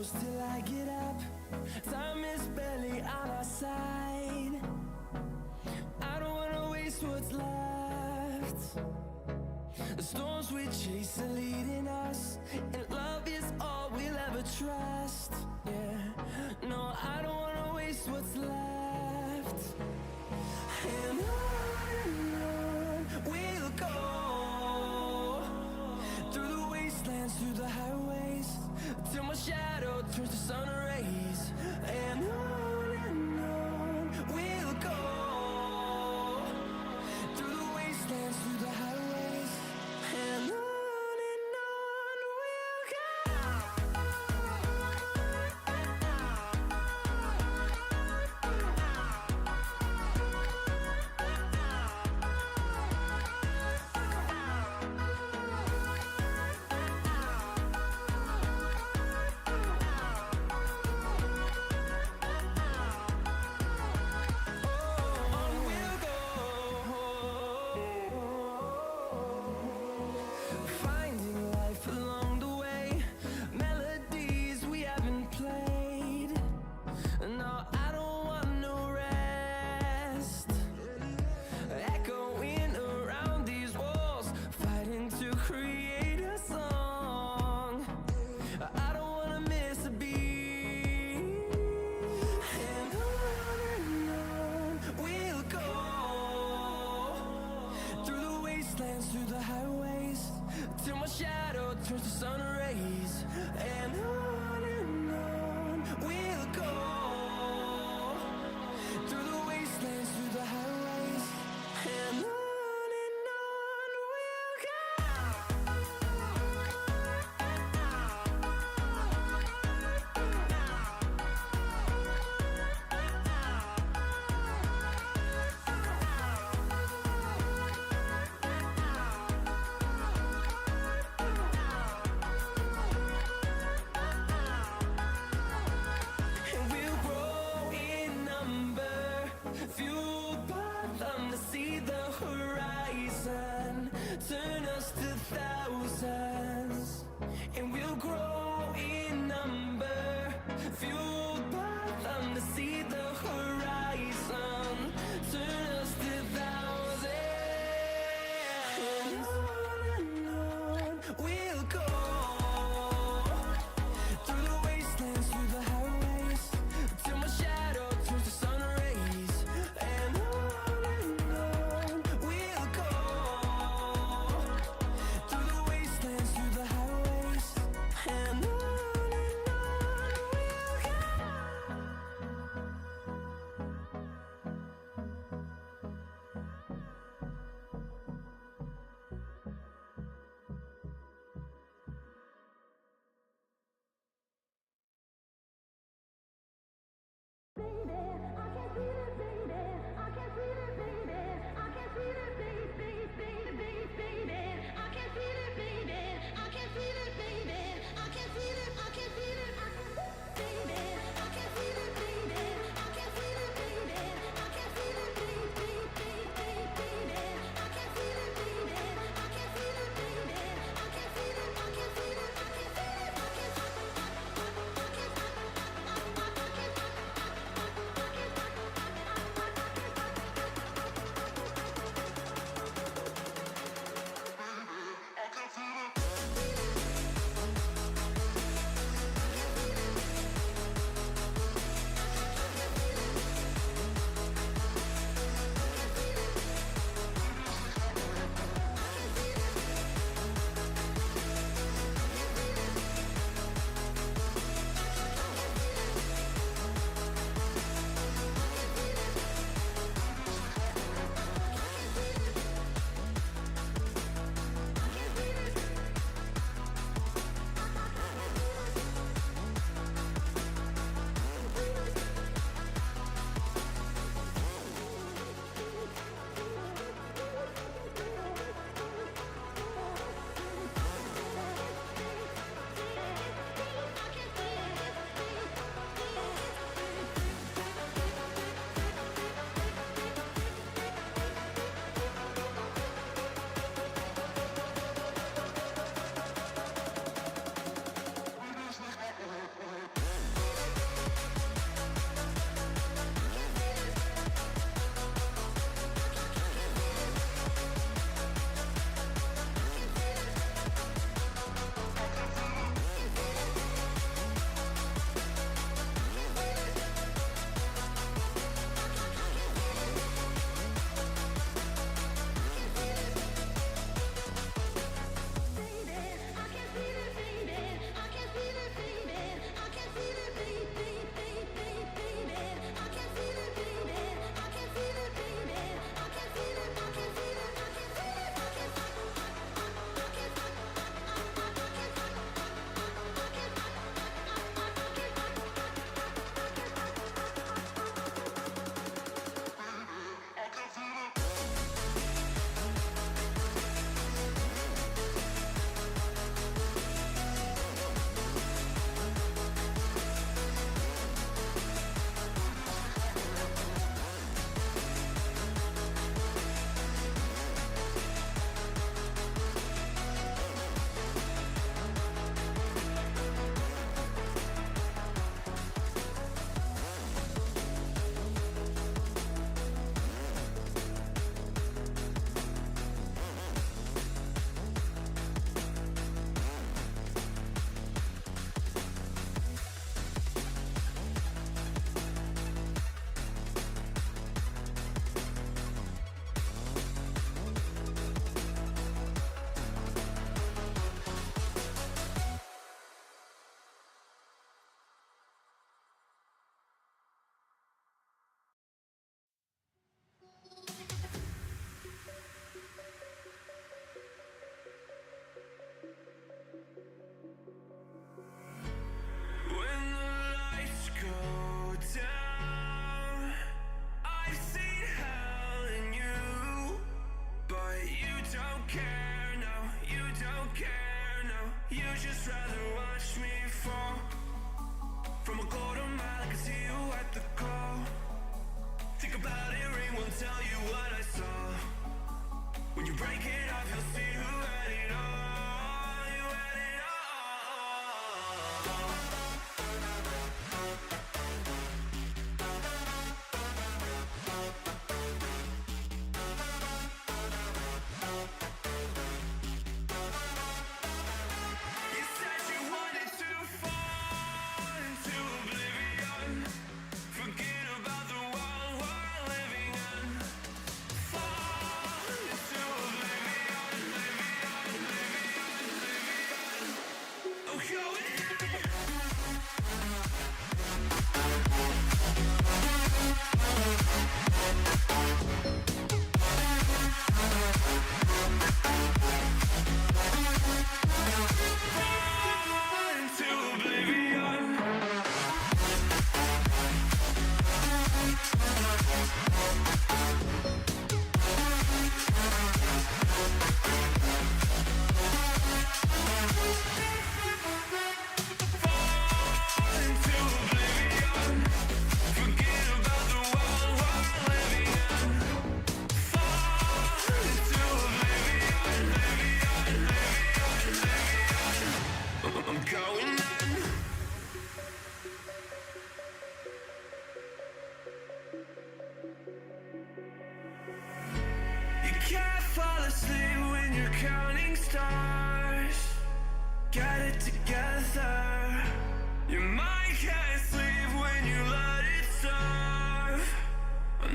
close till I get up. Time is barely on our side. I don't wanna waste what's left. The storms we chase are leading us, and love is all we'll ever trust. Yeah, no, I don't wanna waste what's left. And on we'll go, through the wastelands, through the highways, till my shadow turns to sun rays. And on we'll go, through the wastelands, through the highways, and on we'll go. Finding life along the way, melodies we haven't played. No, I don't want no rest. Echoing around these walls, fighting to create a song. I don't wanna miss a beat. And on we'll go, through the wastelands, through the highways, till my shadow turns to sun rays. And on we'll go, through the wastelands, through the highways, and on we'll go. And we'll grow in number, fueled by them to see the horizon, turn us to thousands. And we'll grow in number, fueled by them to see the horizon, turn us to thousands. And on we'll go, through the wastelands, through the highways, till my shadow turns to sun rays. And on we'll go, through the wastelands, through the highways, and on we'll go. fall asleep when you're counting stars. Get it together. Your mind can't sleep when you let it serve.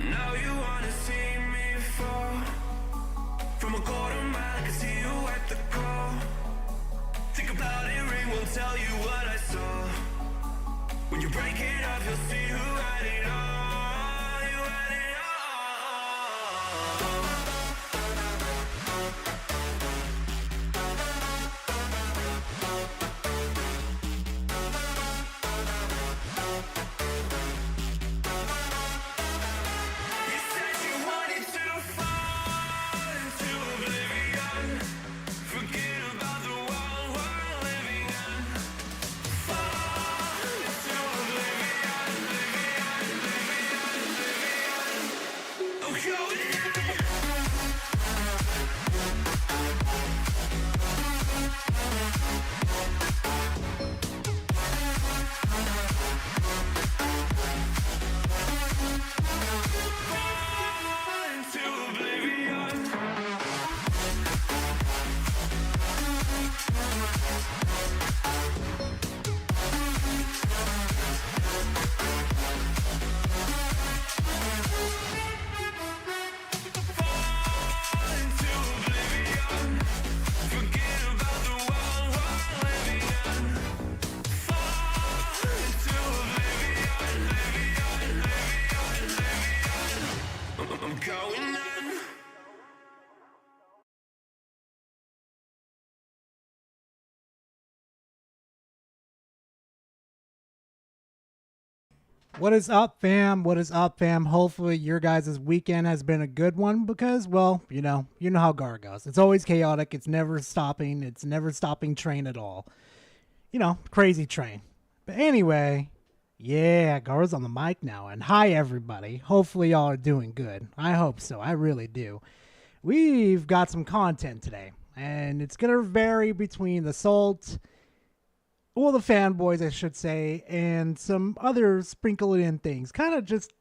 Now you wanna see me fall. From a quarter mile, I can see you at the call. Think about it, ring will tell you what I saw. When you break it up, you'll see who had it all. You had it all. You said you wanted to fall into oblivion. Forget about the world we're living in. Fall into oblivion, oblivion. I'm going in. Fall into oblivion. Fall into oblivion. Forget about the world we're living in. Fall into oblivion, I'm going in. What is up, fam? What is up, fam? Hopefully your guys' weekend has been a good one because, well, you know how Gar goes. It's always chaotic. It's never stopping. It's never stopping train at all. You know, crazy train. But anyway, yeah, Gar's on the mic now. And hi, everybody. Hopefully y'all are doing good. I hope so. I really do. We've got some content today, and it's going to vary between the Salt, well, the Fanboys, I should say, and some other sprinkled in things. Kind of just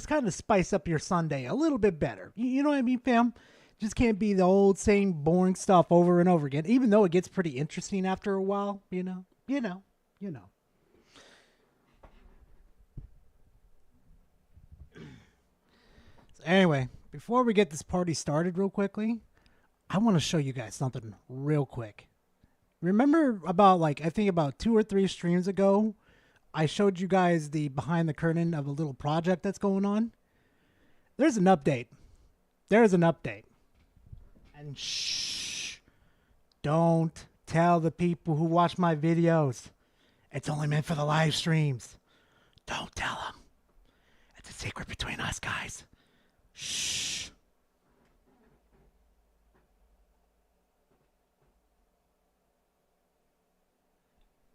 kind of spice up your Sunday a little bit better. You know what I mean, fam? Just can't be the old same boring stuff over and over again, even though it gets pretty interesting after a while, you know. So anyway, before we get this party started real quickly, I want to show you guys something real quick. Remember about I think about 2 or 3 streams ago, I showed you guys the behind the curtain of a little project that's going on? There's an update. There's an update. And shh, don't tell the people who watch my videos. It's only meant for the live streams. Don't tell them. It's a secret between us guys. Shh.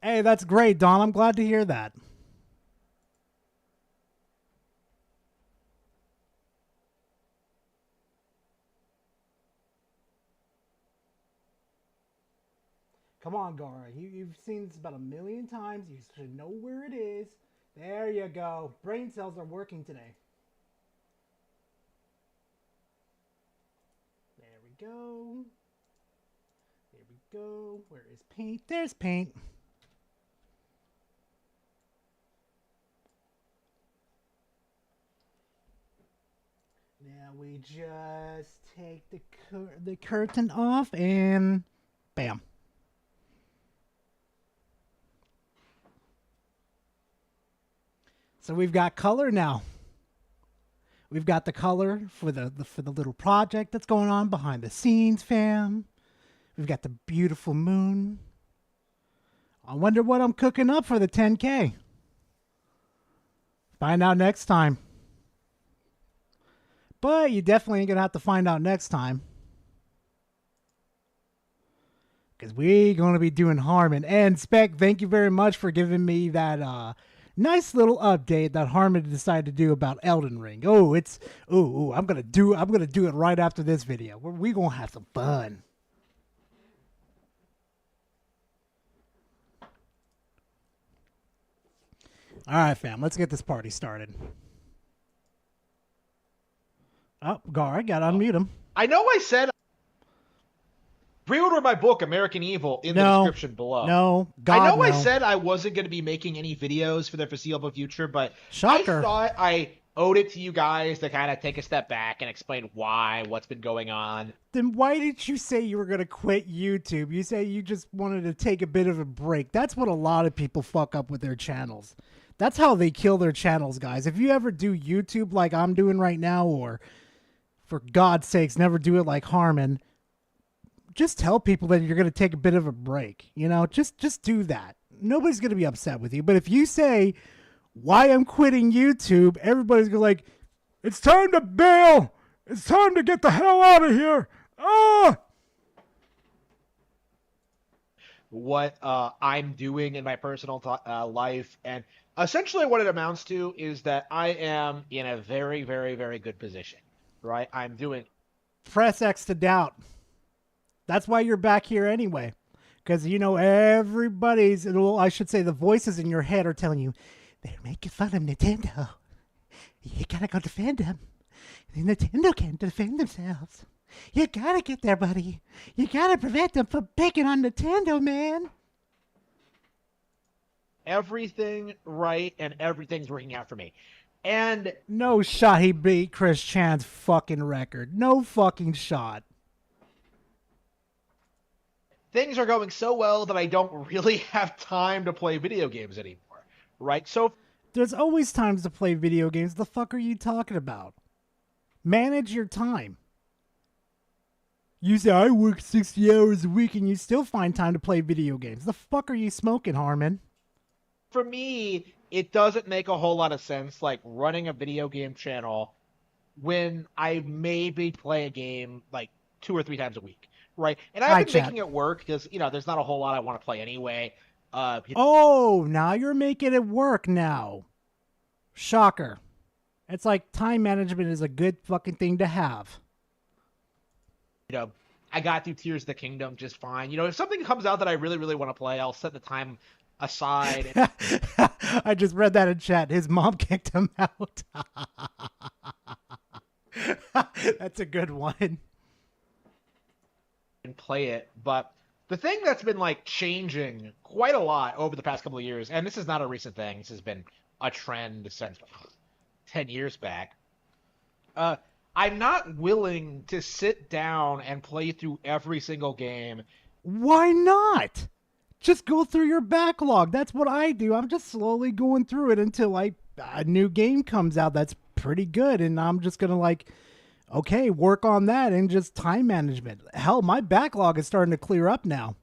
Hey, that's great, Don. I'm glad to hear that. Come on, Gara. You've seen this about 1,000,000 times. You should know where it is. There you go. Brain cells are working today. There we go. There we go. Where is paint? There's paint. Now we just take the curtain off and bam. So we've got color now. We've got the color for the little project that's going on behind the scenes, fam. We've got the beautiful moon. I wonder what I'm cooking up for the 10K. Find out next time. But you definitely ain't going to have to find out next time. Because we're going to be doing Harmon. And Spec, thank you very much for giving me that nice little update that Harmon decided to do about Elden Ring. Oh, I'm going to do it right after this video. We're going to have some fun. All right, fam, let's get this party started. Oh, Gar, I got to unmute him. I know I said Pre-order my book, American Evil, in the description below. No, God, I know I no. said I wasn't going to be making any videos for the foreseeable future, but Shocker. I thought I owed it to you guys to kind of take a step back and explain what's been going on. Then why did you say you were going to quit YouTube? You say you just wanted to take a bit of a break. That's what a lot of people fuck up with their channels. That's how they kill their channels, guys. If you ever do YouTube like I'm doing right now, or for God's sakes, never do it like Harmon, just tell people that you're going to take a bit of a break. You know, just do that. Nobody's going to be upset with you. But if you say why I'm quitting YouTube, everybody's going to like, it's time to bail. It's time to get the hell out of here. Ah! What I'm doing in my personal life, and essentially what it amounts to is that I am in a very, very, very good position, right? I'm doing... Press X to doubt. That's why you're back here anyway. Because, you know, everybody's, well, I should say the voices in your head are telling you, they're making fun of Nintendo. You gotta go defend them. Nintendo can't defend themselves. You gotta get there, buddy. You gotta prevent them from picking on Nintendo, man. Everything right, and everything's working out for me. And no shot he beat Chris Chan's fucking record. No fucking shot. Things are going so well that I don't really have time to play video games anymore, right? So there's always times to play video games. The fuck are you talking about? Manage your time. You say, I work 60 hours a week and you still find time to play video games. The fuck are you smoking, Harmon? For me, it doesn't make a whole lot of sense, like, running a video game channel when I maybe play a game, like, 2 or 3 times a week. Right, and I've been making it work because, you know, there's not a whole lot I want to play anyway. Oh, now you're making it work now. Shocker. It's like time management is a good fucking thing to have. You know, I got through Tears of the Kingdom just fine. You know, if something comes out that I really, really want to play, I'll set the time aside. I just read that in chat. His mom kicked him out. That's a good one. And play it, but the thing that's been like changing quite a lot over the past couple of years, and this is not a recent thing, this has been a trend since 10 years back, I'm not willing to sit down and play through every single game. Why not? Just go through your backlog. That's what I do. I'm just slowly going through it until a new game comes out that's pretty good, and I'm just gonna like, okay, work on that and just time management. Hell, my backlog is starting to clear up now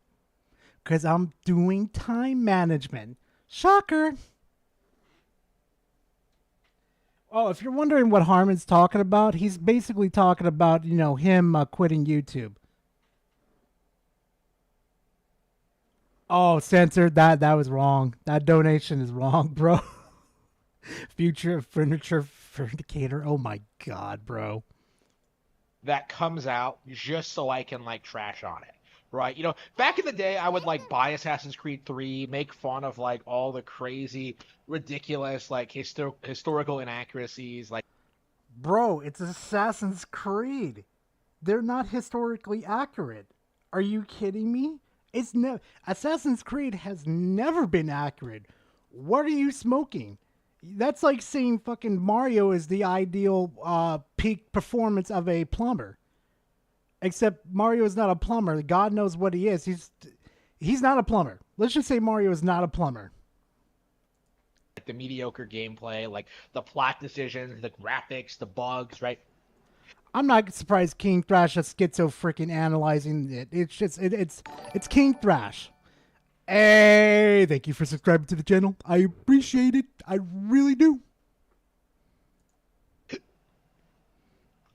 because I'm doing time management. Shocker. Oh, if you're wondering what Harmon's talking about, he's basically talking about, you know, him quitting YouTube. Oh, censored. That was wrong. That donation is wrong, bro. Future furniture indicator. Oh my God, bro. That comes out just so I can like trash on it, right? You know, back in the day, I would like buy Assassin's Creed 3, make fun of like all the crazy, ridiculous like historical inaccuracies. Like, bro, it's Assassin's Creed. They're not historically accurate. Are you kidding me? It's Assassin's Creed has never been accurate. What are you smoking? That's like saying fucking Mario is the ideal peak performance of a plumber. Except Mario is not a plumber. God knows what he is. He's not a plumber. Let's just say Mario is not a plumber. The mediocre gameplay, like the plot decisions, the graphics, the bugs, right? I'm not surprised King Thrash is schizo freaking analyzing it. It's just it's King Thrash. Hey, thank you for subscribing to the channel. I appreciate it. I really do.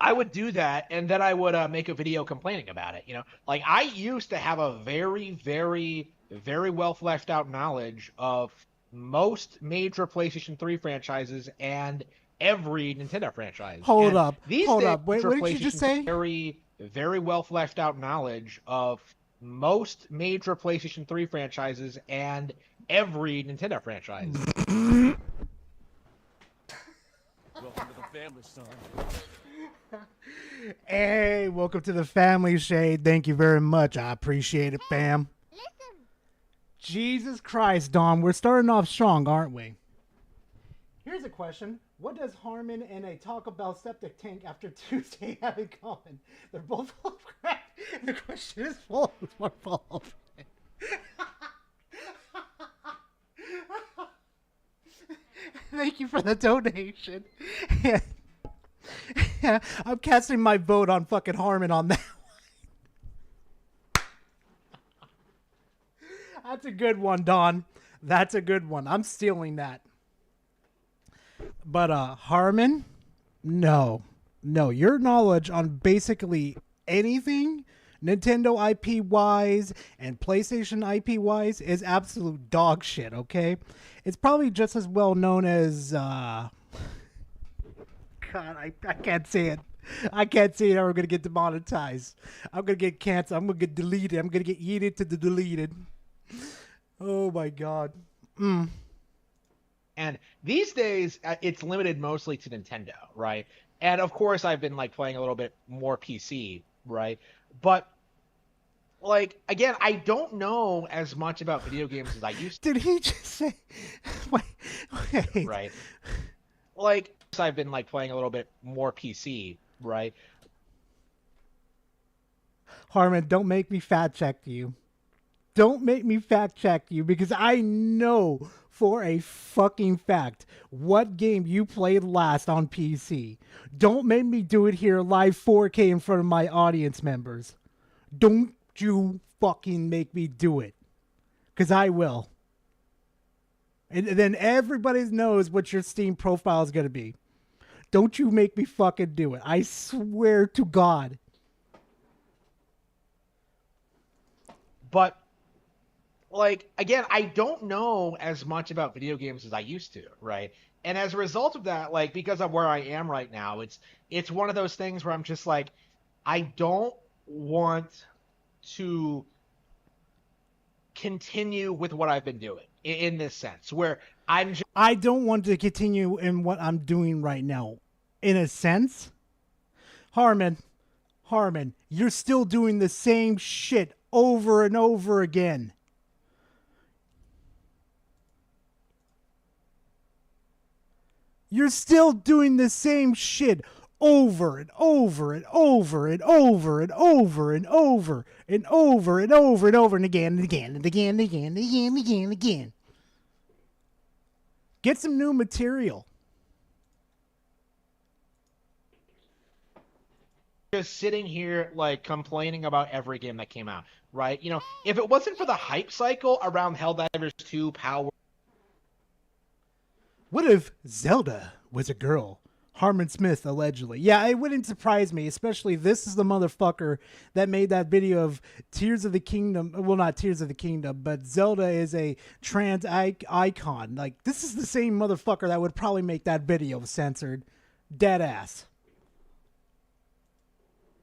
I would do that, and then I would make a video complaining about it. You know, like I used to have a very, very, very well fleshed out knowledge of most major PlayStation 3 franchises and every Nintendo franchise. Hold and up. Hold up. Wait, what did you just say? Very, very well fleshed out knowledge of most major PlayStation 3 franchises and every Nintendo franchise. family, son. Hey, welcome to the Family Shade. Thank you very much. I appreciate it, fam. Listen. Jesus Christ, Dom. We're starting off strong, aren't we? Here's a question. What does Harmon and a Taco Bell septic tank after Tuesday have in common? They're both full of crap. The question is full of full. Thank you for the donation. I'm casting my vote on fucking Harmon on that one. That's a good one, Don. That's a good one. I'm stealing that. But Harmon, no. Your knowledge on basically anything Nintendo IP wise and PlayStation IP wise is absolute dog shit, okay? It's probably just as well known as God, I can't say it. I can't say it or I'm gonna get demonetized. I'm gonna get canceled. I'm gonna get deleted. I'm gonna get yeeted to the deleted. Oh my god. And these days, it's limited mostly to Nintendo, right? And of course, I've been like playing a little bit more PC, right? But like again, I don't know as much about video games as I used Did he just say? Wait. to, right? Like I've been like playing a little bit more PC, right? Harmon, don't make me fact check you. Don't make me fact check you because I know for a fucking fact what game you played last on PC. Don't make me do it here live 4K in front of my audience members. Don't you fucking make me do it. Because I will. And then everybody knows what your Steam profile is going to be. Don't you make me fucking do it. I swear to God. But like again, I don't know as much about video games as I used to, right? And as a result of that, like because of where I am right now, it's one of those things where I'm just like, I don't want to continue with what I've been doing in this sense, where I don't want to continue in what I'm doing right now. In a sense, Harmon, you're still doing the same shit over and over again. You're still doing the same shit over and over and over and over and over and over and over and over and over and again and again and again and again and again and again and again. Get some new material. just sitting here like complaining about every game that came out, right? You know, if it wasn't for the hype cycle around Helldivers 2 Power. What if Zelda was a girl? Harmon Smith, allegedly. Yeah, it wouldn't surprise me, especially this is the motherfucker that made that video of Tears of the Kingdom. Well, not Tears of the Kingdom, but Zelda is a trans icon. Like, this is the same motherfucker that would probably make that video censored. Dead ass.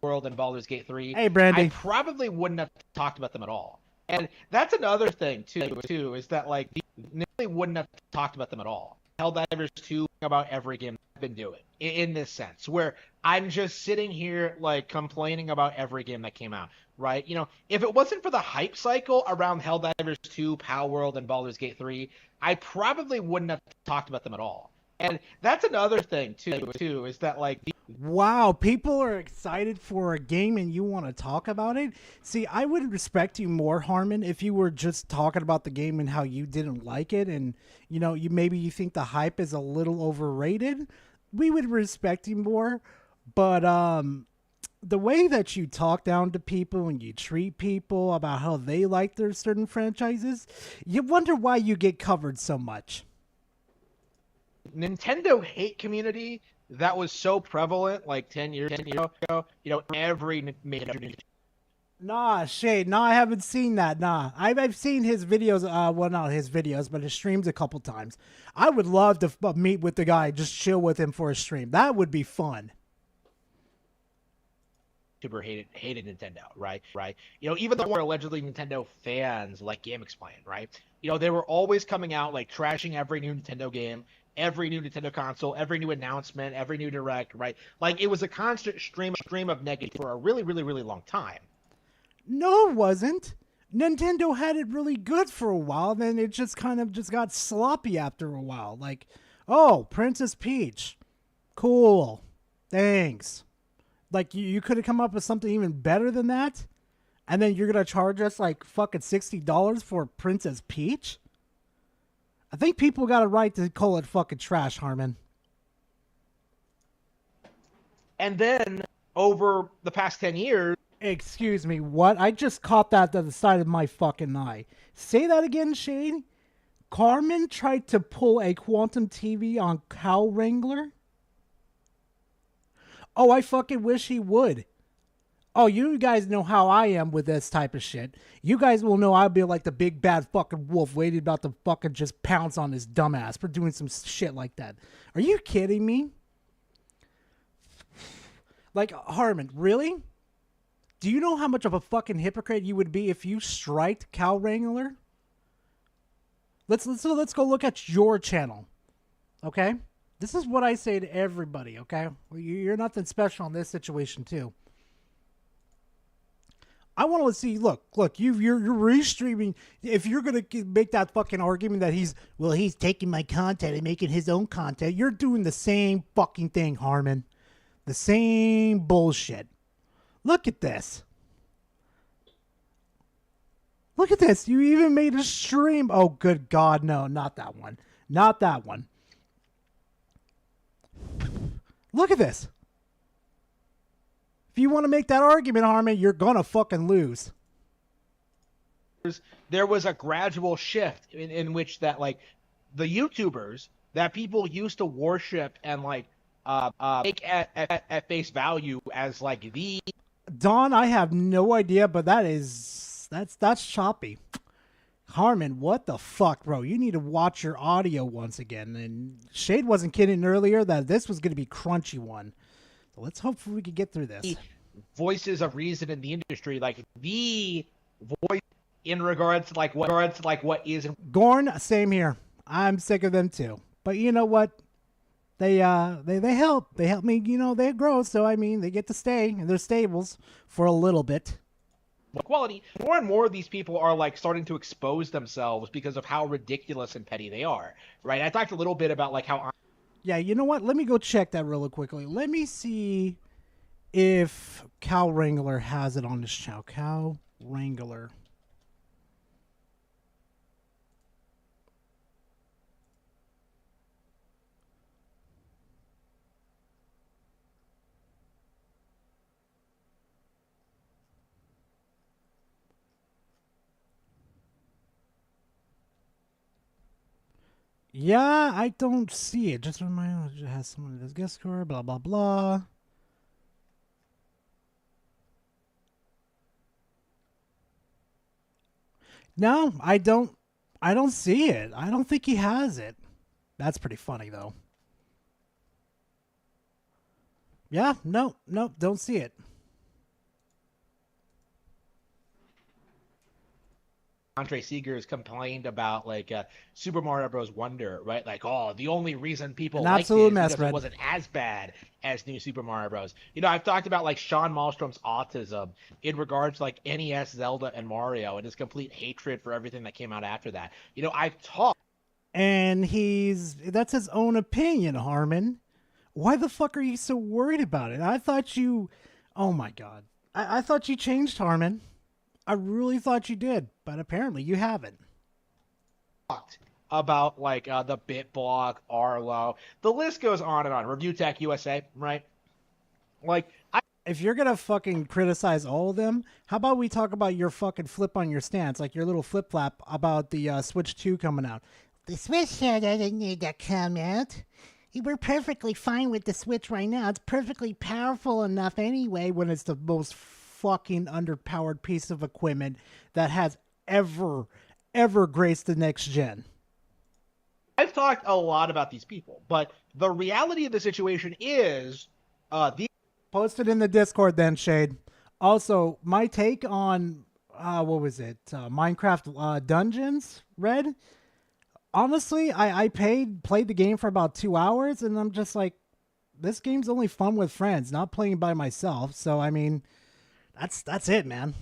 World and Baldur's Gate 3. Hey, Brandy. I probably wouldn't have talked about them at all. And that's another thing, too, is that, like, really wouldn't have talked about them at all. Helldivers 2 about every game I've been doing in this sense, where I'm just sitting here like complaining about every game that came out, right? You know, if it wasn't for the hype cycle around Helldivers 2, Power World, and Baldur's Gate 3, I probably wouldn't have talked about them at all. And that's another thing too, is that like wow, people are excited for a game and you want to talk about it? See, I would respect you more, Harmon, if you were just talking about the game and how you didn't like it and, you know, you think the hype is a little overrated. We would respect you more. But the way that you talk down to people and you treat people about how they like their certain franchises, you wonder why you get covered so much. Nintendo hate community that was so prevalent like 10 years ago, you know, every major. Nah, Shade. Nah, I haven't seen that. Nah, I've seen his videos. Well, not his videos, but his streams a couple times. I would love to meet with the guy, just chill with him for a stream. That would be fun. YouTuber hated Nintendo, right? You know, even though we're allegedly Nintendo fans, like Game Explain, right? You know, they were always coming out like trashing every new Nintendo game, every new Nintendo console, every new announcement, every new direct, right? Like it was a constant stream of negative for a really, really, really long time. No, it wasn't. Nintendo had it really good for a while, then it just kind of just got sloppy after a while. Like, oh, Princess Peach. Cool. Thanks. Like, you could have come up with something even better than that? And then you're going to charge us like fucking $60 for Princess Peach? I think people got a right to call it fucking trash, Harmon. And then over the past 10 years, Excuse me, what? I just caught that to the side of my fucking eye. Say that again, Shade? Carmen tried to pull a quantum TV on Cow Wrangler? Oh, I fucking wish he would. Oh, you guys know how I am with this type of shit. You guys will know I'll be like the big bad fucking wolf waiting about to fucking just pounce on his dumbass for doing some shit like that. Are you kidding me? Like, Harmon, really? Do you know how much of a fucking hypocrite you would be if you striked Cow Wrangler? Let's go look at your channel. Okay? This is what I say to everybody, okay? You're nothing special in this situation too. I want to see, look, you're restreaming. If you're going to make that fucking argument that he's taking my content and making his own content, you're doing the same fucking thing, Harmon. The same bullshit. Look at this. Look at this. You even made a stream. Oh, good God. No, not that one. Not that one. Look at this. If you want to make that argument, Harmon, you're going to fucking lose. there was a gradual shift in which that, like, the YouTubers that people used to worship and, like, take at face value as, like, the... Don, I have no idea, but that's choppy. Harmon, what the fuck, bro? You need to watch your audio once again. And Shade wasn't kidding earlier that this was going to be crunchy one. So let's hope we can get through this. Voices of reason in the industry, like the voice in regards to what is... Gorn, same here. I'm sick of them too. But you know what? They help. They help me, they grow. So, I mean, they get to stay in their stables for a little bit. Quality. More and more of these people are, like, starting to expose themselves because of how ridiculous and petty they are, right? I talked a little bit about, like, how... Yeah, you know what? Let me go check that really quickly. Let me see if Cow Wrangler has it on his channel. Cow Wrangler. Yeah, I don't see it. Just remind me, it has someone in this guest score, blah, blah, blah. No, I don't see it. I don't think he has it. That's pretty funny, though. Yeah, no, don't see it. Andre Seegers complained about, like, Super Mario Bros. Wonder, right? Like, oh, the only reason people liked it is because it wasn't as bad as New Super Mario Bros. I've talked about, like, Sean Malmstrom's autism in regards to, like, NES, Zelda, and Mario, and his complete hatred for everything that came out after that. I've talked. And that's his own opinion, Harmon. Why the fuck are you so worried about it? I thought you, oh my God. I thought you changed, Harmon. I really thought you did, but apparently you haven't. About, like, the BitBlock, Arlo, the list goes on and on. Review Tech USA, right? Like, if you're gonna fucking criticize all of them, how about we talk about your fucking flip on your stance, like your little flip flap about the Switch 2 coming out. The Switch 2 doesn't need to come out. We're perfectly fine with the Switch right now. It's perfectly powerful enough anyway when it's the most fucking underpowered piece of equipment that has ever graced the next gen. I've talked a lot about these people, but the reality of the situation is Post it in the Discord then, Shade. Also, my take on what was it? Minecraft Dungeons, Red? honestly, I played the game for about 2 hours, and I'm just like, this game's only fun with friends, not playing by myself. So I mean, that's it, man.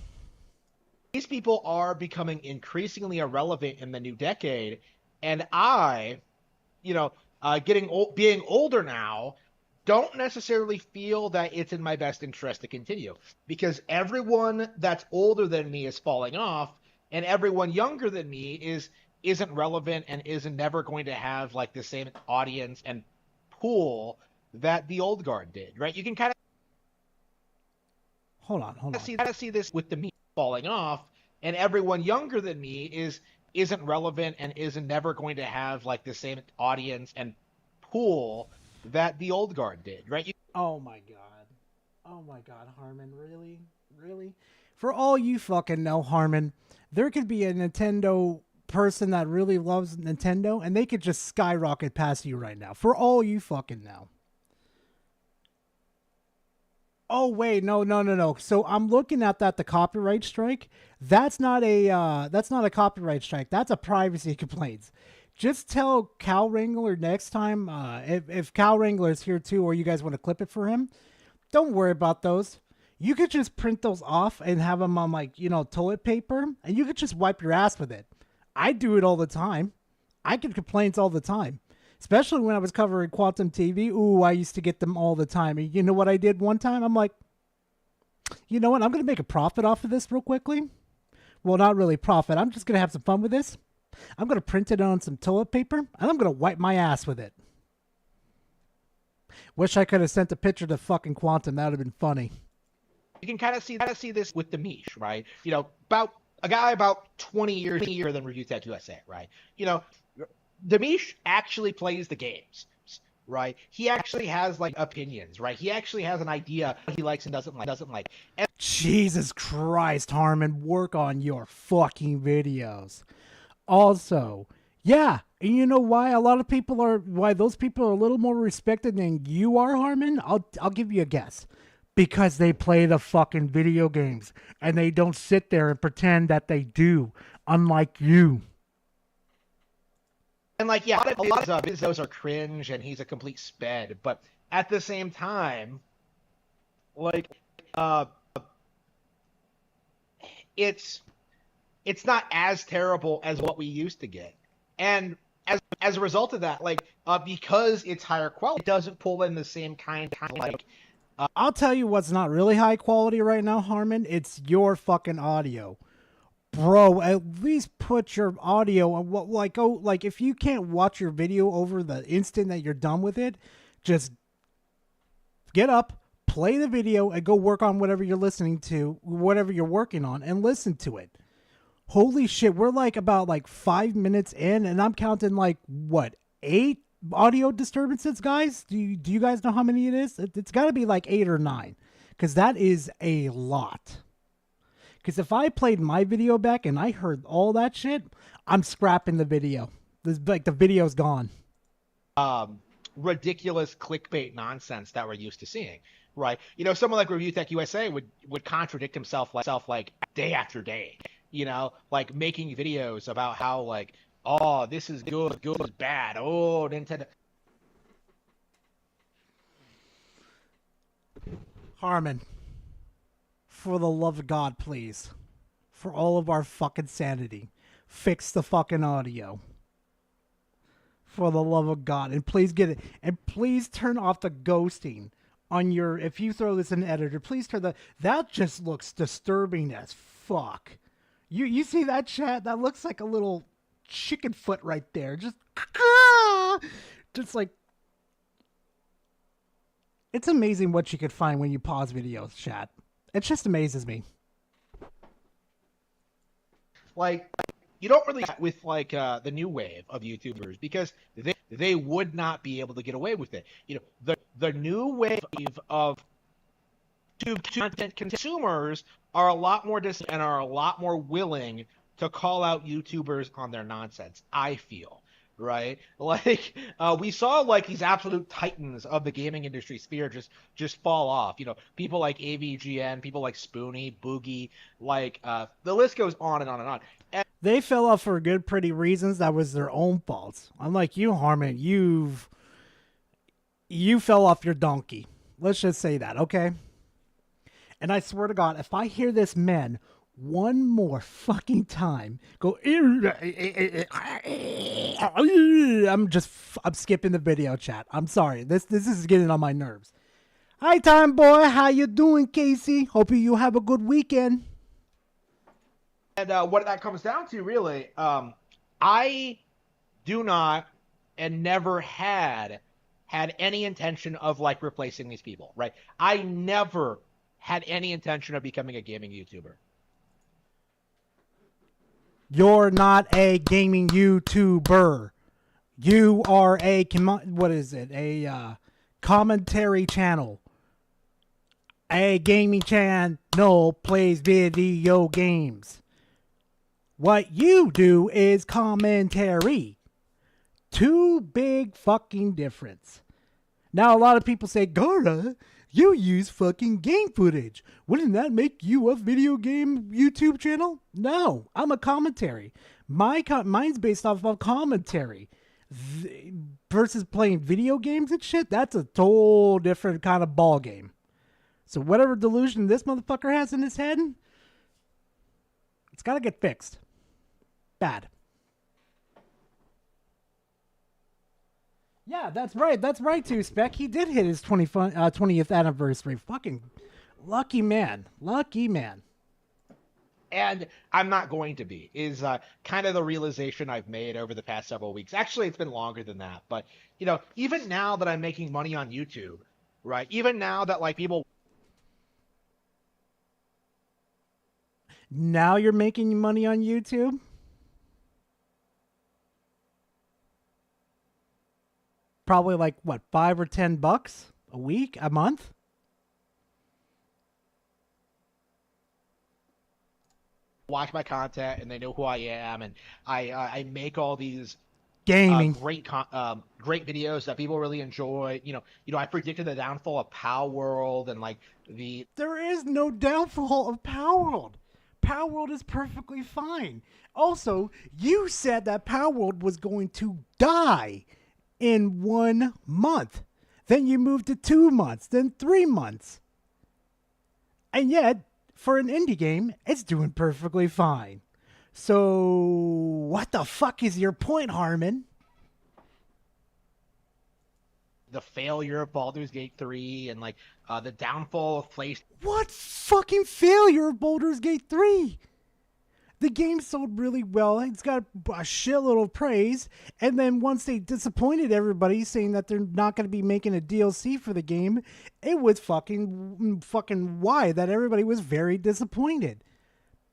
These people are becoming increasingly irrelevant in the new decade, and you know, being older now, don't necessarily feel that it's in my best interest to continue because everyone that's older than me is falling off, and everyone younger than me isn't relevant and isn't never going to have like the same audience and pool that the old guard did, right? You can kind Hold of on. see this with the me falling off, and everyone younger than me isn't relevant and isn't never going to have like the same audience and pool that the old guard did, right? Oh my god. Oh my god, Harmon, really? Really? For all you fucking know, Harmon, there could be a Nintendo person that really loves Nintendo and they could just skyrocket past you right now. For all you fucking know. Oh wait, no. So I'm looking at that the copyright strike. That's not a copyright strike. That's a privacy complaint. Just tell Cal Wrangler next time, if Cal Wrangler is here too, or you guys want to clip it for him, don't worry about those. You could just print those off and have them on like toilet paper, and you could just wipe your ass with it. I do it all the time. I get complaints all the time, especially when I was covering Quantum TV. Ooh, I used to get them all the time. And you know what I did one time? I'm like, you know what? I'm going to make a profit off of this real quickly. Well, not really profit. I'm just going to have some fun with this. I'm going to print it on some toilet paper, and I'm going to wipe my ass with it. Wish I could have sent a picture to fucking Quantum. That would have been funny. You can kind of see this with the Mish, right? About a guy about 20 years older than Review Tech USA, right? Demish actually plays the games, right? He actually has like opinions, right? He actually has an idea what he likes and doesn't like. And Jesus Christ, Harmon, work on your fucking videos. Also, yeah, and you know why why those people are a little more respected than you are, Harmon? I'll give you a guess. Because they play the fucking video games and they don't sit there and pretend that they do, unlike you. like, yeah, a lot of his videos are cringe and he's a complete sped, but at the same time, like, it's not as terrible as what we used to get. And as a result of that, like, because it's higher quality, it doesn't pull in the same kind of like. I'll tell you what's not really high quality right now, Harmon. It's your fucking audio. Bro, at least put your audio on what like if you can't watch your video over the instant that you're done with it, just get up, play the video, and go work on whatever you're listening to, whatever you're working on, and listen to it. Holy shit, we're like about like 5 minutes in, and I'm counting like what, 8 audio disturbances, guys? Do you guys know how many it is? It's got to be like 8 or 9, because that is a lot. Because if I played my video back and I heard all that shit, I'm scrapping the video. The video's gone. Ridiculous clickbait nonsense that we're used to seeing, right? Someone like Review Tech USA would contradict himself like day after day. Like making videos about how like, oh, this is good is bad. Oh, Nintendo. Harmon, for the love of God, please, for all of our fucking sanity, fix the fucking audio. For the love of God, and please get it, and please turn off the ghosting on your. If you throw this in an editor, please that just looks disturbing as fuck. You see that, chat? That looks like a little chicken foot right there. Just like, it's amazing what you could find when you pause videos, chat. It just amazes me. Like, you don't really with like the new wave of YouTubers because they would not be able to get away with it. The new wave of content consumers are a lot more and are a lot more willing to call out YouTubers on their nonsense, I feel, right? Like, we saw like these absolute titans of the gaming industry sphere just fall off. People like AVGN, people like Spoonie, Boogie, like the list goes on and on and on. And They fell off for good, pretty reasons. That was their own fault. Unlike you, Harmon, you fell off your donkey. Let's just say that, okay? And I swear to God, if I hear this man one more fucking time go, I'm skipping the video chat. I'm sorry. This is getting on my nerves. Hi, Time Boy. How you doing, Casey? Hope you have a good weekend. And what that comes down to, really, I do not and never had any intention of like replacing these people, right? I never had any intention of becoming a gaming YouTuber. You're not a gaming YouTuber. You are a what is it? A commentary channel. A gaming channel plays video games. What you do is commentary. Two big fucking difference. Now a lot of people say, Gara, you use fucking game footage. Wouldn't that make you a video game YouTube channel? No, I'm a commentary. Mine's based off of commentary. Versus playing video games and shit, that's a total different kind of ball game. So whatever delusion this motherfucker has in his head, it's got to get fixed. Bad. Yeah, that's right. That's right, too, Spec. He did hit his 20th anniversary. Fucking lucky man. Lucky man. And I'm not going to be, is kind of the realization I've made over the past several weeks. Actually, it's been longer than that. But, you know, even now that I'm making money on YouTube, right? Even now that, like, people... Now you're making money on YouTube? Probably like, what, $5 or $10 a week, a month? watch my content and they know who I am, and I make all these gaming great videos that people really enjoy. You know, I predicted the downfall of Power World and like the. There is no downfall of Power World. Power World is perfectly fine. Also, you said that Power World was going to die in 1 month. Then you moved to 2 months, then 3 months. And yet, for an indie game, it's doing perfectly fine. So, what the fuck is your point, Harmon? The failure of Baldur's Gate 3 and like the downfall of PlayStation. What fucking failure of Baldur's Gate 3? The game sold really well. It's got a shitload of praise. And then once they disappointed everybody saying that they're not going to be making a DLC for the game, it was fucking why that everybody was very disappointed.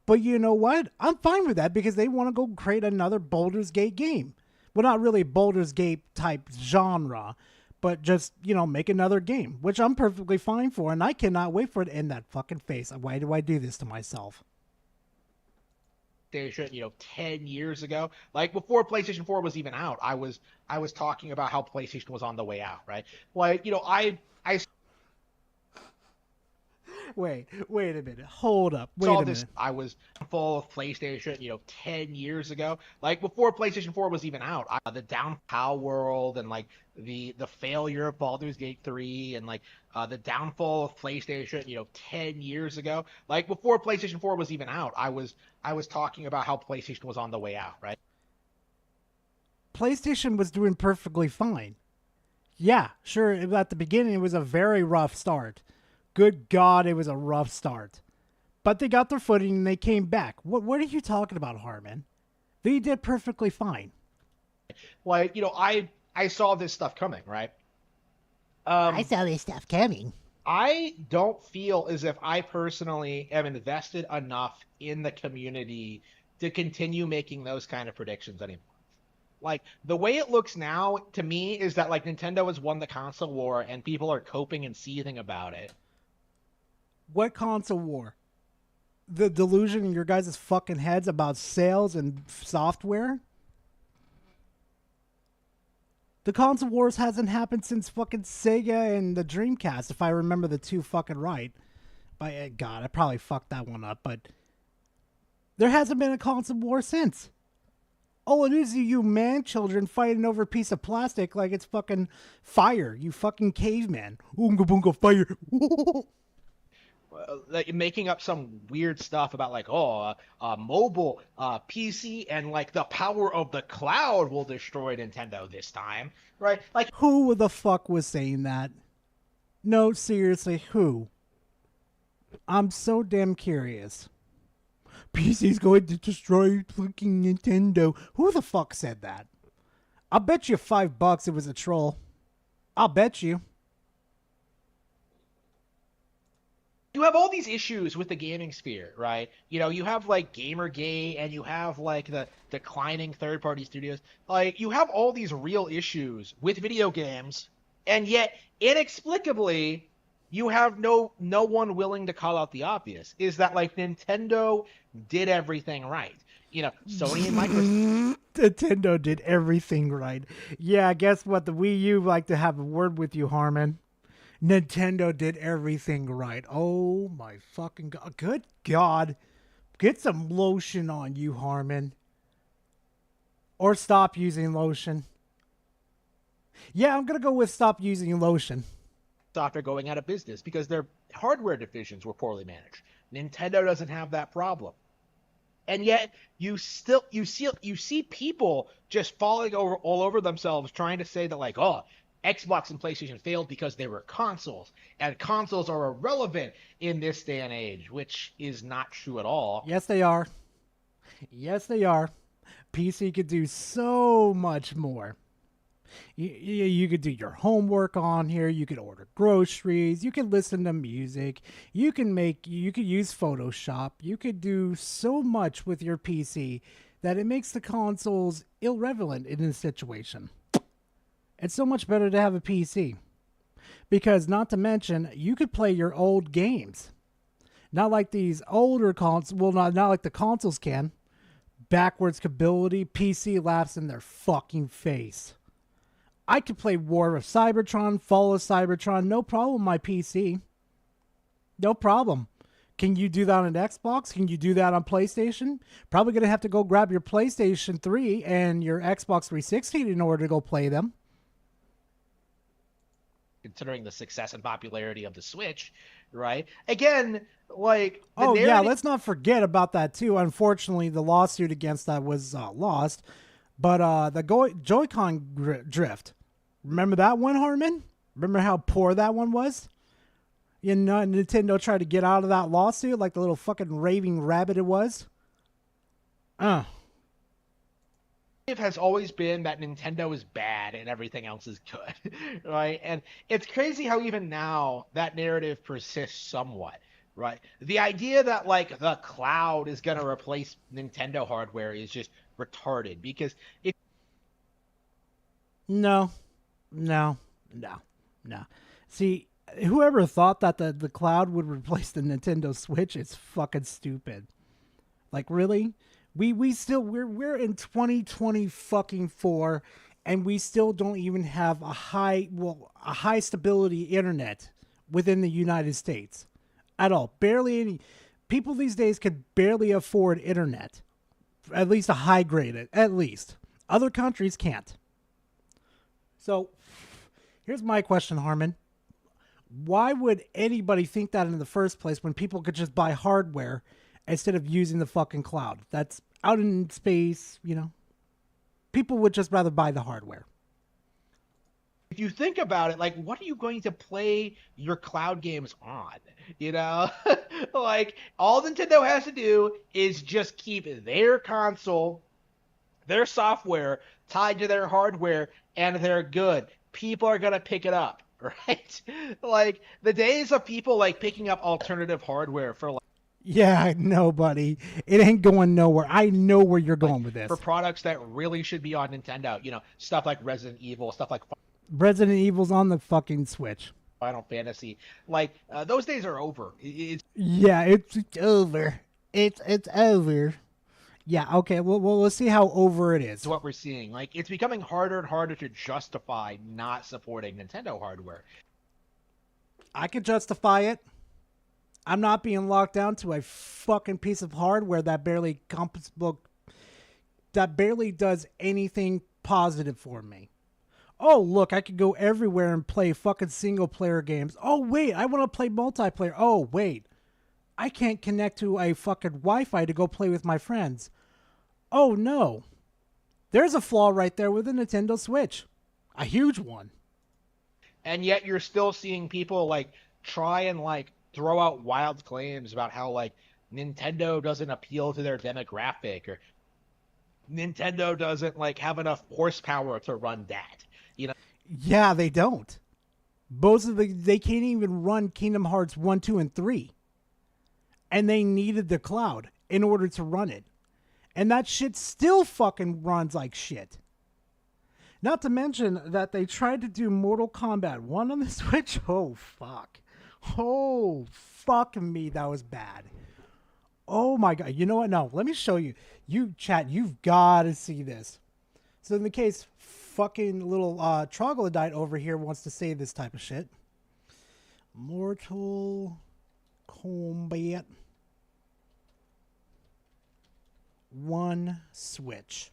But you know what? I'm fine with that because they want to go create another Baldur's Gate game. Well, not really Baldur's Gate type genre, but just, you know, make another game, which I'm perfectly fine for. And I cannot wait for it in that fucking face. Why do I do this to myself? You know, 10 years ago, like before PlayStation 4 was even out, I was talking about how PlayStation was on the way out, right? Like, you know, I wait a minute, hold up, wait saw a this. minute. I was full of PlayStation, you know, 10 years ago, like before PlayStation 4 was even out. The down Power World and like the failure of Baldur's Gate 3 and like the downfall of PlayStation, you know, 10 years ago, like before PlayStation 4 was even out, I was talking about how PlayStation was on the way out, right? PlayStation was doing perfectly fine. Yeah, sure, at the beginning it was a very rough start. Good God, it was a rough start. But they got their footing and they came back. What are you talking about, Harmon? They did perfectly fine. Like, you know, I saw this stuff coming, right? I saw this stuff coming. I don't feel as if I personally am invested enough in the community to continue making those kind of predictions anymore. Like, the way it looks now, to me, is that, like, Nintendo has won the console war and people are coping and seething about it. What console war? The delusion in your guys' fucking heads about sales and software? The console wars hasn't happened since fucking Sega and the Dreamcast, if I remember the two fucking right. By God, I probably fucked that one up, but There hasn't been a console war since. All it is you man children fighting over a piece of plastic like it's fucking fire. You fucking caveman. Oonga boonga fire. Like making up some weird stuff about like mobile PC and like the power of the cloud will destroy Nintendo this time, right? Like Who the fuck was saying that? No, seriously, who? I'm so damn curious. PC's going to destroy fucking Nintendo. Who the fuck said that? I'll bet you $5 it was a troll. I'll bet you. you have all these issues with the gaming sphere, right? You know, you have like Gamergate and you have like the declining third-party studios. Like you have all these real issues with video games, and yet inexplicably you have no one willing to call out the obvious. Is that like Nintendo did everything right? You know, Sony and Microsoft. Nintendo did everything right. Yeah, guess what? The Wii U like to have a word with you, Harmon. Nintendo did everything right. Oh my fucking god. Good God. Get some lotion on you, Harmon. Or stop using lotion. Yeah, I'm going to go with stop using lotion. Are going out of business because their hardware divisions were poorly managed. Nintendo doesn't have that problem. And yet you see people just falling over all over themselves trying to say that like, oh, Xbox and PlayStation failed because they were consoles, and consoles are irrelevant in this day and age, which is not true at all. Yes, they are. Yes, they are. PC could do so much more. You could do your homework on here. You could order groceries. You could listen to music. You could use Photoshop. You could do so much with your PC that it makes the consoles irrelevant in this situation. It's so much better to have a PC. Because not to mention, you could play your old games. Not like these older consoles, well, not like the consoles can. Backwards compatibility, PC laughs in their fucking face. I could play War of Cybertron, Fall of Cybertron, no problem on my PC. No problem. Can you do that on an Xbox? Can you do that on PlayStation? Probably going to have to go grab your PlayStation 3 and your Xbox 360 in order to go play them. Considering the success and popularity of the Switch, right? Again, like yeah, let's not forget about that too. Unfortunately, the lawsuit against that was lost. But the Joy-Con drift, remember that one, Harmon? Remember how poor that one was? You know, Nintendo tried to get out of that lawsuit like the little fucking raving rabbit it was. It has always been that Nintendo is bad and everything else is good, right? And it's crazy how even now that narrative persists somewhat, right? The idea that like the cloud is going to replace Nintendo hardware is just retarded because if No. See, whoever thought that the cloud would replace the Nintendo Switch is fucking stupid. Like really? We're in 2020 fucking 4 and we still don't even have a high stability internet within the United States at all. Barely any people these days could barely afford internet. At least a high grade, at least. Other countries can't. So, here's my question, Harmon. Why would anybody think that in the first place when people could just buy hardware instead of using the fucking cloud? That's out in space, you know. People would just rather buy the hardware. If you think about it, like, what are you going to play your cloud games on? You know, like all Nintendo has to do is just keep their console, their software tied to their hardware, and they're good. People are gonna pick it up, right? Like the days of people like picking up alternative hardware for like. Yeah, nobody. It ain't going nowhere. I know where you're going with this. For products that really should be on Nintendo, you know, stuff like Resident Evil, stuff like Resident Evil's on the fucking Switch. Final Fantasy, like those days are over. It's over. It's over. Yeah, okay. Well, let's see how over it is. what we're seeing. Like it's becoming harder and harder to justify not supporting Nintendo hardware. I can justify it. I'm not being locked down to a fucking piece of hardware that barely does anything positive for me. Oh, look, I could go everywhere and play fucking single player games. Oh, wait, I want to play multiplayer. Oh, wait, I can't connect to a fucking Wi-Fi to go play with my friends. Oh, no. There's a flaw right there with the Nintendo Switch. A huge one. And yet you're still seeing people like try and like throw out wild claims about how like Nintendo doesn't appeal to their demographic, or Nintendo doesn't like have enough horsepower to run that. You know, Yeah, they don't. They can't even run Kingdom Hearts 1, 2, and 3. And they needed the cloud in order to run it. And that shit still fucking runs like shit. Not to mention that they tried to do Mortal Kombat 1 on the Switch. Oh, fuck. Oh, fuck me. That was bad. Oh, my God. You know what? No, let me show you. You, chat, you've got to see this. So in the case, fucking little troglodyte over here wants to say this type of shit. Mortal Kombat 1 Switch.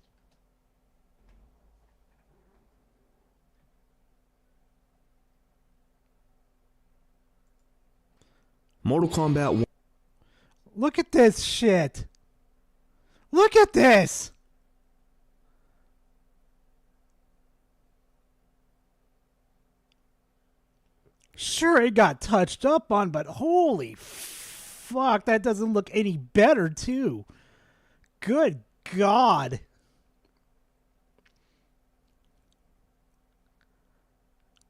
Mortal Kombat 1. Look at this shit. Look at this. Sure, it got touched up on, but holy fuck, that doesn't look any better, too. Good God.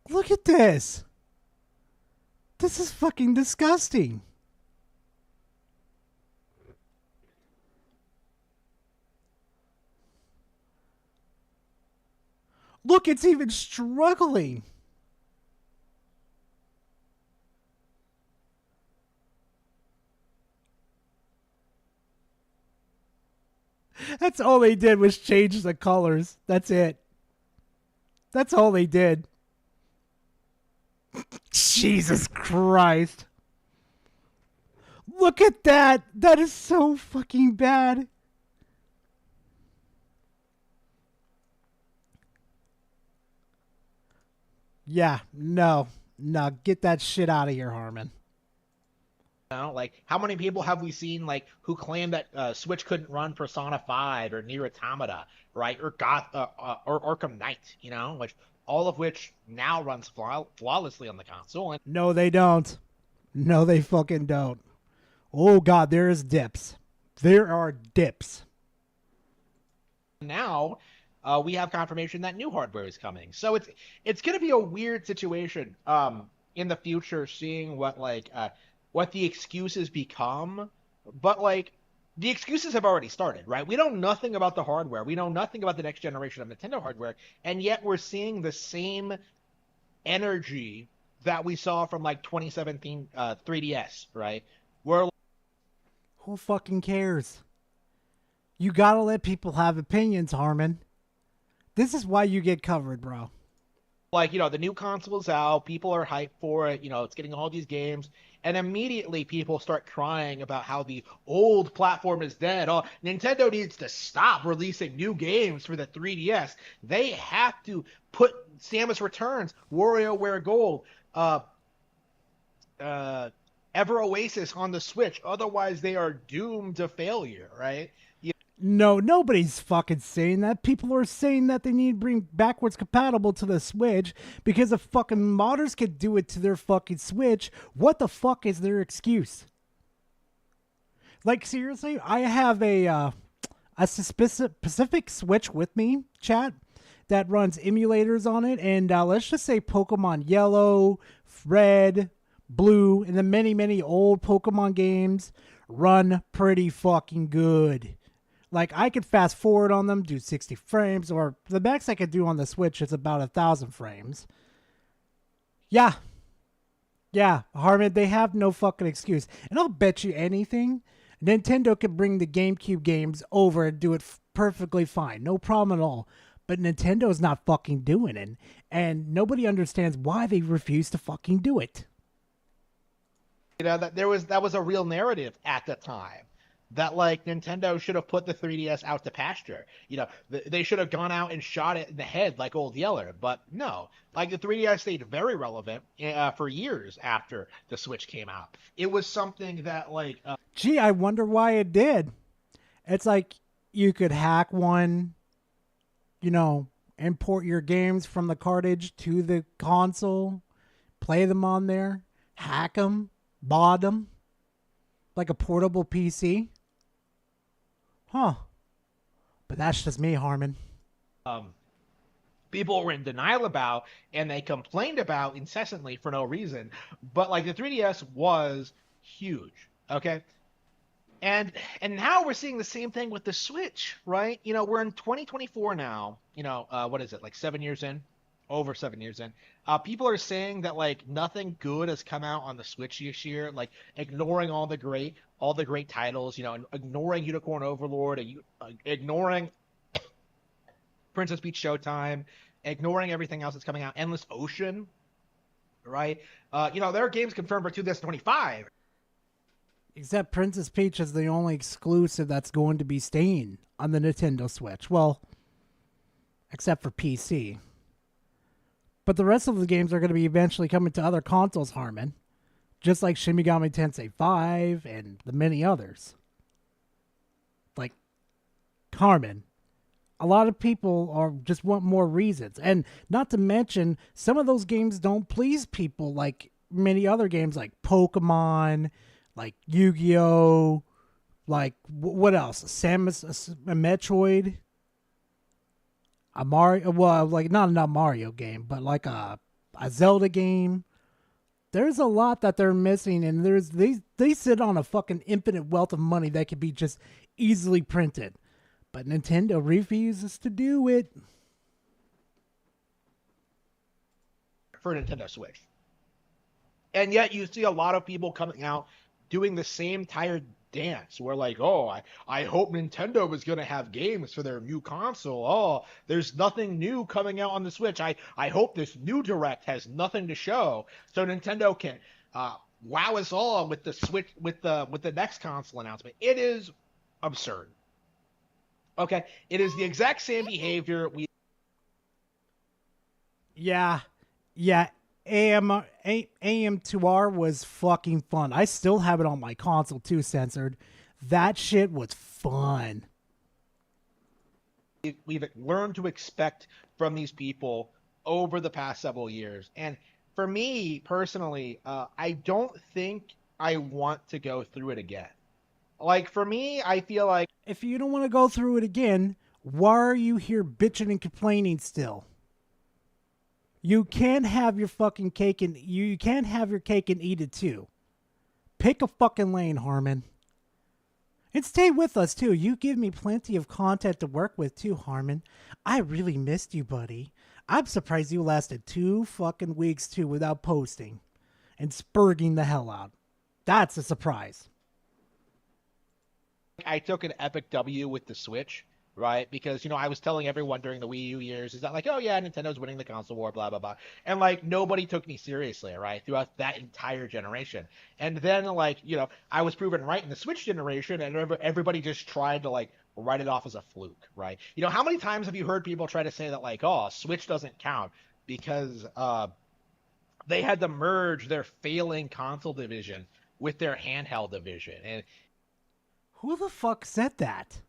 Look at this. This is fucking disgusting. Look, it's even struggling. That's all they did was change the colors. That's it. That's all they did. Jesus Christ. Look at that. That is so fucking bad. Yeah, no. No, get that shit out of here, Harmon. like how many people have we seen like who claim that Switch couldn't run Persona 5 or Nier Automata, right? Or or Arkham Knight, which all of which now runs flawlessly on the console. And No, they don't. No, they fucking don't. Oh, God, there's dips. There are dips. now we have confirmation that new hardware is coming. So it's going to be a weird situation in the future, seeing what the excuses become. But like the excuses have already started, right? We know nothing about the hardware. We know nothing about the next generation of Nintendo hardware, and yet we're seeing the same energy that we saw from like 2017 3DS, right? Where Who fucking cares? You gotta let people have opinions, Harmon. This is why you get covered, bro. the new console's out, people are hyped for it, it's getting all these games, and immediately people start crying about how the old platform is dead. Oh, Nintendo needs to stop releasing new games for the 3DS. They have to put Samus Returns, WarioWare Gold, Ever Oasis on the Switch, otherwise they are doomed to failure, right? No, nobody's fucking saying that. People are saying that they need to bring backwards compatible to the Switch because if fucking modders could do it to their fucking Switch, what the fuck is their excuse? Like, seriously, I have a specific Switch with me, chat, that runs emulators on it, and let's just say Pokemon Yellow, Red, Blue, and the many, many old Pokemon games run pretty fucking good. Like, I could fast forward on them, do 60 frames, or the max I could do on the Switch is about 1,000 frames. Yeah. Yeah, Harmon, they have no fucking excuse. And I'll bet you anything, Nintendo could bring the GameCube games over and do it perfectly fine. No problem at all. But Nintendo's not fucking doing it. And nobody understands why they refuse to fucking do it. That was a real narrative at the time. That like Nintendo should have put the 3DS out to pasture. They should have gone out and shot it in the head like Old Yeller. But no, like the 3DS stayed very relevant for years after the Switch came out. It was something that like Gee, I wonder why it did. It's like you could hack one, import your games from the cartridge to the console, play them on there, hack them, mod them, like a portable PC. Huh. But that's just me, Harmon. people were in denial about and they complained about incessantly for no reason. But like the 3DS was huge, okay? And now we're seeing the same thing with the Switch, right? We're in 2024 now. What is it? Like 7 years in? Over 7 years in. People are saying that like nothing good has come out on the Switch this year, like ignoring all the great titles, ignoring Unicorn Overlord, ignoring Princess Peach Showtime, ignoring everything else that's coming out, Endless Ocean, right? There are games confirmed for 2025. Except Princess Peach is the only exclusive that's going to be staying on the Nintendo Switch. Well, except for PC. But the rest of the games are going to be eventually coming to other consoles, Harmon. Just like Shin Megami Tensei 5 and the many others. Like, Harmon, a lot of people just want more reasons. And not to mention, some of those games don't please people like many other games like Pokemon, like Yu-Gi-Oh!, like, what else? Samus, a Metroid, a Mario, well, like, not a Mario game, but like a Zelda game. There's a lot that they're missing, and they sit on a fucking infinite wealth of money that could be just easily printed. But Nintendo refuses to do it. For Nintendo Switch. And yet you see a lot of people coming out doing the same tired dance where like, oh, I hope Nintendo is going to have games for their new console. Oh, there's nothing new coming out on the Switch. I hope this new Direct has nothing to show so Nintendo can wow us all with the Switch, with the next console announcement. It is absurd. Okay, it is the exact same behavior Yeah. AM2R was fucking fun. I still have it on my console too, censored. That shit was fun. we've learned to expect from these people over the past several years. And for me personally, I don't think I want to go through it again. Like for me, I feel like If you don't want to go through it again, why are you here bitching and complaining still? You can't have your fucking cake and you can't have your cake and eat it too. Pick a fucking lane, Harmon. And stay with us too. You give me plenty of content to work with too, Harmon. I really missed you, buddy. I'm surprised you lasted 2 fucking weeks too without posting and spurging the hell out. That's a surprise. I took an epic W with the Switch, right? Because, I was telling everyone during the Wii U years, is that like, oh yeah, Nintendo's winning the console war, blah, blah, blah. And like, nobody took me seriously, right? Throughout that entire generation. And then like, I was proven right in the Switch generation and everybody just tried to like write it off as a fluke, right? How many times have you heard people try to say that like, oh, Switch doesn't count because they had to merge their failing console division with their handheld division. And Who the fuck said that?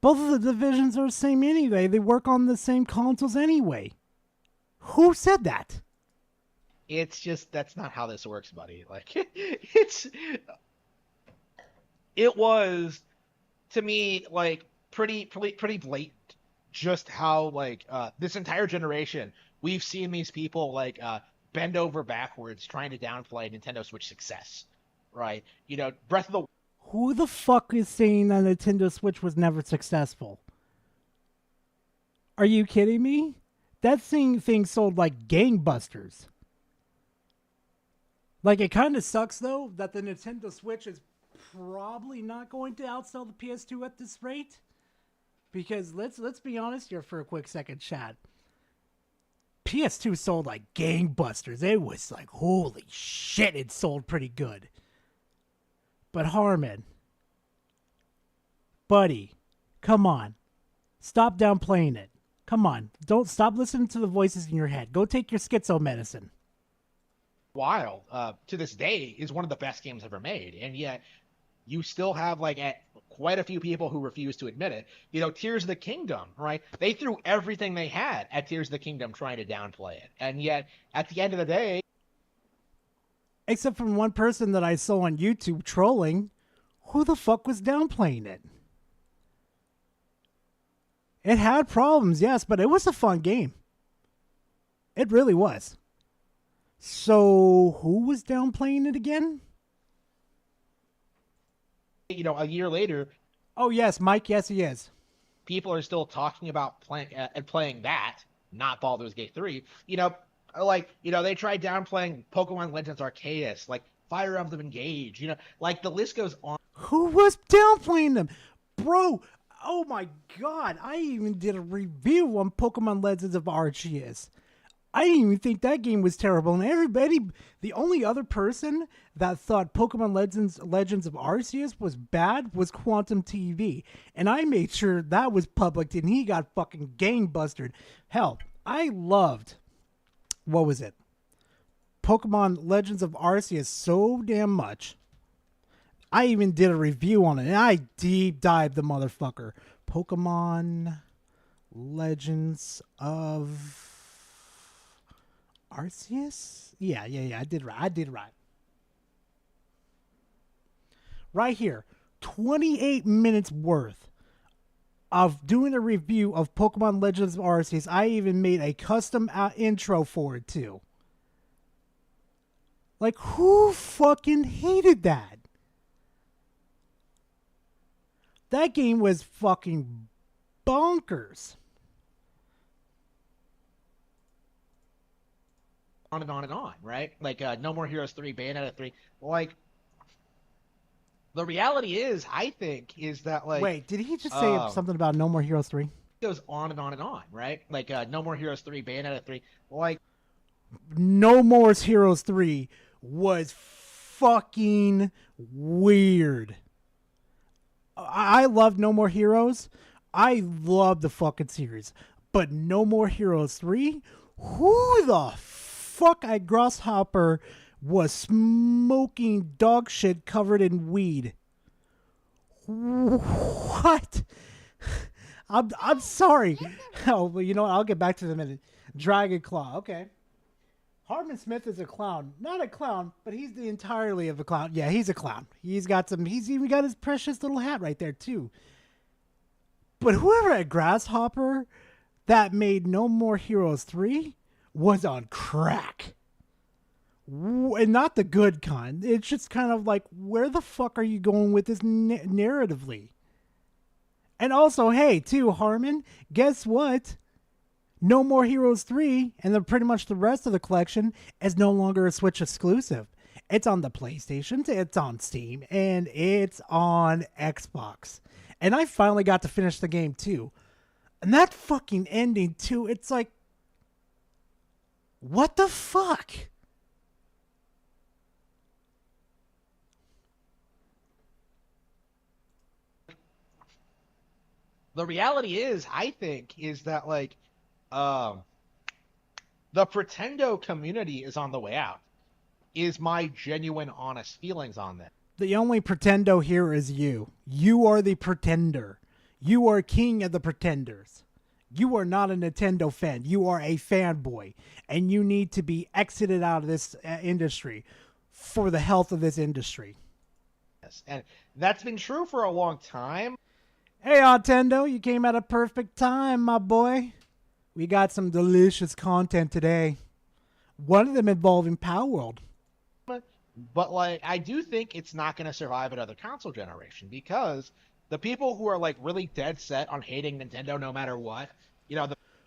Both of the divisions are the same anyway. They work on the same consoles anyway. Who said that? it's just that's not how this works, buddy. Like it was to me like pretty blatant just how like this entire generation we've seen these people like bend over backwards trying to downplay Nintendo Switch success, right? Breath of the Who the fuck is saying that Nintendo Switch was never successful? Are you kidding me? That thing sold like gangbusters. Like, it kind of sucks, though, that the Nintendo Switch is probably not going to outsell the PS2 at this rate. Because let's be honest here for a quick second, chat. PS2 sold like gangbusters. It was like, holy shit, it sold pretty good. But Harmon, buddy, come on. Stop downplaying it. Come on. Don't stop listening to the voices in your head. Go take your schizo medicine. Wild, to this day, is one of the best games ever made. And yet, you still have quite a few people who refuse to admit it. Tears of the Kingdom, right? They threw everything they had at Tears of the Kingdom trying to downplay it. And yet, at the end of the day, except from one person that I saw on YouTube trolling, who the fuck was downplaying it? It had problems, yes, but it was a fun game. It really was. So, who was downplaying it again? a year later, Oh, yes, Mike, yes, he is. people are still talking about playing that, not Baldur's Gate 3. They tried downplaying Pokemon Legends Arceus, like Fire Emblem Engage, the list goes on. Who was downplaying them? Bro, oh my god, I even did a review on Pokemon Legends of Arceus. I didn't even think that game was terrible. And everybody, the only other person that thought Pokemon Legends of Arceus was bad was Quantum TV. And I made sure that was public and he got fucking gangbustered. Hell, I loved, what was it? Pokemon Legends of Arceus so damn much. I even did a review on it and I deep dived the motherfucker. Pokemon Legends of Arceus? Yeah, I did right. Right here, 28 minutes worth of doing a review of Pokemon Legends of Arceus. I even made a custom intro for it too. Like, who fucking hated that? That game was fucking bonkers. On and on and on, right? No More Heroes 3, Bayonetta 3. The reality is, I think, is that Wait, did he just say something about No More Heroes 3? It goes on and on, right? No More Heroes 3, Bayonetta 3. No More Heroes 3 was fucking weird. I love No More Heroes. I love the fucking series. But No More Heroes 3? Who the fuck at Grasshopper was smoking dog shit covered in weed? What? I'm sorry. Oh, but you know what? I'll get back to them in a minute. Dragon Claw. Okay. Hardman Smith is a clown. Not a clown, but he's the entirely of a clown. Yeah, he's a clown. He's even got his precious little hat right there, too. But whoever at Grasshopper that made No More Heroes 3 was on crack. And not the good kind. It's just kind of like, where the fuck are you going with this narratively? And also, hey, too, Harmon, guess what? No More Heroes 3 and pretty much the rest of the collection is no longer a Switch exclusive. It's on the PlayStation, it's on Steam, and it's on Xbox. And I finally got to finish the game too. And that fucking ending too, it's like, what the fuck? The reality is, I think, is that the Pretendo community is on the way out. Is my genuine, honest feelings on that. The only Pretendo here is you. You are the pretender. You are king of the pretenders. You are not a Nintendo fan. You are a fanboy. And you need to be exited out of this industry for the health of this industry. Yes, and that's been true for a long time. Hey, Nintendo, you came at a perfect time, my boy. We got some delicious content today. One of them involving Power World. But I do think it's not going to survive another console generation because the people who are really dead set on hating Nintendo no matter what,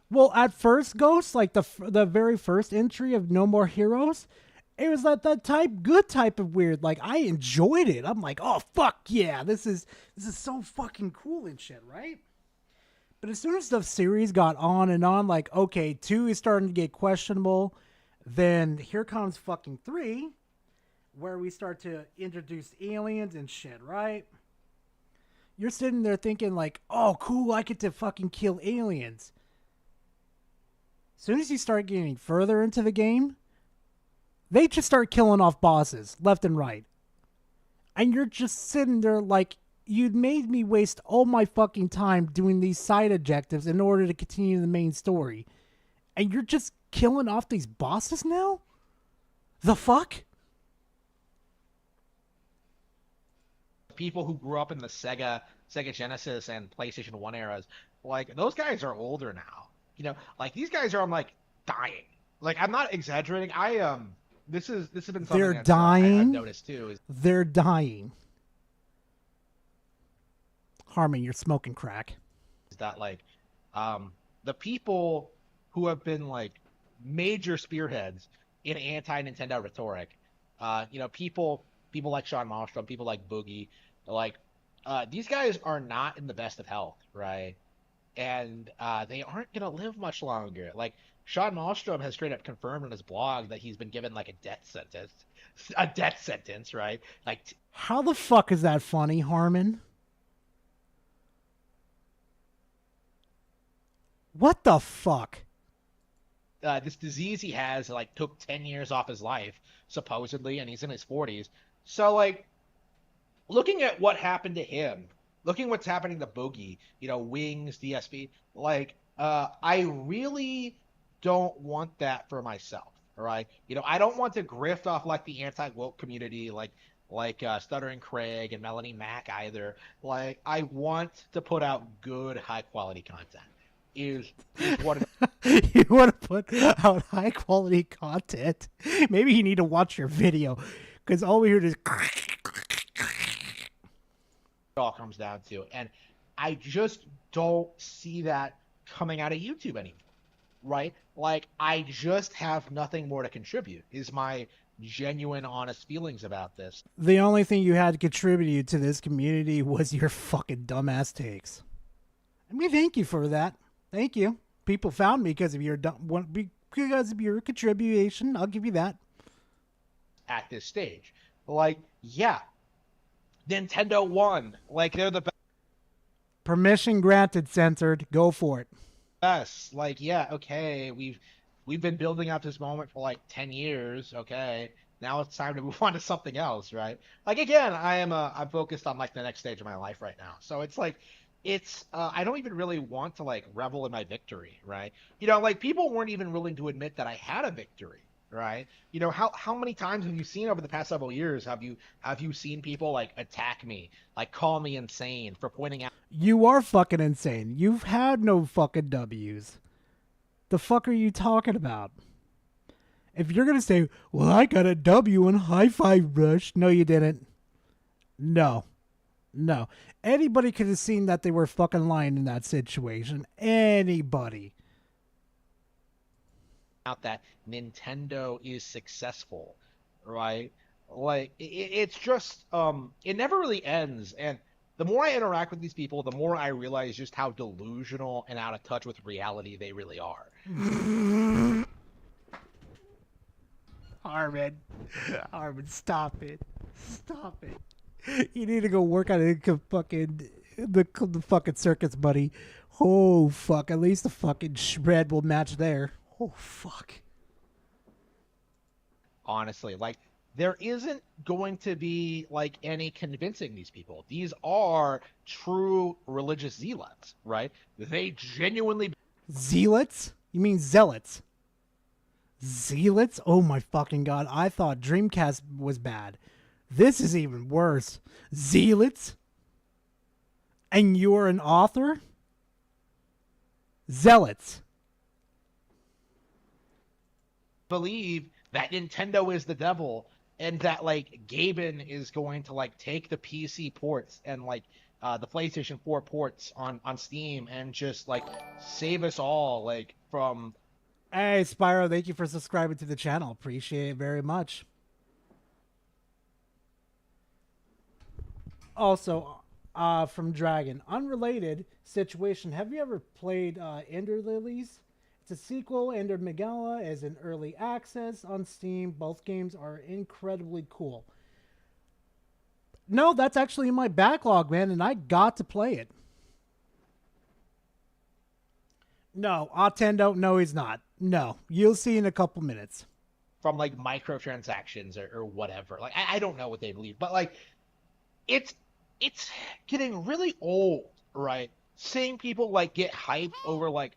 Well, at first, Ghost, the very first entry of No More Heroes, it was that good type of weird. I enjoyed it. I'm like, oh fuck yeah, this is so fucking cool and shit, right? But as soon as the series got on and on, like, okay, 2 is starting to get questionable. Then here comes fucking 3, where we start to introduce aliens and shit, right? You're sitting there thinking, like, oh, cool, I get to fucking kill aliens. As soon as you start getting further into the game, they just start killing off bosses left and right. And you're just sitting there like, you made me waste all my fucking time doing these side objectives in order to continue the main story. And you're just killing off these bosses now? The fuck? People who grew up in the Sega Genesis and PlayStation 1 eras, like, those guys are older now. You know, like, these guys are, like, dying. Like, I'm not exaggerating. This has been something They're that's, dying. I've noticed too. They're dying. Harmon, you're smoking crack. Is that, like, the people who have been, like, major spearheads in anti-Nintendo rhetoric, you know, people like Sean Malmstrom, people like Boogie, like, these guys are not in the best of health, right? And they aren't gonna live much longer. Like, Sean Malmstrom has straight up confirmed on his blog that he's been given, like, a death sentence, right? Like, How the fuck is that funny, Harmon? What the fuck? this disease he has, like, took 10 years off his life, supposedly, and he's in his 40s. So, like, looking at what happened to him, looking what's happening to Boogie, you know, Wings, DSP, like, I really don't want that for myself, all right? You know, I don't want to grift off, like, the anti-woke community, like Stuttering Craig and Melanie Mack either. Like, I want to put out good, high-quality content. Is what it You want to put out high quality content? Maybe you need to watch your video, because all we hear is all comes down to. And I just don't see that coming out of YouTube anymore, right? Like, I just have nothing more to contribute, is my genuine, honest feelings about this. the only thing you had to contribute to this community was your fucking dumbass takes. I mean, thank you for that. Thank you. People found me because of your contribution. I'll give you that. At this stage, like, yeah, Nintendo won. Like, they're the Permission granted, censored. Go for it. best. Like, yeah, okay, we've been building up this moment for like 10 years. Okay, now it's time to move on to something else, right? Like, again, I'm focused on, like, the next stage of my life right now. So it's like, I don't even really want to, like, revel in my victory, right? You know, like, people weren't even willing to admit that I had a victory, right? You know, how many times have you seen over the past several years, have you seen people, like, attack me, like, call me insane for pointing out You are fucking insane. You've had no fucking W's. The fuck are you talking about? If you're gonna say, well, I got a W in High Five Rush. No, you didn't. No. Anybody could have seen that they were fucking lying in that situation. Anybody. that Nintendo is successful, right? Like, it's just it never really ends. And the more I interact with these people, the more I realize just how delusional and out of touch with reality they really are. Armin, stop it. You need to go work on it. The fucking circus, buddy. Oh fuck! At least the fucking shred will match there. Oh fuck! Honestly, like, there isn't going to be, like, any convincing these people. These are true religious zealots, right? They genuinely Zealots? You mean zealots? Zealots? Oh my fucking god! I thought Dreamcast was bad. This is even worse. Zealots? And you're an author? Zealots. believe that Nintendo is the devil, and that, like, Gaben is going to, like, take the PC ports and, like, the PlayStation 4 ports on Steam and just, like, save us all, like, from... Hey, Spyro, thank you for subscribing to the channel. Appreciate it very much. Also, From Dragon. Unrelated situation. Have you ever played Ender Lilies? It's a sequel. Ender Megala is in early access on Steam. Both games are incredibly cool. No, that's actually in my backlog, man, and I got to play it. No, Attendo, no, he's not. No, you'll see in a couple minutes. From like microtransactions or whatever. Like I don't know what they believe, but like it's getting really old, right? Seeing people like get hyped over like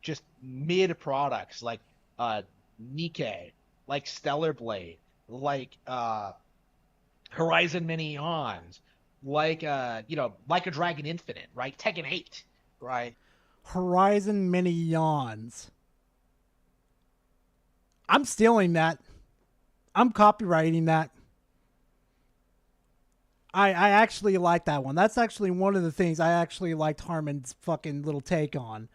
just mid products like Nikke, like Stellar Blade, like Horizon Mini Yawns, like like a Dragon Infinite, right? Tekken 8, right? Horizon Mini Yawns. I'm stealing that. I'm copywriting that. I actually like that one. That's actually one of the things I actually liked Harmon's fucking little take on.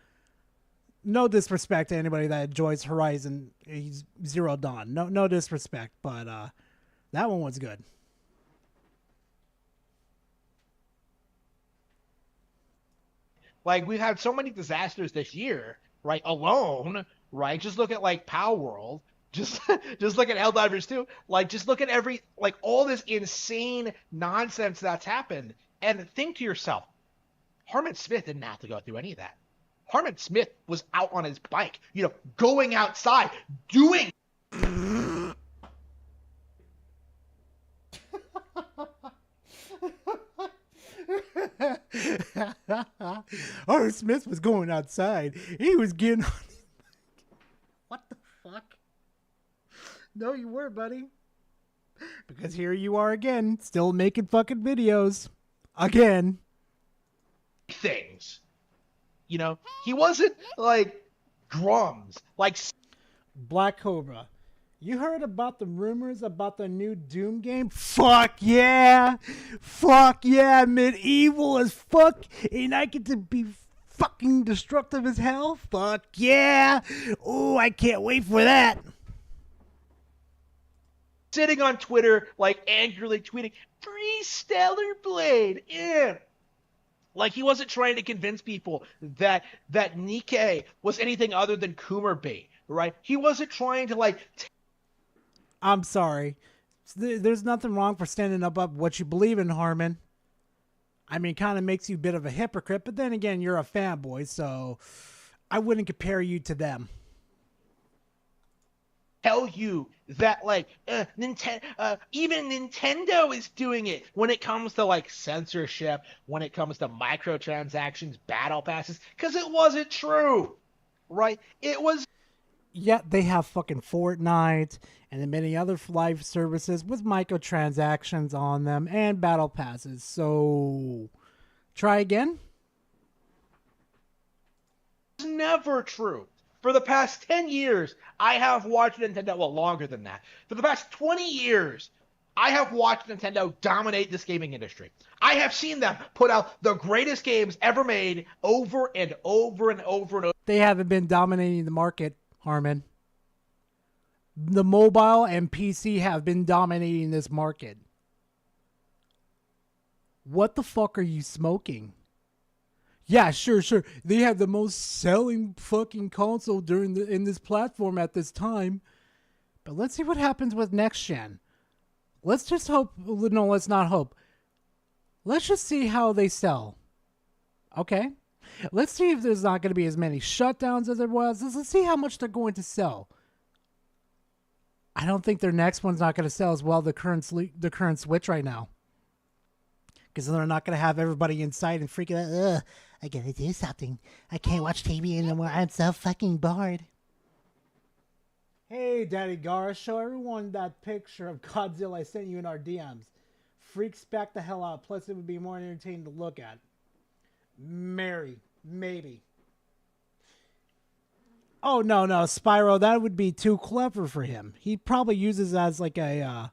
No disrespect to anybody that enjoys Horizon Zero Dawn. No disrespect, but that one was good. Like we've had so many disasters this year, right? Alone, right? Just look at like Power World. Just just look at Helldivers 2. Like just look at all this insane nonsense that's happened. And think to yourself, Harmon Smith didn't have to go through any of that. Harmon Smith was out on his bike, going outside, doing Arthur Smith was going outside. He was getting on. What the fuck? No, you were, buddy. Because here you are again, still making fucking videos. Again. things. He wasn't like drums, like Black Cobra. You heard about the rumors about the new Doom game? Fuck yeah! Fuck yeah! Medieval as fuck, and I get to be fucking destructive as hell? Fuck yeah! Oh, I can't wait for that! sitting on Twitter, like angrily tweeting, "Free Stellar Blade!" Yeah. Like he wasn't trying to convince people that Nikke was anything other than Coomer bait, right? He wasn't trying to I'm sorry. There's nothing wrong for standing up what you believe in, Harmon. I mean, it kind of makes you a bit of a hypocrite, but then again, you're a fanboy, so I wouldn't compare you to them. tell you that even Nintendo is doing it when it comes to censorship, when it comes to microtransactions, battle passes, because it wasn't true, right? It was. Yeah, they have fucking Fortnite and then many other live services with microtransactions on them and battle passes. So, try again? It's never true. For the past 10 years, I have watched Nintendo, well, longer than that. For the past 20 years, I have watched Nintendo dominate this gaming industry. I have seen them put out the greatest games ever made over and over and over and over. They haven't been dominating the market, Harmon. The mobile and PC have been dominating this market. What the fuck are you smoking? Yeah, sure. They have the most selling fucking console in this platform at this time. But let's see what happens with next gen. Let's just hope. No, let's not hope. Let's just see how they sell. Okay? Let's see if there's not going to be as many shutdowns as there was. Let's see how much they're going to sell. I don't think their next one's not going to sell as well the current Switch right now. Because they're not going to have everybody inside and freaking out. Ugh, I got to do something. I can't watch TV anymore. I'm so fucking bored. Hey, Daddy Gar, show everyone that picture of Godzilla I sent you in our DMs. Freaks back the hell out. Plus, it would be more entertaining to look at. Mary, maybe. Oh, no, Spyro, that would be too clever for him. He probably uses it as like a...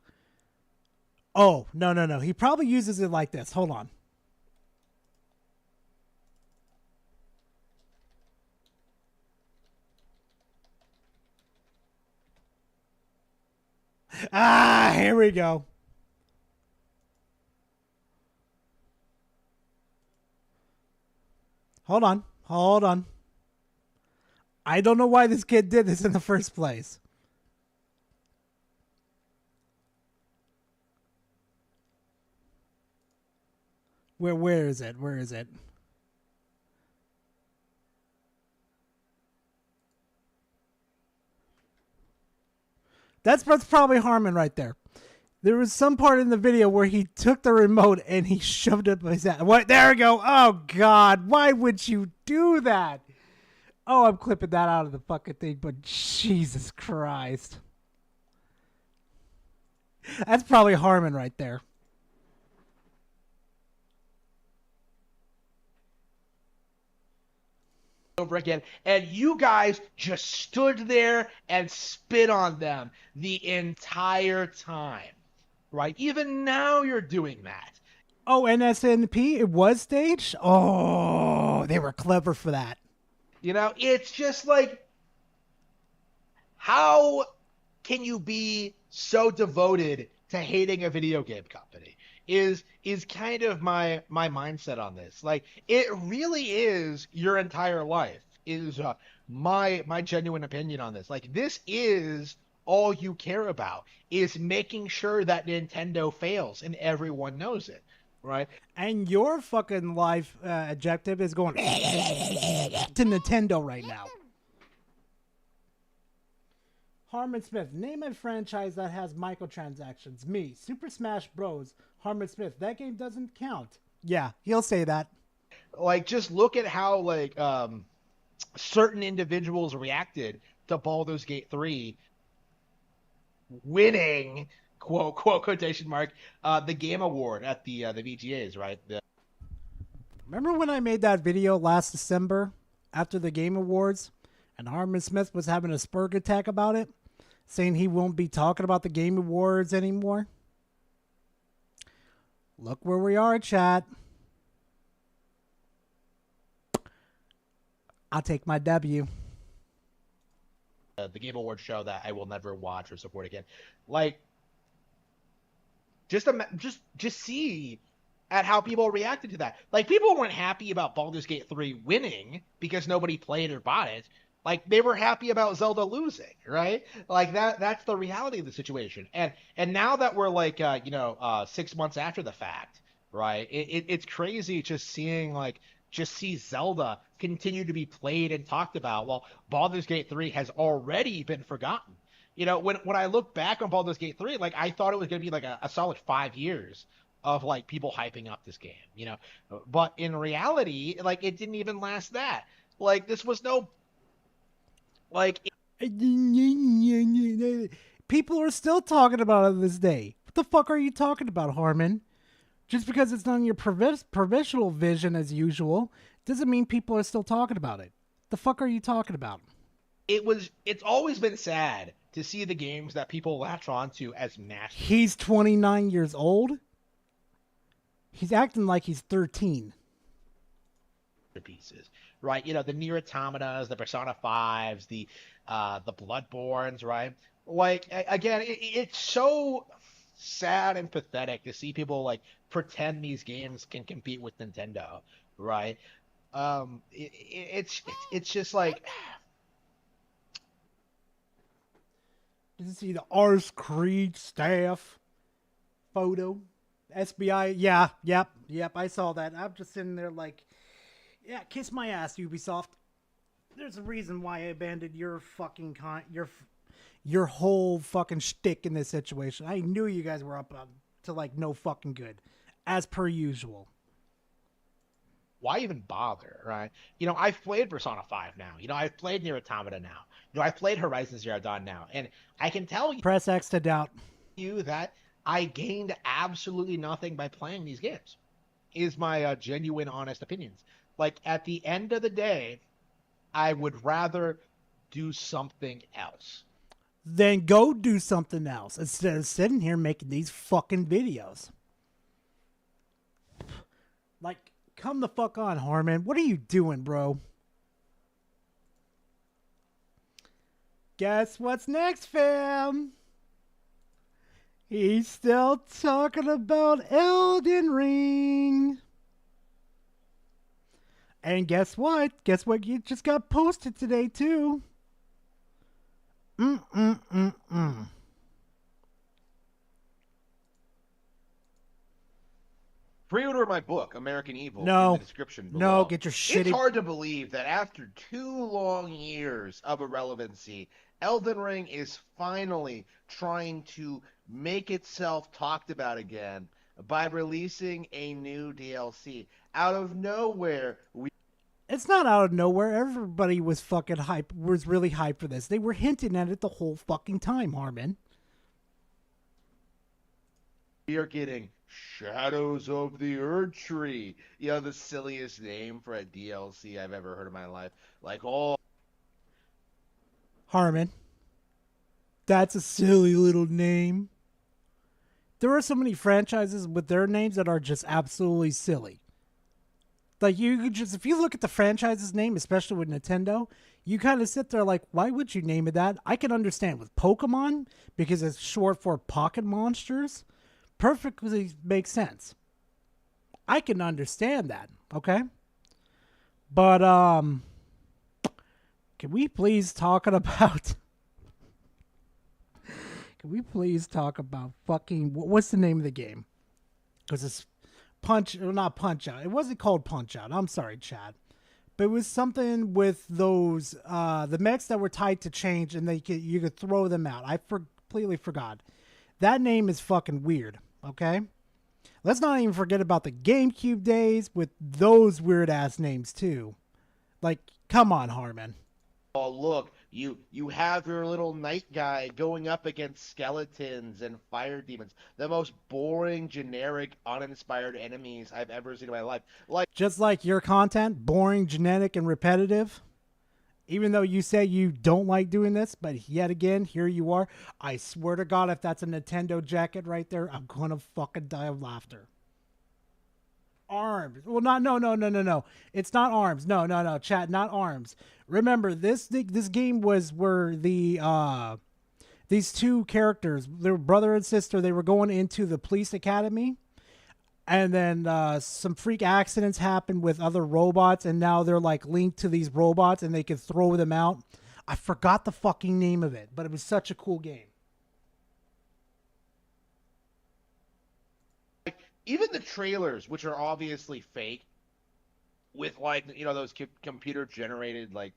Oh, no. He probably uses it like this. Hold on. Ah, here we go. Hold on. Hold on. I don't know why this kid did this in the first place. Where is it? Where is it? That's probably Harmon right there. There was some part in the video where he took the remote and he shoved it up his ass. What? There we go. Oh, God. Why would you do that? Oh, I'm clipping that out of the fucking thing, but Jesus Christ. That's probably Harmon right there. Over again, and you guys just stood there and spit on them the entire time, right? Even now you're doing that. Oh, NSNP, it was staged? Oh, they were clever for that. You know, it's just like, how can you be so devoted to hating a video game company? Is kind of my mindset on this. Like, it really is your entire life. Is my genuine opinion on this. Like, this is all you care about, is making sure that Nintendo fails and everyone knows it, right? And your fucking life objective is going to Nintendo right now. Harmon Smith, name a franchise that has microtransactions. Me, Super Smash Bros. Harmon Smith, that game doesn't count. Yeah, he'll say that. Like, just look at how, like, certain individuals reacted to Baldur's Gate 3 winning, quote quotation mark, the Game Award at the VGAs, right? Remember when I made that video last December after the Game Awards and Harmon Smith was having a spurg attack about it, saying he won't be talking about the Game Awards anymore? Look where we are, chat. I'll take my W. The Game Awards show that I will never watch or support again. Like, just see at how people reacted to that. Like, people weren't happy about Baldur's Gate 3 winning because nobody played or bought it. Like, they were happy about Zelda losing, right? Like, that's the reality of the situation. And now that we're like 6 months after the fact, right? It's crazy just see Zelda continue to be played and talked about while Baldur's Gate 3 has already been forgotten. You know, when I look back on Baldur's Gate 3, like, I thought it was going to be like a solid 5 years of, like, people hyping up this game, you know? But in reality, like, it didn't even last that. Like, this was no... Like... People are still talking about it this day. What the fuck are you talking about, Harmon? Just because it's not in your provisional vision as usual doesn't mean people are still talking about it. The fuck are you talking about? It's always been sad to see the games that people latch onto as masterpieces. He's 29 years old. He's acting like he's 13. Right? You know, the Nier Automatas, the Persona 5s, the Bloodborns, right? Like, again, it's so sad and pathetic to see people, like, pretend these games can compete with Nintendo, right? It's just like... Did you see the Ars Creed staff photo? SBI, yeah, yep, I saw that. I'm just sitting there like, yeah, kiss my ass, Ubisoft. There's a reason why I abandoned your fucking your whole fucking shtick in this situation. I knew you guys were up to like no fucking good, as per usual. Why even bother, right? You know, I've played Persona 5 now. You know, I've played Nier Automata now. You know, I've played Horizon Zero Dawn now. And I can tell Press X to doubt you that I gained absolutely nothing by playing these games, is my genuine, honest opinions. Like, at the end of the day, I would rather do something else. Then go do something else instead of sitting here making these fucking videos. Like, come the fuck on, Harmon. What are you doing, bro? Guess what's next, fam? He's still talking about Elden Ring. And guess what? Guess what? You just got posted today too. Mm. Pre-order my book, American Evil, in No. the description No, below. get your It's shitty. hard to believe that after 2 long years of irrelevancy, Elden Ring is finally trying to make itself talked about again by releasing a new DLC. Out of nowhere, It's not out of nowhere. Everybody was fucking hype. Was really hyped for this. They were hinting at it the whole fucking time, Harmon. we are getting Shadows of the Erd Tree. You know, the silliest name for a DLC I've ever heard in my life. Like, oh, Harmon. That's a silly little name. There are so many franchises with their names that are just absolutely silly. Like you could just, if you look at the franchise's name, especially with Nintendo, you kind of sit there like, why would you name it that? I can understand with Pokemon because it's short for Pocket Monsters. Perfectly makes sense. I can understand that, okay? But can we please talk about can we please talk about fucking what's the name of the game? Because it's not Punch Out. It wasn't called Punch Out. I'm sorry, Chad. But it was something with those the mechs that were tied to change and you could throw them out. I completely forgot. That name is fucking weird, okay? Let's not even forget about the GameCube days with those weird ass names too. Like, come on, Harmon. oh look, you have your little knight guy going up against skeletons and fire demons. The most boring, generic, uninspired enemies I've ever seen in my life. Like, Just like your content, boring, genetic, and repetitive. Even though you say you don't like doing this, but yet again, here you are. I swear to God, if that's a Nintendo jacket right there, I'm gonna fucking die of laughter. Arms. Well, not no. It's not arms. No. Chat, not arms. Remember, this game was where these two characters, they were brother and sister. They were going into the police academy, and then some freak accidents happened with other robots, and now they're like linked to these robots, and they can throw them out. I forgot the fucking name of it, but it was such a cool game. even the trailers, which are obviously fake, with like those computer generated like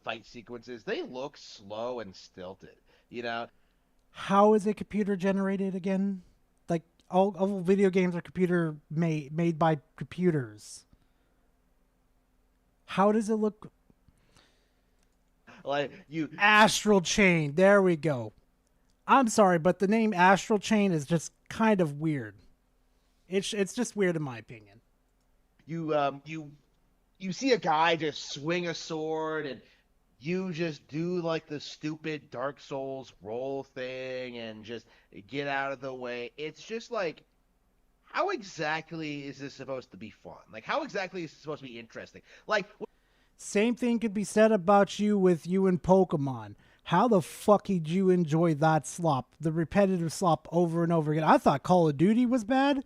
fight sequences, they look slow and stilted. You know, How is it computer generated again? Like all video games are computer made by computers. How does it look? like you Astral Chain. There we go. I'm sorry, but the name Astral Chain is just kind of weird. It's just weird in my opinion. you see a guy just swing a sword and you just do like the stupid Dark Souls roll thing and just get out of the way. It's just like, how exactly is this supposed to be fun? Like, how exactly is this supposed to be interesting? Like, Same thing could be said about you and Pokemon. How the fuck did you enjoy that slop? The repetitive slop over and over again. I thought Call of Duty was bad.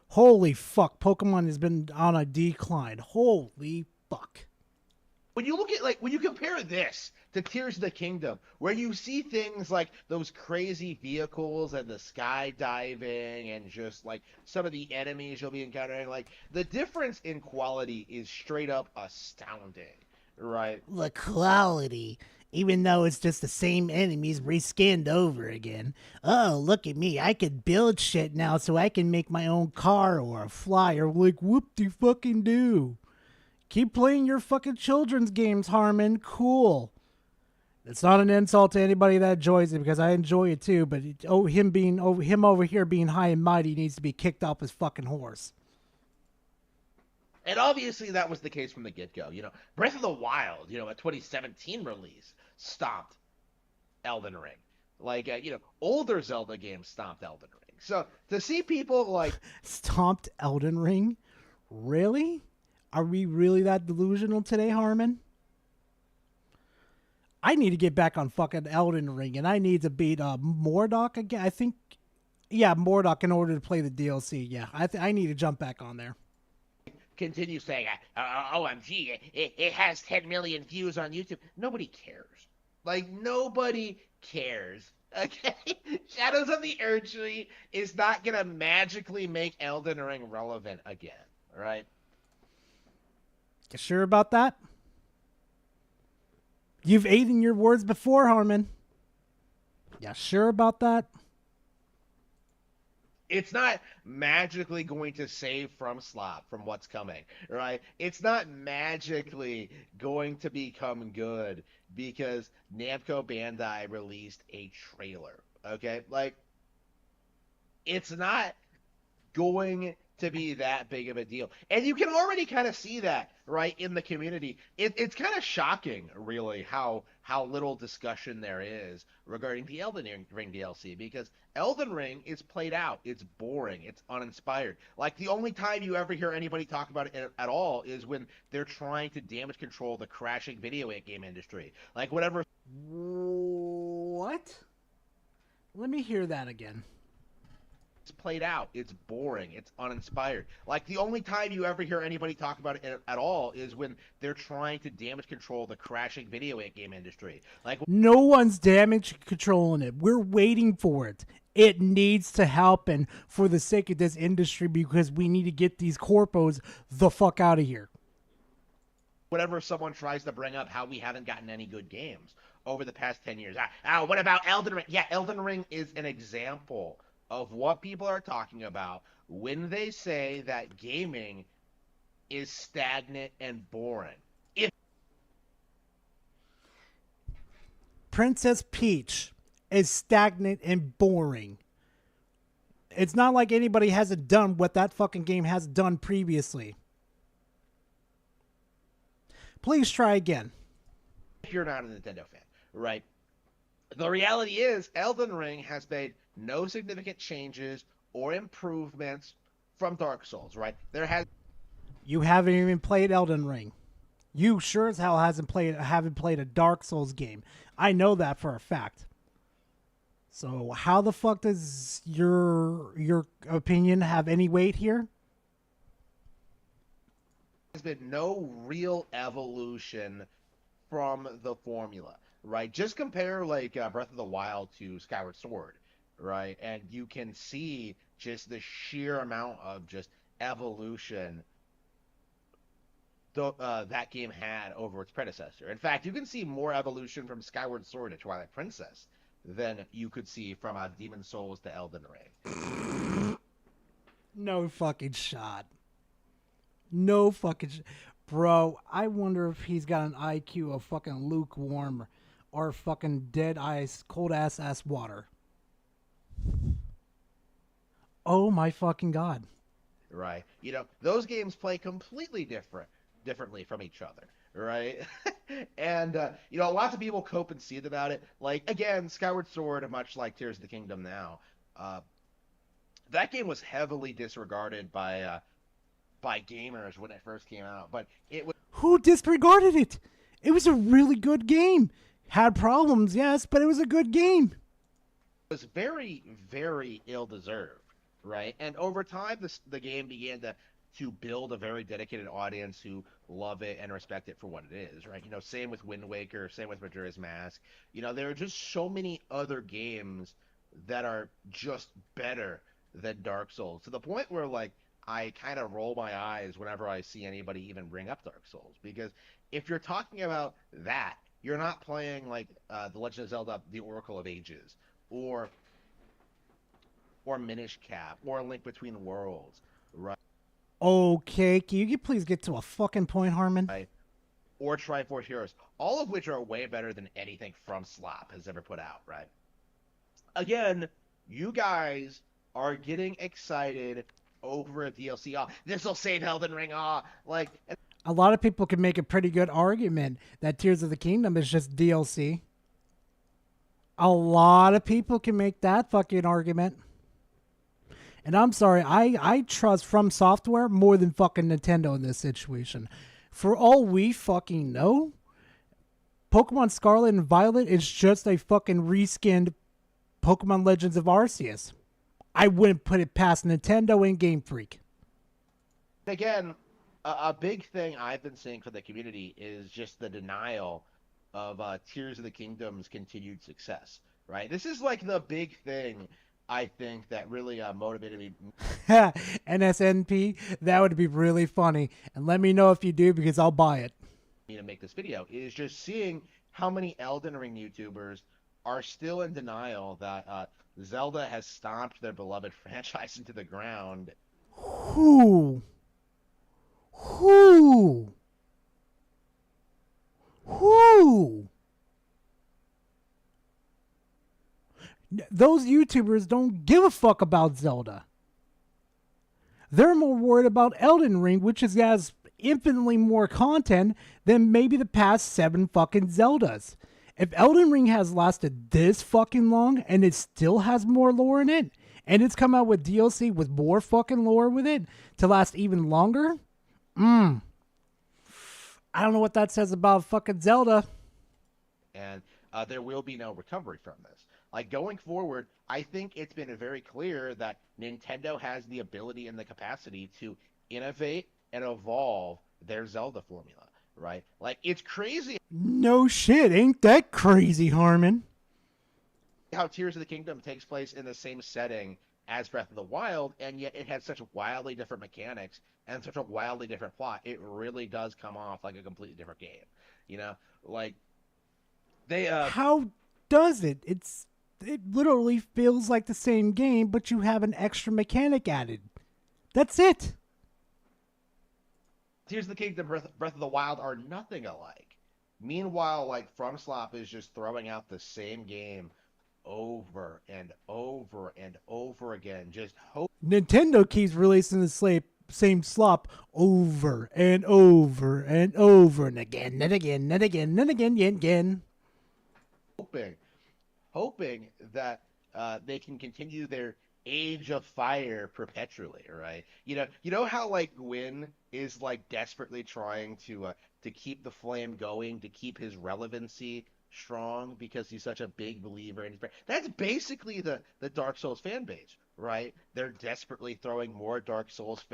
Holy fuck, Pokemon has been on a decline. Holy fuck. when you look at like when you compare this to Tears of the Kingdom, where you see things like those crazy vehicles and the skydiving and just like some of the enemies you'll be encountering, like the difference in quality is straight up astounding, right? The quality, even though it's just the same enemies reskinned over again. Oh, look at me. I could build shit now so I can make my own car or a flyer. Like, whoop-de-fucking do. Keep playing your fucking children's games, Harmon. Cool. It's not an insult to anybody that enjoys it because I enjoy it too, but him over here being high and mighty needs to be kicked off his fucking horse. And obviously that was the case from the get-go. Breath of the Wild, a 2017 release, stomped Elden Ring. Like, older Zelda games stomped Elden Ring. So to see people like Stomped Elden Ring? Really? Are we really that delusional today, Harmon? I need to get back on fucking Elden Ring, and I need to beat Mordok again. I think, yeah, Mordok in order to play the DLC. Yeah, I need to jump back on there. continue saying, OMG, it has 10 million views on YouTube. Nobody cares. Like, nobody cares. Okay? Shadows of the Erdtree is not going to magically make Elden Ring relevant again. Right? You sure about that? You've eaten your words before, Harmon. Yeah, sure about that? It's not magically going to save From Slop from what's coming, right? It's not magically going to become good because Namco Bandai released a trailer, okay? Like, it's not going to be that big of a deal. And you can already kind of see that, right, in the community. It's kind of shocking, really, how little discussion there is regarding the Elden Ring DLC, because Elden Ring is played out. It's boring. It's uninspired. Like, the only time you ever hear anybody talk about it at all is when they're trying to damage control the crashing video game industry. Like, whatever. What? Let me hear that again. It's played out. It's boring. It's uninspired. Like, the only time you ever hear anybody talk about it at all is when they're trying to damage control the crashing video game industry. Like, No one's damage controlling it. We're waiting for it. It needs to happen for the sake of this industry because we need to get these corpos the fuck out of here. whenever someone tries to bring up how we haven't gotten any good games over the past 10 years. What about Elden Ring? Yeah, Elden Ring is an example of what people are talking about when they say that gaming is stagnant and boring. If Princess Peach is stagnant and boring. It's not like anybody hasn't done what that fucking game has done previously. Please try again. you're not a Nintendo fan, right? The reality is Elden Ring has made no significant changes or improvements from Dark Souls, right? You haven't even played Elden Ring. You sure as hell haven't played a Dark Souls game. I know that for a fact. So how the fuck does your opinion have any weight here? Has been no real evolution from the formula, right? Just compare like Breath of the Wild to Skyward Sword, right? And you can see just the sheer amount of just evolution that game had over its predecessor. In fact, you can see more evolution from Skyward Sword to Twilight Princess than you could see from Demon Souls to Elden Ring. No fucking shot. No fucking Bro, I wonder if he's got an IQ of fucking lukewarm or fucking dead ice, cold ass water. Oh my fucking god. Right? You know, those games play completely differently from each other, right? And you know, lots of people cope and seethe about it. Like, again, Skyward Sword, much like Tears of the Kingdom now, that game was heavily disregarded by gamers when it first came out, but it was Who disregarded it? It was a really good game. Had problems, yes, but it was a good game. very, very ill-deserved, right? And over time, the game began to build a very dedicated audience who love it and respect it for what it is, right? You know, same with Wind Waker, same with Majora's Mask. You know, there are just so many other games that are just better than Dark Souls, to the point where, like, I kind of roll my eyes whenever I see anybody even bring up Dark Souls, because if you're talking about that, you're not playing like The Legend of Zelda: The Oracle of Ages, or Minish Cap, or Link Between Worlds, right? Okay, can you please get to a fucking point, Harmon? Right? Or Triforce Heroes, all of which are way better than anything From Slop has ever put out, right? Again, you guys are getting excited over a DLC. Oh, this will save Elden Ring. Like, A lot of people can make a pretty good argument that Tears of the Kingdom is just DLC. A lot of people can make that fucking argument. And I'm sorry, I trust From Software more than fucking Nintendo in this situation. For all we fucking know, Pokemon Scarlet and Violet is just a fucking reskinned Pokemon Legends of Arceus. I wouldn't put it past Nintendo and Game Freak. again, a big thing I've been seeing for the community is just the denial of Tears of the Kingdom's continued success, right? This is like the big thing I think that really motivated me NSNP, that would be really funny. And let me know if you do because I'll buy it. to make this video is just seeing how many Elden Ring YouTubers are still in denial that Zelda has stomped their beloved franchise into the ground. Who? Who? Who? Those YouTubers don't give a fuck about Zelda. They're more worried about Elden Ring, which has infinitely more content than maybe the past 7 fucking Zeldas. If Elden Ring has lasted this fucking long and it still has more lore in it, and it's come out with DLC with more fucking lore with it to last even longer, I don't know what that says about fucking Zelda. And there will be no recovery from this. Like going forward, I think it's been very clear that Nintendo has the ability and the capacity to innovate and evolve their Zelda formula, right? Like it's crazy No shit, ain't that crazy, Harmon? how Tears of the Kingdom takes place in the same setting as Breath of the Wild, and yet it has such wildly different mechanics and such a wildly different plot. It really does come off like a completely different game, you know? Like they How does it? It literally feels like the same game, but you have an extra mechanic added. That's it. Tears of the Kingdom, Breath of the Wild are nothing alike. Meanwhile, like FromSlop is just throwing out the same game over and over and over again, just hope. Nintendo keeps releasing the same slop over and over and over and again and again and again and again and again. Hoping that they can continue their age of fire perpetually, right? You know how like Gwyn is like desperately trying to keep the flame going, to keep his relevancy strong because he's such a big believer in his brand. That's basically the Dark Souls fan base, right? They're desperately throwing more Dark Souls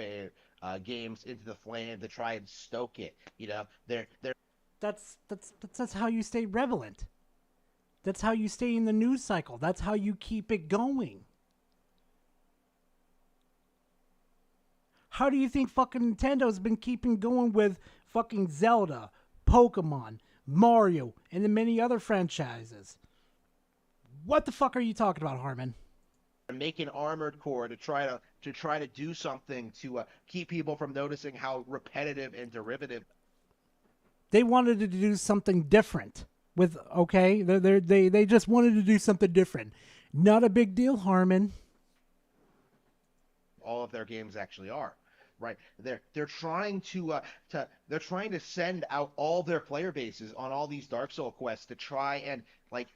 games into the flame to try and stoke it. You know, they're That's how you stay relevant. That's how you stay in the news cycle. That's how you keep it going. How do you think fucking Nintendo's been keeping going with fucking Zelda, Pokemon, Mario, and the many other franchises? What the fuck are you talking about, Harmon? making Armored Core to try to do something to keep people from noticing how repetitive and derivative. They wanted to do something different. They just wanted to do something different. Not a big deal, Harmon. All of their games actually are, right? They're trying to they're trying to send out all their player bases on all these Dark Soul quests to try and like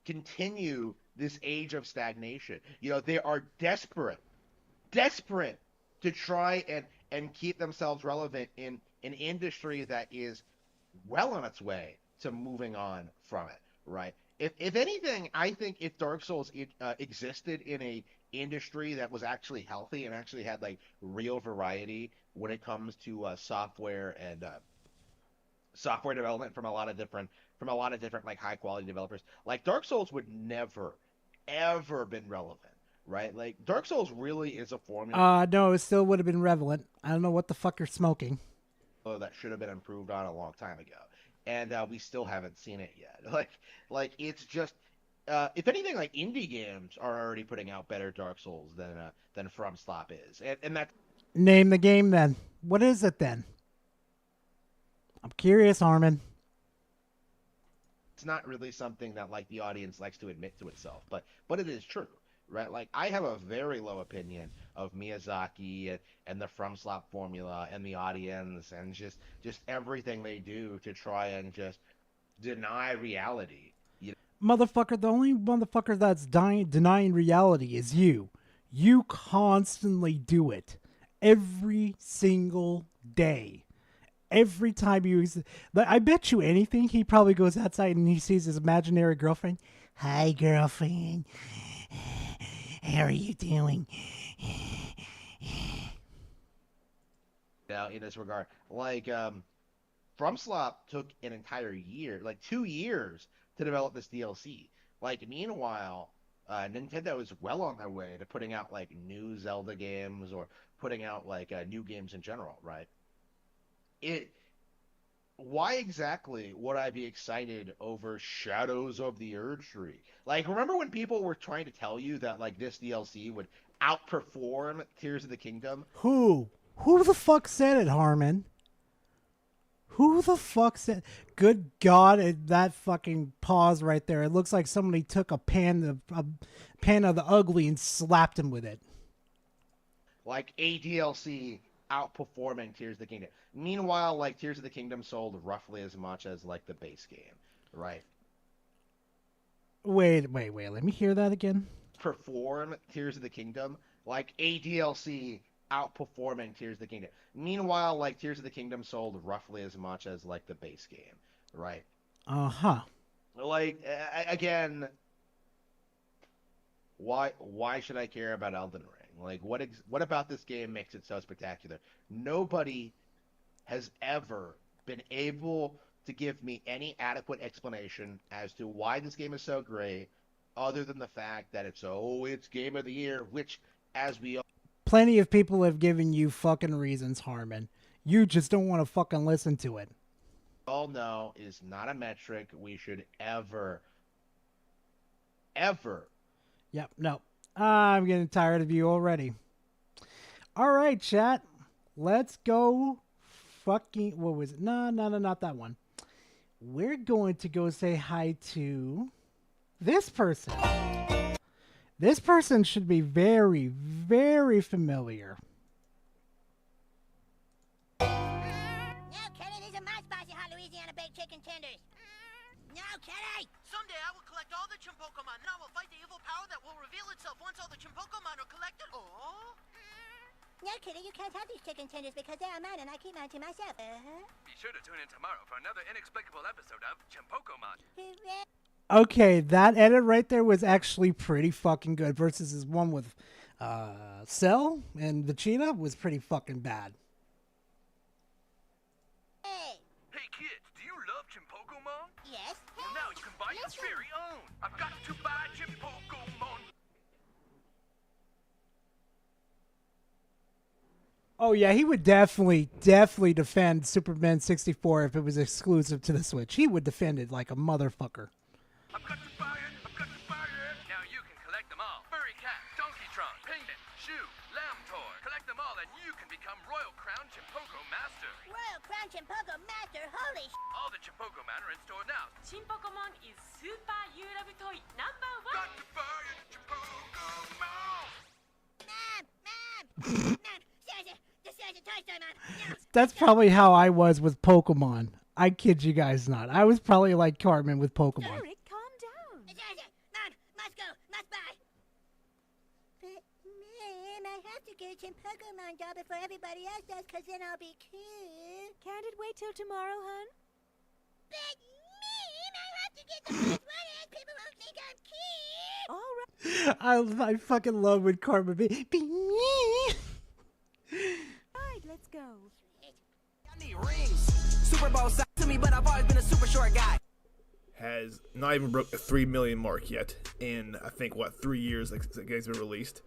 continue this age of stagnation. You know, they are desperate to try and keep themselves relevant in an industry that is well on its way to moving on from it, right? If anything, I think if Dark Souls existed in a industry that was actually healthy and actually had like real variety when it comes to software and software development from a lot of different like high quality developers, like Dark Souls would never ever been relevant, right? Like Dark Souls really is a formula No, it still would have been relevant. I don't know what the fuck you're smoking. that should have been improved on a long time ago, and we still haven't seen it yet. Like it's just if anything, like indie games are already putting out better Dark Souls than FromSlop is, and that's Name the game then. What is it then? I'm curious, Harmon. it's not really something that like the audience likes to admit to itself, but it is true, right? Like I have a very low opinion of Miyazaki and the FromSlop formula and the audience and just everything they do to try and just deny reality. Motherfucker, the only motherfucker that's denying reality is you. You constantly do it. Every single day. Every time I bet you anything, he probably goes outside and he sees his imaginary girlfriend. Hi, girlfriend. How are you doing? in this regard. Like, FromSlop took an entire year, like 2 years, to develop this DLC. Like, meanwhile, Nintendo is well on their way to putting out like new Zelda games or putting out like new games in general, right? Why exactly would I be excited over Shadows of the Erdtree? Like, remember when people were trying to tell you that like this DLC would outperform Tears of the Kingdom? Who the fuck said it, Harmon? Who the fuck said? Good God! That fucking pause right there. It looks like somebody took a pan of the ugly and slapped him with it. Like a DLC outperforming Tears of the Kingdom. Meanwhile, like Tears of the Kingdom sold roughly as much as like the base game, right? Wait. Let me hear that again. Perform Tears of the Kingdom like a DLC outperforming Tears of the Kingdom. Meanwhile, like Tears of the Kingdom sold roughly as much as like the base game, right? Like again, why should I care about Elden Ring? Like what about this game makes it so spectacular? Nobody has ever been able to give me any adequate explanation as to why this game is so great, other than the fact that it's Game of the Year, which, as we all Plenty of people have given you fucking reasons, Harmon. You just don't want to fucking listen to it. know is not a metric we should ever. Yep, no. I'm getting tired of you already. All right, chat. Let's go fucking... What was it? No, not that one. We're going to go say hi to this person. This person should be very, very familiar. No, Kenny, these are my spicy hot Louisiana baked chicken tenders. No, Kenny! Someday I will collect all the Chimpokomon, and I will fight the evil power that will reveal itself once all the Chimpokomon are collected. Oh! No, Kitty, you can't have these chicken tenders because they are mine and I keep mine to myself. Be sure to tune in tomorrow for another inexplicable episode of Chimpokomon. Hooray. Okay, that edit right there was actually pretty fucking good versus his one with Cell and Vegeta was pretty fucking bad. Hey, Hey kids, do you love Chimpokomon? yes? Well, now you can buy your very own. I've got to buy Chimpokomon. Oh yeah, he would definitely defend Superman 64 if it was exclusive to the Switch. He would defend it like a motherfucker. I've got to buy it. I've got to buy it. Now you can collect them all. Furry Cat, Donkey Trunk, Penguin, Shoe, Lamb Toy. Collect them all and you can become Royal Crown Chimpoko Master. Royal Crown Chimpoko Master, holy sh**. All the Chimpokomon are in store now. Chimpokomon is super you love toy number Got one. to buy it, Chimpokomon. Mom! Seriously, this is a Toy Story, Mom. No. That's probably how I was with Pokemon. I kid you guys not. I was probably like Cartman with Pokemon. Eric, calm down. Seriously, Mom, must go, must buy. But, Mom, I have to get a Chimpoko doll before everybody else does, because then I'll be cute. Can't it wait till tomorrow, hun? But, Mom, I have to get the first one, and people won't think I'm cute. All right, I fucking love when Cartman be me. let's go. I need rings. Super Bowl size to me, but I've always been a super short guy. Has not even broke the 3 million mark yet in, I think, 3 years like the game's been released.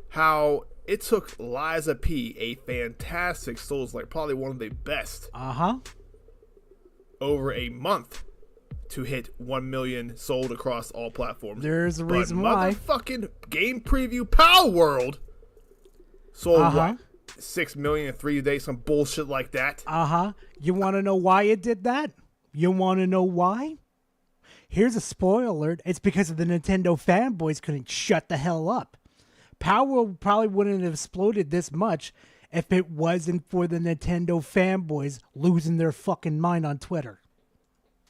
How it took Liza P, a fantastic Souls-like, probably one of the best, over a month to hit 1 million sold across all platforms. There's a But reason why. motherfucking Game Preview Power World sold what? 6 million in 3 days, some bullshit like that. You want to know why it did that? You want to know why? Here's a spoiler alert. It's because of the Nintendo fanboys couldn't shut the hell up. Power World probably wouldn't have exploded this much if it wasn't for the Nintendo fanboys losing their fucking mind on Twitter.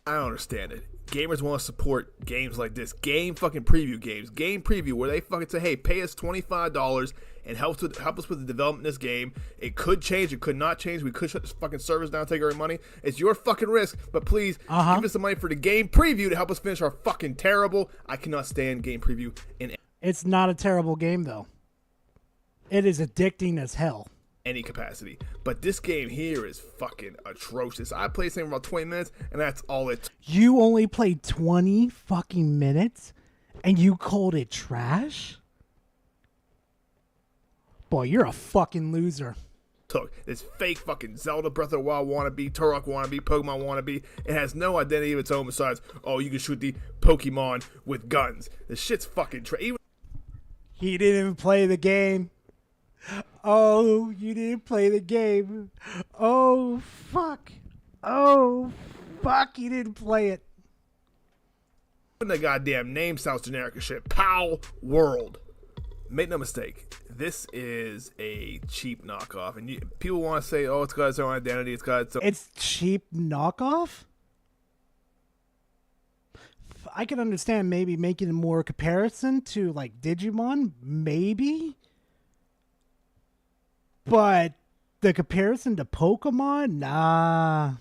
I don't understand it. Gamers want to support games like this. Game fucking preview games. Game preview where they fucking say, hey, pay us $25 and help us with the development of this game. It could change. It could not change. We could shut this fucking service down and take our money. It's your fucking risk. But please, give us the money for the game preview to help us finish our fucking terrible. I cannot stand game preview. It's not a terrible game, though. It is addicting as hell. any capacity. But this game here is fucking atrocious. I played something for about 20 minutes, and that's all it took. You only played 20 fucking minutes and you called it trash? Boy, you're a fucking loser. This fake fucking Zelda Breath of the Wild wannabe, Turok wannabe, Pokemon wannabe. It has no identity of its own besides, oh, you can shoot the Pokemon with guns. This shit's fucking He didn't even play the game. Oh, you didn't play the game. Oh, fuck. Oh, fuck, you didn't play it. The goddamn name sounds generic as shit. Pow World. Make no mistake, this is a cheap knockoff, and people want to say, "Oh, it's got its own identity. It's got its own." It's cheap knockoff. I can understand maybe making a more comparison to like Digimon, maybe, but the comparison to Pokemon, nah.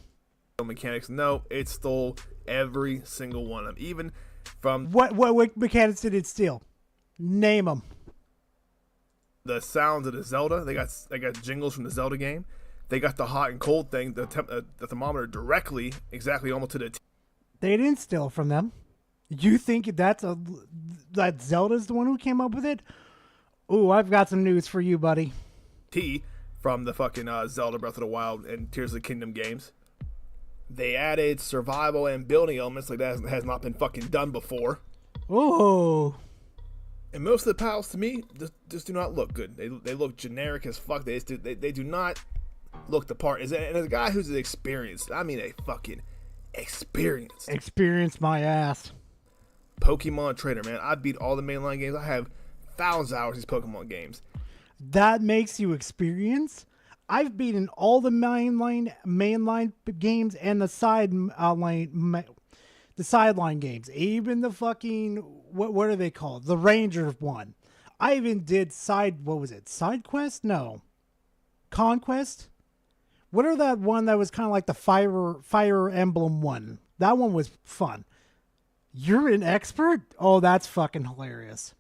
Mechanics, no, it stole every single one of them, even from what mechanics did it steal? Name them. The sounds of the Zelda. They got jingles from the Zelda game. They got the hot and cold thing, the thermometer directly, exactly almost to the They didn't steal from them. You think that Zelda's the one who came up with it? Ooh, I've got some news for you, buddy. T from the fucking Zelda Breath of the Wild and Tears of the Kingdom games. They added survival and building elements like that has not been fucking done before. Oh. And most of the pals, to me, just do not look good. They look generic as fuck. They do not look the part. And as a guy who's experienced, I mean a fucking experienced. Experienced my ass. Pokemon trader, man. I beat all the mainline games. I have thousands of hours in these Pokemon games. That makes you experienced? I've beaten all the mainline games and the sideline games, even the fucking what are they called? The Ranger one. I even did side quest? No, Conquest. What are that one that was kind of like the Fire Emblem one? That one was fun. You're an expert? Oh, that's fucking hilarious.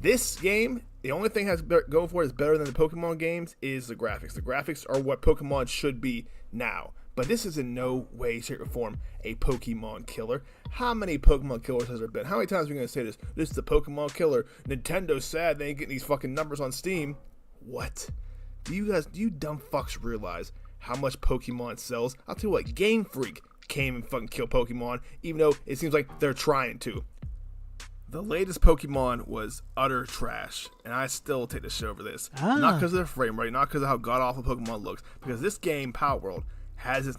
This game, the only thing has going for it is better than the Pokemon games is the graphics. The graphics are what Pokemon should be now. But this is in no way, shape, or form a Pokemon killer. How many Pokemon killers has there been? How many times are we going to say this? This is the Pokemon killer. Nintendo's sad they ain't getting these fucking numbers on Steam. What? Do you dumb fucks realize how much Pokemon sells? I'll tell you what, Game Freak came and fucking killed Pokemon, even though it seems like they're trying to. The latest Pokemon was utter trash, and I still take the shit over this. Not because of the frame rate, not because of how god-awful Pokemon looks, because this game, Power World, has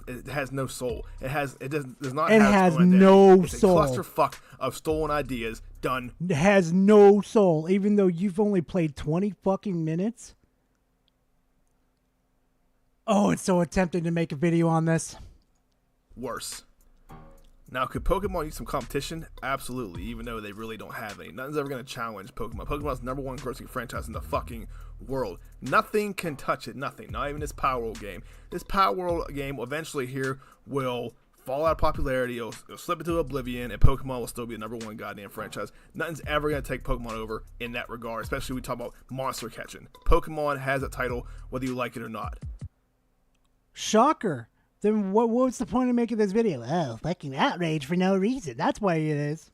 no soul. It has no it's soul. It's a clusterfuck of stolen ideas done. It has no soul, even though you've only played 20 fucking minutes. Oh, it's so tempting to make a video on this. Worse. Now, could Pokemon use some competition? Absolutely, even though they really don't have any. Nothing's ever going to challenge Pokemon. Pokemon's #1 grossing franchise in the fucking world. Nothing can touch it. Nothing. Not even this Power World game. This Power World game eventually here will fall out of popularity. It'll slip into oblivion, and Pokemon will still be the #1 goddamn franchise. Nothing's ever going to take Pokemon over in that regard, especially when we talk about monster catching. Pokemon has a title, whether you like it or not. Shocker. Then what's the point of making this video? Oh, fucking outrage for no reason. That's why it is.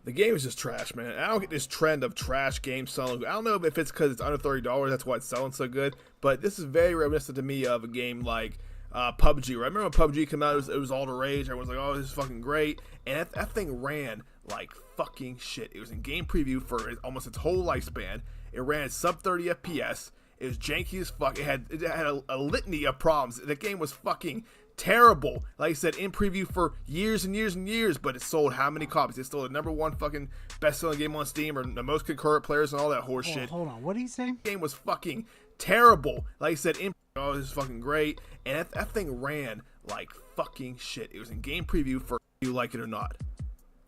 The game is just trash, man. I don't get this trend of trash games selling. I don't know if it's because it's under $30, that's why it's selling so good, but this is very reminiscent to me of a game like PUBG. Right? I remember when PUBG came out, it was all the rage. Everyone's like, oh, this is fucking great. And that thing ran like fucking shit. It was in game preview for almost its whole lifespan. It ran at sub 30 FPS. It was janky as fuck. It had a litany of problems. The game was fucking terrible. Like I said, in preview for years and years and years, but it sold how many copies? It's still the #1 fucking best-selling game on Steam, or the most concurrent players and all that horse shit. Hold on, what did he say? The game was fucking terrible. Like I said, oh, this is fucking great. And that thing ran like fucking shit. It was in game preview for you like it or not.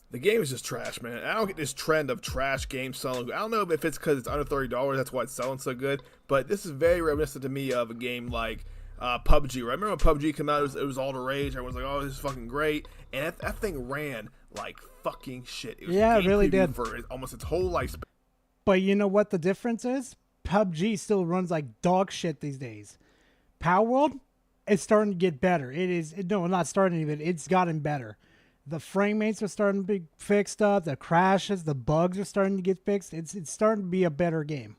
The game is just trash, man. I don't get this trend of trash games selling. I don't know if it's because it's under $30, that's why it's selling so good, but this is very reminiscent to me of a game like PUBG. Right? I remember when PUBG came out, it was all the rage. Everyone's like, oh, this is fucking great. And that thing ran like fucking shit. It was it really did. For almost its whole lifespan. But you know what the difference is? PUBG still runs like dog shit these days. Power World is starting to get better. It is, no, not starting even. It's gotten better. The frame rates are starting to be fixed up. The crashes, the bugs are starting to get fixed. It's starting to be a better game.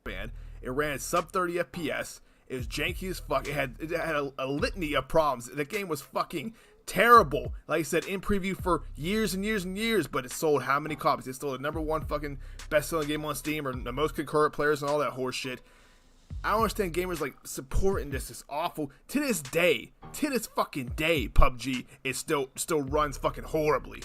Man, it ran at sub 30 FPS. It was janky as fuck. It had a litany of problems. The game was fucking terrible. Like I said, in preview for years and years and years, but it sold how many copies? It's still the #1 fucking best-selling game on Steam, or the most concurrent players and all that horse shit. I don't understand gamers like supporting this. It's awful. To this fucking day, PUBG still runs fucking horribly.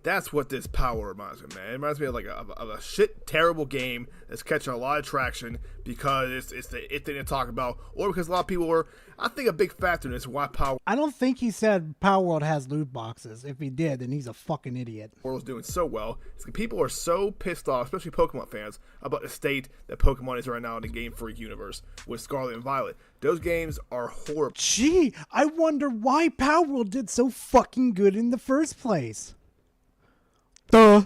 That's what this Power reminds me, man. It reminds me of like of a shit terrible game that's catching a lot of traction because it's the thing to talk about, or because a lot of people are. I think a big factor in this is why Power I don't think he said Power World has loot boxes. If he did, then he's a fucking idiot. World is doing so well. It's like people are so pissed off, especially Pokemon fans, about the state that Pokemon is right now in the Game Freak universe with Scarlet and Violet. Those games are horrible. Gee, I wonder why Power World did so fucking good in the first place. Duh.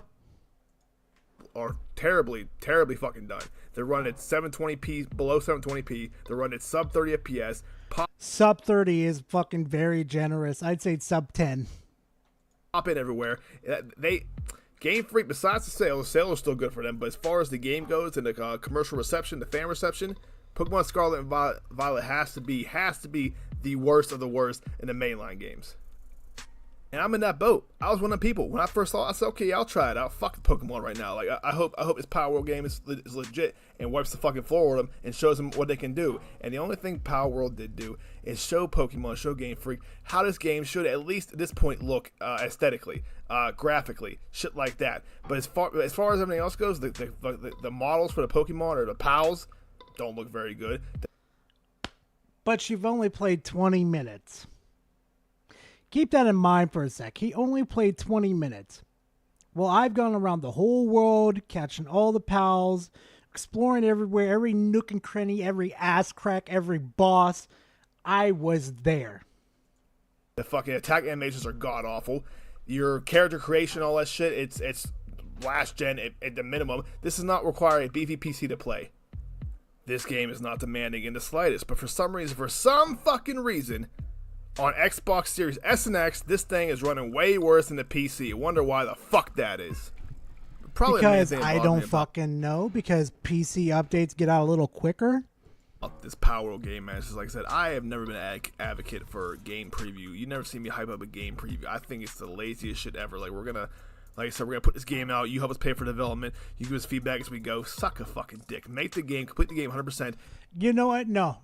Are terribly fucking done. They're running at 720p, below 720p. They're running at sub 30 FPS. Sub 30 is fucking very generous. I'd say sub 10. Pop in everywhere. Game Freak, besides the sales are still good for them, but as far as the game goes and the commercial reception, the fan reception, Pokemon Scarlet and Violet has to be the worst of the worst in the mainline games. And I'm in that boat. I was one of the people. When I first saw it, I said, okay, I'll try it out. Fuck Pokemon right now. Like, I hope this Power World game is legit and wipes the fucking floor with them and shows them what they can do. And the only thing Power World did do is show Pokemon, show Game Freak, how this game should at least at this point look aesthetically, graphically, shit like that. But as far as everything else goes, the models for the Pokemon or the pals don't look very good. But you've only played 20 minutes. Keep that in mind for a sec. He only played 20 minutes. Well, I've gone around the whole world, catching all the pals, exploring everywhere, every nook and cranny, every ass crack, every boss. I was there. The fucking attack animations are god awful. Your character creation, all that shit, it's last gen at the minimum. This does not require a beefy PC to play. This game is not demanding in the slightest, but for some fucking reason, on Xbox Series S and X, this thing is running way worse than the PC. I wonder why the fuck that is. Probably because I don't fucking know. Because PC updates get out a little quicker. This Power World game, man. It's just like I said, I have never been an advocate for game preview. You never see me hype up a game preview. I think it's the laziest shit ever. Like I said, we're gonna put this game out. You help us pay for development. You give us feedback as we go. Suck a fucking dick. Make the game, complete the game 100%. You know what? No.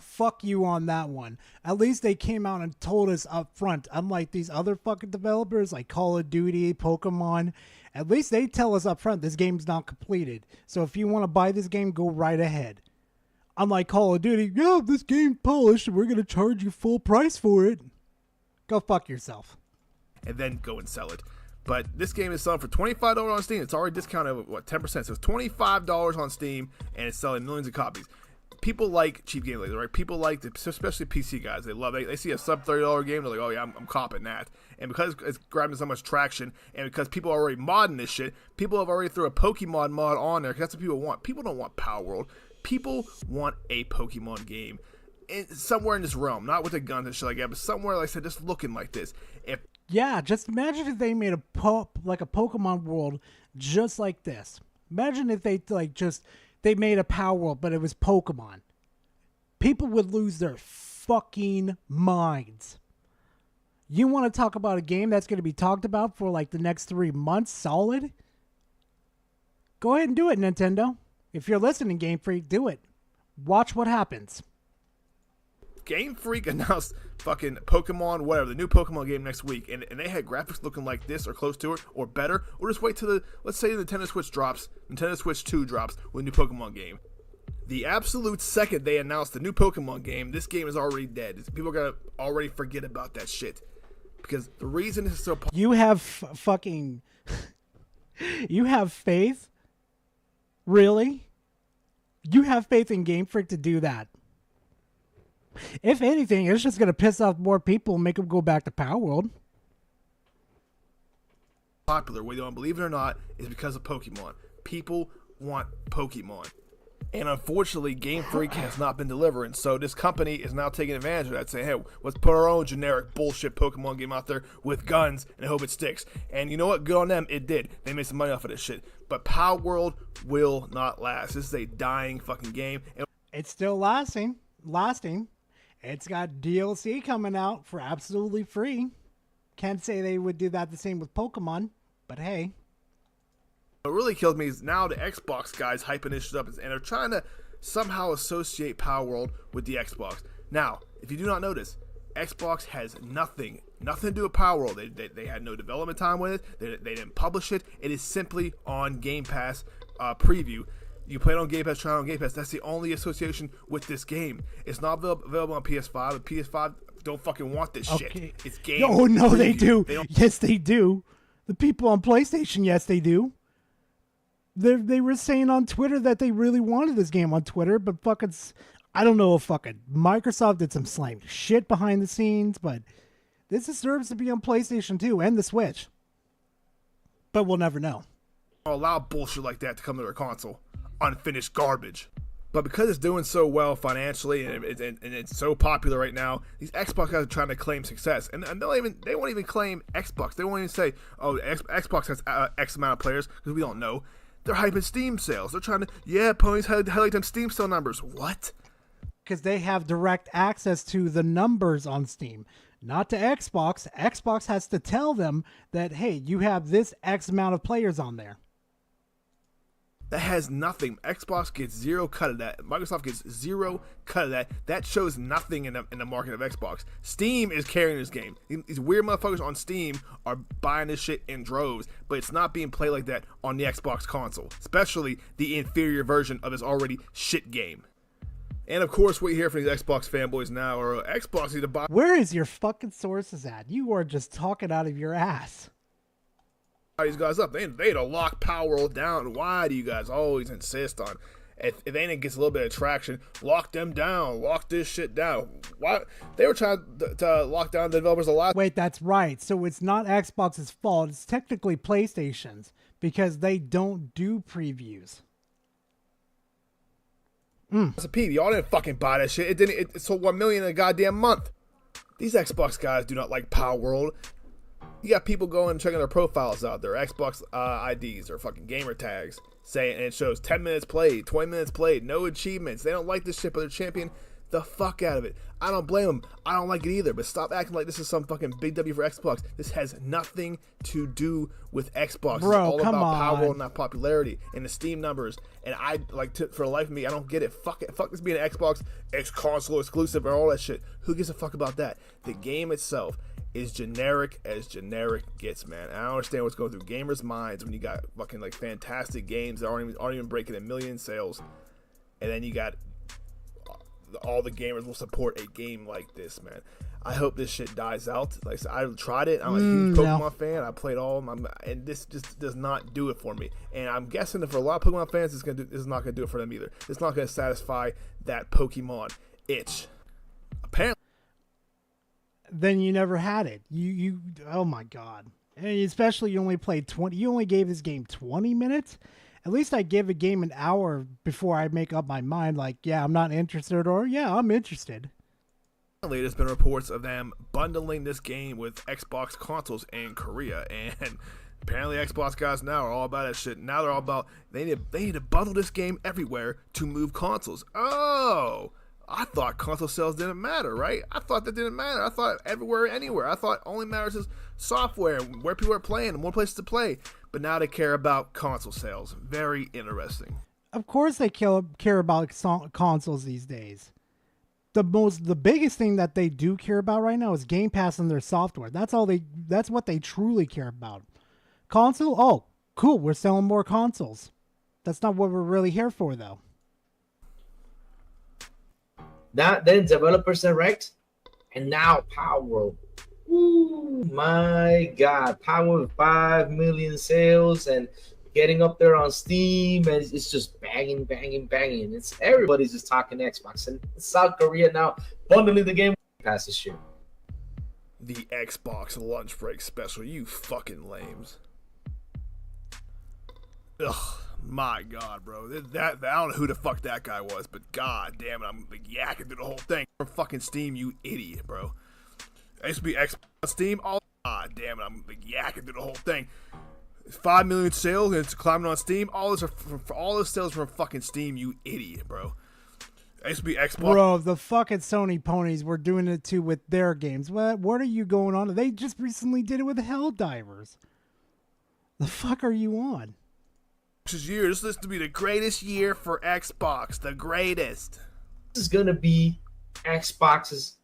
Fuck you on that one. At least they came out and told us up front. Unlike these other fucking developers like Call of Duty, Pokemon, at least they tell us up front this game's not completed. So if you want to buy this game, go right ahead. Unlike Call of Duty, yeah, this game's polished and we're going to charge you full price for it. Go fuck yourself. And then go and sell it. But this game is selling for $25 on Steam. It's already discounted, 10%? So it's $25 on Steam, and it's selling millions of copies. People like cheap games like that, right? People like, especially PC guys, they love it. They see a sub $30 game, they're like, oh yeah, I'm copping that. And because it's grabbing so much traction, and because people are already modding this shit, people have already threw a Pokemon mod on there, because that's what people want. People don't want Power World. People want a Pokemon game. Somewhere in this realm, not with the guns and shit like that, but somewhere, like I said, just looking like this. Yeah, just imagine if they made a Pokemon world just like this. Imagine if they made a Power World, but it was Pokemon. People would lose their fucking minds. You want to talk about a game that's going to be talked about for like the next 3 months solid? Go ahead and do it, Nintendo. If you're listening, Game Freak, do it. Watch what happens. Game Freak announced fucking Pokemon, whatever, the new Pokemon game next week, and they had graphics looking like this or close to it or better, or just wait till let's say the Nintendo Switch drops, Nintendo Switch 2 drops with a new Pokemon game. The absolute second they announced the new Pokemon game, this game is already dead. People are going to already forget about that shit. Because the reason this is so popular... You have fucking... You have faith? Really? You have faith in Game Freak to do that? If anything, it's just going to piss off more people and make them go back to Power World. Popular, whether you don't believe it or not, is because of Pokemon. People want Pokemon. And unfortunately, Game Freak has not been delivering. So this company is now taking advantage of that, saying, hey, let's put our own generic bullshit Pokemon game out there with guns and hope it sticks. And you know what? Good on them. It did. They made some money off of this shit. But Power World will not last. This is a dying fucking game. And It's still lasting. It's got DLC coming out for absolutely free. Can't say they would do that the same with Pokemon, but hey. what really kills me is now the Xbox guys hyping this shit up, and they're trying to somehow associate Power World with the Xbox. Now, if you do not know this, Xbox has nothing to do with Power World. They had no development time with it. They didn't publish it. It is simply on Game Pass preview. You play it on Game Pass, try it on Game Pass. That's the only association with this game. It's not available on PS5. The PS5 don't fucking want this shit. It's game. Oh, no, preview. they do. They don't. Yes, they do. The people on PlayStation, yes, they do. They were saying on Twitter that they really wanted this game on Twitter, but fucking, I don't know if fucking Microsoft did some slime shit behind the scenes, but this deserves to be on PlayStation 2 and the Switch. But we'll never know. Allow bullshit like that to come to their console. Unfinished garbage. But because it's doing so well financially and it's so popular right now, these Xbox guys are trying to claim success, and they won't even claim Xbox. They won't even say, "Oh, Xbox has X amount of players," because we don't know. They're hyping Steam sales. They're trying to, ponies highlight them Steam sale numbers. What? Because they have direct access to the numbers on Steam, not to Xbox. Xbox has to tell them that, hey, you have this X amount of players on there. That has nothing. Xbox gets zero cut of that. Microsoft gets zero cut of that. That shows nothing in the market of Xbox. Steam is carrying this game. These weird motherfuckers on Steam are buying this shit in droves, but it's not being played like that on the Xbox console, especially the inferior version of this already shit game. And of course, what you hear from these Xbox fanboys now are Xbox need to buy. Where is your fucking sources at? You are just talking out of your ass. These guys up. They need to lock Power World down. Why do you guys always insist on, if anything gets a little bit of traction, lock them down, lock this shit down? Why they were trying to lock down the developers a lot. Wait, that's right. So it's not Xbox's fault. It's technically PlayStation's because they don't do previews. It's a peep. Y'all didn't fucking buy that shit. It sold 1 million in a goddamn month. These Xbox guys do not like Power World. You got people going and checking their profiles out, their Xbox IDs or fucking gamer tags, saying, and it shows 10 minutes played, 20 minutes played, no achievements. They don't like this shit, but they're championing the fuck out of it. I don't blame them. I don't like it either, but stop acting like this is some fucking big W for Xbox. This has nothing to do with Xbox. Bro, it's all come about Power on. World and not popularity and the Steam numbers. And I for the life of me, I don't get it. Fuck it. Fuck this being an Xbox console exclusive or all that shit. Who gives a fuck about that? The game itself is generic as generic gets, man. And I don't understand what's going through gamers' minds when you got fucking like fantastic games that aren't even breaking a million sales, and then you got all the gamers will support a game like this, man. I hope this shit dies out. Like I said, I tried it. I'm a huge Pokemon fan. I played all of them, and this just does not do it for me. And I'm guessing that for a lot of Pokemon fans, this is not going to do it for them either. It's not going to satisfy that Pokemon itch. Apparently. Then you never had it. You oh my god. And especially you only played 20. You only gave this game 20 minutes. At least I give a game an hour before I make up my mind. Like, yeah, I'm not interested, or yeah, I'm interested. There's been reports of them bundling this game with Xbox consoles in Korea, and apparently Xbox guys now are all about that shit. Now they're all about they need to bundle this game everywhere to move consoles. Oh, I thought console sales didn't matter, right? I thought that didn't matter. I thought everywhere, anywhere. I thought only matters is software, where people are playing, and more places to play. But now they care about console sales. Very interesting. Of course they care about consoles these days. The biggest thing that they do care about right now is Game Pass and their software. That's what they truly care about. Console? Oh, cool, we're selling more consoles. That's not what we're really here for, though. Then Developers Direct, and now Power World. Ooh, my God, Power with 5 million sales and getting up there on Steam, and it's just banging. It's everybody's just talking Xbox, and South Korea now bundling the game past this year. The Xbox lunch break special, you fucking lames. Ugh. My God, bro. That I don't know who the fuck that guy was, but god damn it, I'm like yakking through the whole thing. From fucking Steam, you idiot, bro. I used to be Xbox Steam. Oh, god damn it, I'm like yakking through the whole thing. 5 million sales and it's climbing on Steam. All those sales from fucking Steam, you idiot, bro. I used to be Xbox. Bro, the fucking Sony ponies were doing it too with their games. What are you going on? They just recently did it with Helldivers. The fuck are you on? This year, this is to be the greatest year for Xbox. The greatest. This is gonna be Xbox's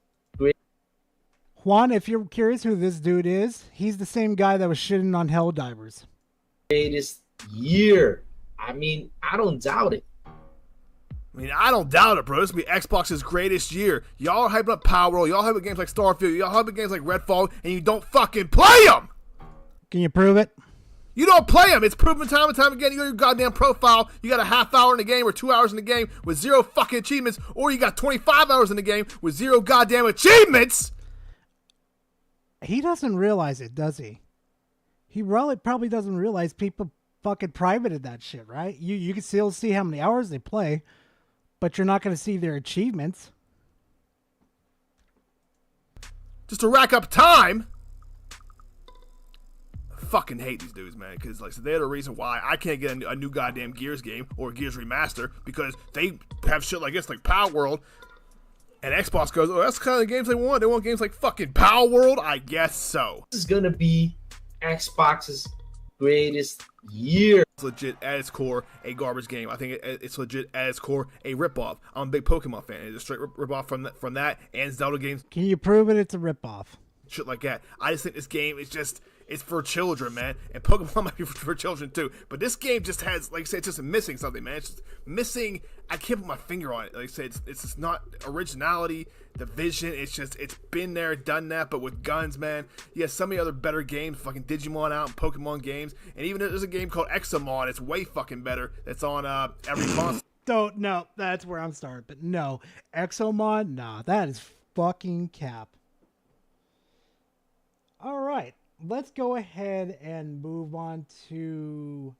Juan, if you're curious who this dude is, he's the same guy that was shitting on Helldivers. greatest year. I mean, I don't doubt it. I don't doubt it, bro. This will be Xbox's greatest year. Y'all are hyping up Power World. Y'all hyping games like Starfield. Y'all hyping games like Redfall, and you don't fucking play them. Can you prove it? You don't play them. It's proven time and time again. You go to your goddamn profile. You got a half hour in the game or 2 hours in the game with 0 fucking achievements, or you got 25 hours in the game with 0 goddamn achievements. He doesn't realize it, does he? He probably doesn't realize people fucking privated that shit, right? You can still see how many hours they play, but you're not going to see their achievements. Just to rack up time. I fucking hate these dudes, man, because like they're the reason why I can't get a new goddamn Gears game or Gears Remaster, because they have shit like this, like Power World, and Xbox goes, oh, that's the kind of games they want. They want games like fucking Power World? I guess so. This is going to be Xbox's greatest year. It's legit at its core a garbage game. I think it's legit at its core a ripoff. I'm a big Pokemon fan. It's a straight ripoff from that and Zelda games. Can you prove it? It's a ripoff. Shit like that. I just think this game is it's for children, man. And Pokemon might be for children too. But this game just has, like I said, it's just missing something, man. It's just missing. I can't put my finger on it. Like I said, it's just not originality. The vision, it's been there, done that, but with guns, man. Yeah, so many other better games, fucking Digimon out and Pokemon games, and even there's a game called Exomon. It's way fucking better. That's on every console. No, that's where I'm starting. But no, Exomon, nah, that is fucking cap. All right, let's go ahead and move on to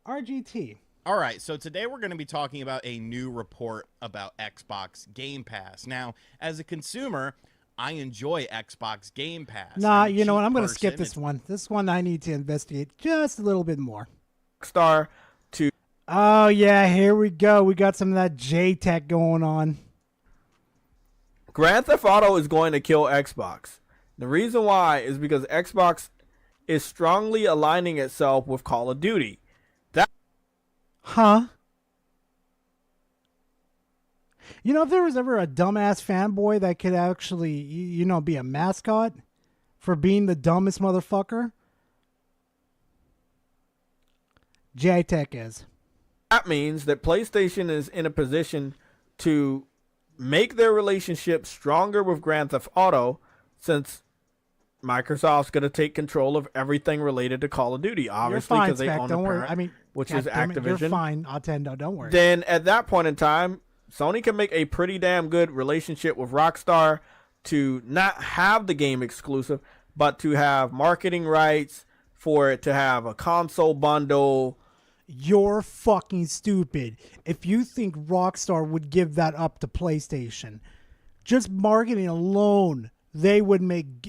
RGT. All right, so today we're going to be talking about a new report about Xbox Game Pass. Now, as a consumer, I enjoy Xbox Game Pass. Nah, you know what? I'm going to skip this one. This one I need to investigate just a little bit more. Star to. Oh, yeah, here we go. We got some of that J-Tech going on. Grand Theft Auto is going to kill Xbox. The reason why is because Xbox is strongly aligning itself with Call of Duty. Huh? You know, if there was ever a dumbass fanboy that could actually, you know, be a mascot for being the dumbest motherfucker, J-Tech is. That means that PlayStation is in a position to make their relationship stronger with Grand Theft Auto, since Microsoft's going to take control of everything related to Call of Duty, obviously, because they own the parent, which is Activision. You're fine, Nintendo, don't worry. Then at that point in time, Sony can make a pretty damn good relationship with Rockstar to not have the game exclusive, but to have marketing rights for it to have a console bundle. You're fucking stupid if you think Rockstar would give that up to PlayStation. Just marketing alone, they make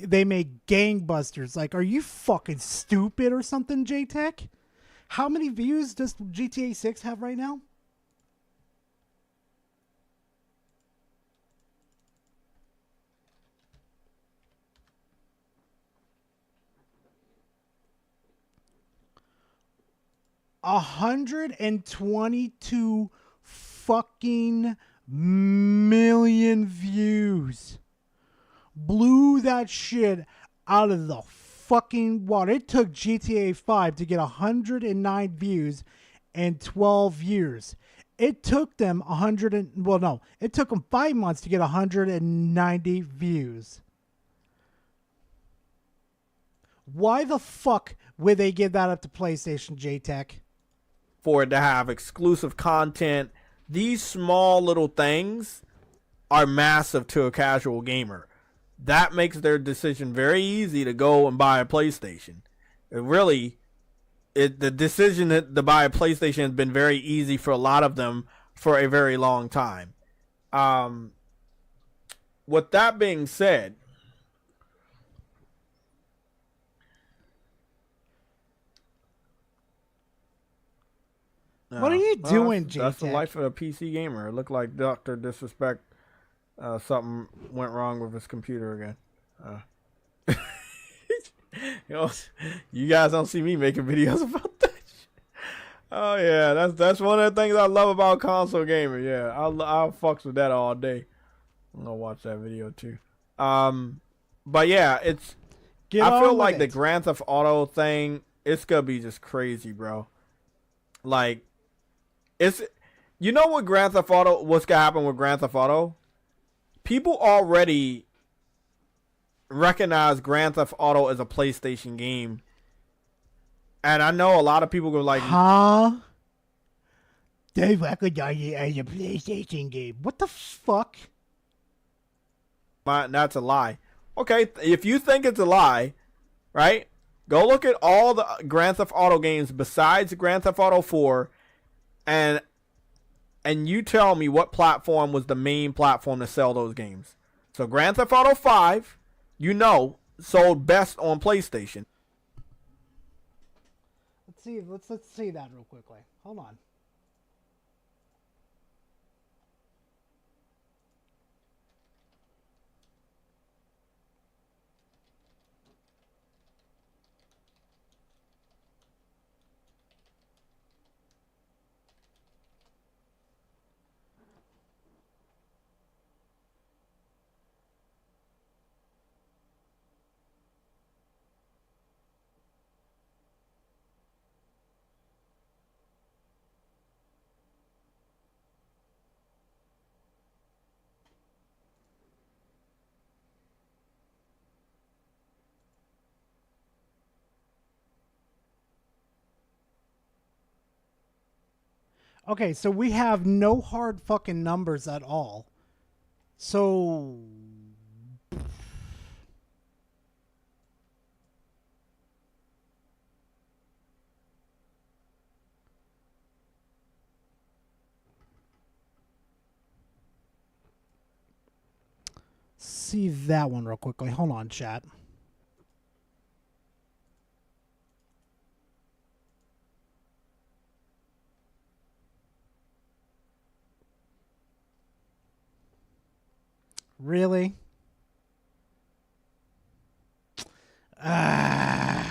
gangbusters. Like, are you fucking stupid or something, J-Tech? How many views does GTA 6 have right now? $122 fucking million views. Blew that shit out of the fucking water. It took GTA 5 to get 109 views in 12 years. It took them it took them 5 months to get 190 views. Why the fuck would they give that up to PlayStation, J-Tech? For it to have exclusive content. These small little things are massive to a casual gamer. That makes their decision very easy to go and buy a PlayStation. It really, the decision to buy a PlayStation has been very easy for a lot of them for a very long time. With that being said, what are you doing, that's, J-Tech? That's the life of a PC gamer. It looked like Dr. Disrespect. Something went wrong with his computer again. You guys don't see me making videos about that shit. Oh yeah, that's one of the things I love about console gaming. Yeah, I'll fucks with that all day. I'm gonna watch that video too. But yeah, I feel like the Grand Theft Auto thing, it's gonna be just crazy, bro. Like, you know what Grand Theft Auto? What's gonna happen with Grand Theft Auto? People already recognize Grand Theft Auto as a PlayStation game, and I know a lot of people go like, "Huh? They recognize it as a PlayStation game? What the fuck?" That's a lie. Okay, if you think it's a lie, right? Go look at all the Grand Theft Auto games besides Grand Theft Auto 4, and you tell me what platform was the main platform to sell those games. So Grand Theft Auto 5, sold best on PlayStation. Let's see. Let's see that real quickly. Hold on. Okay, so we have no hard fucking numbers at all. So see that one real quickly. Hold on, chat. Really? Huh.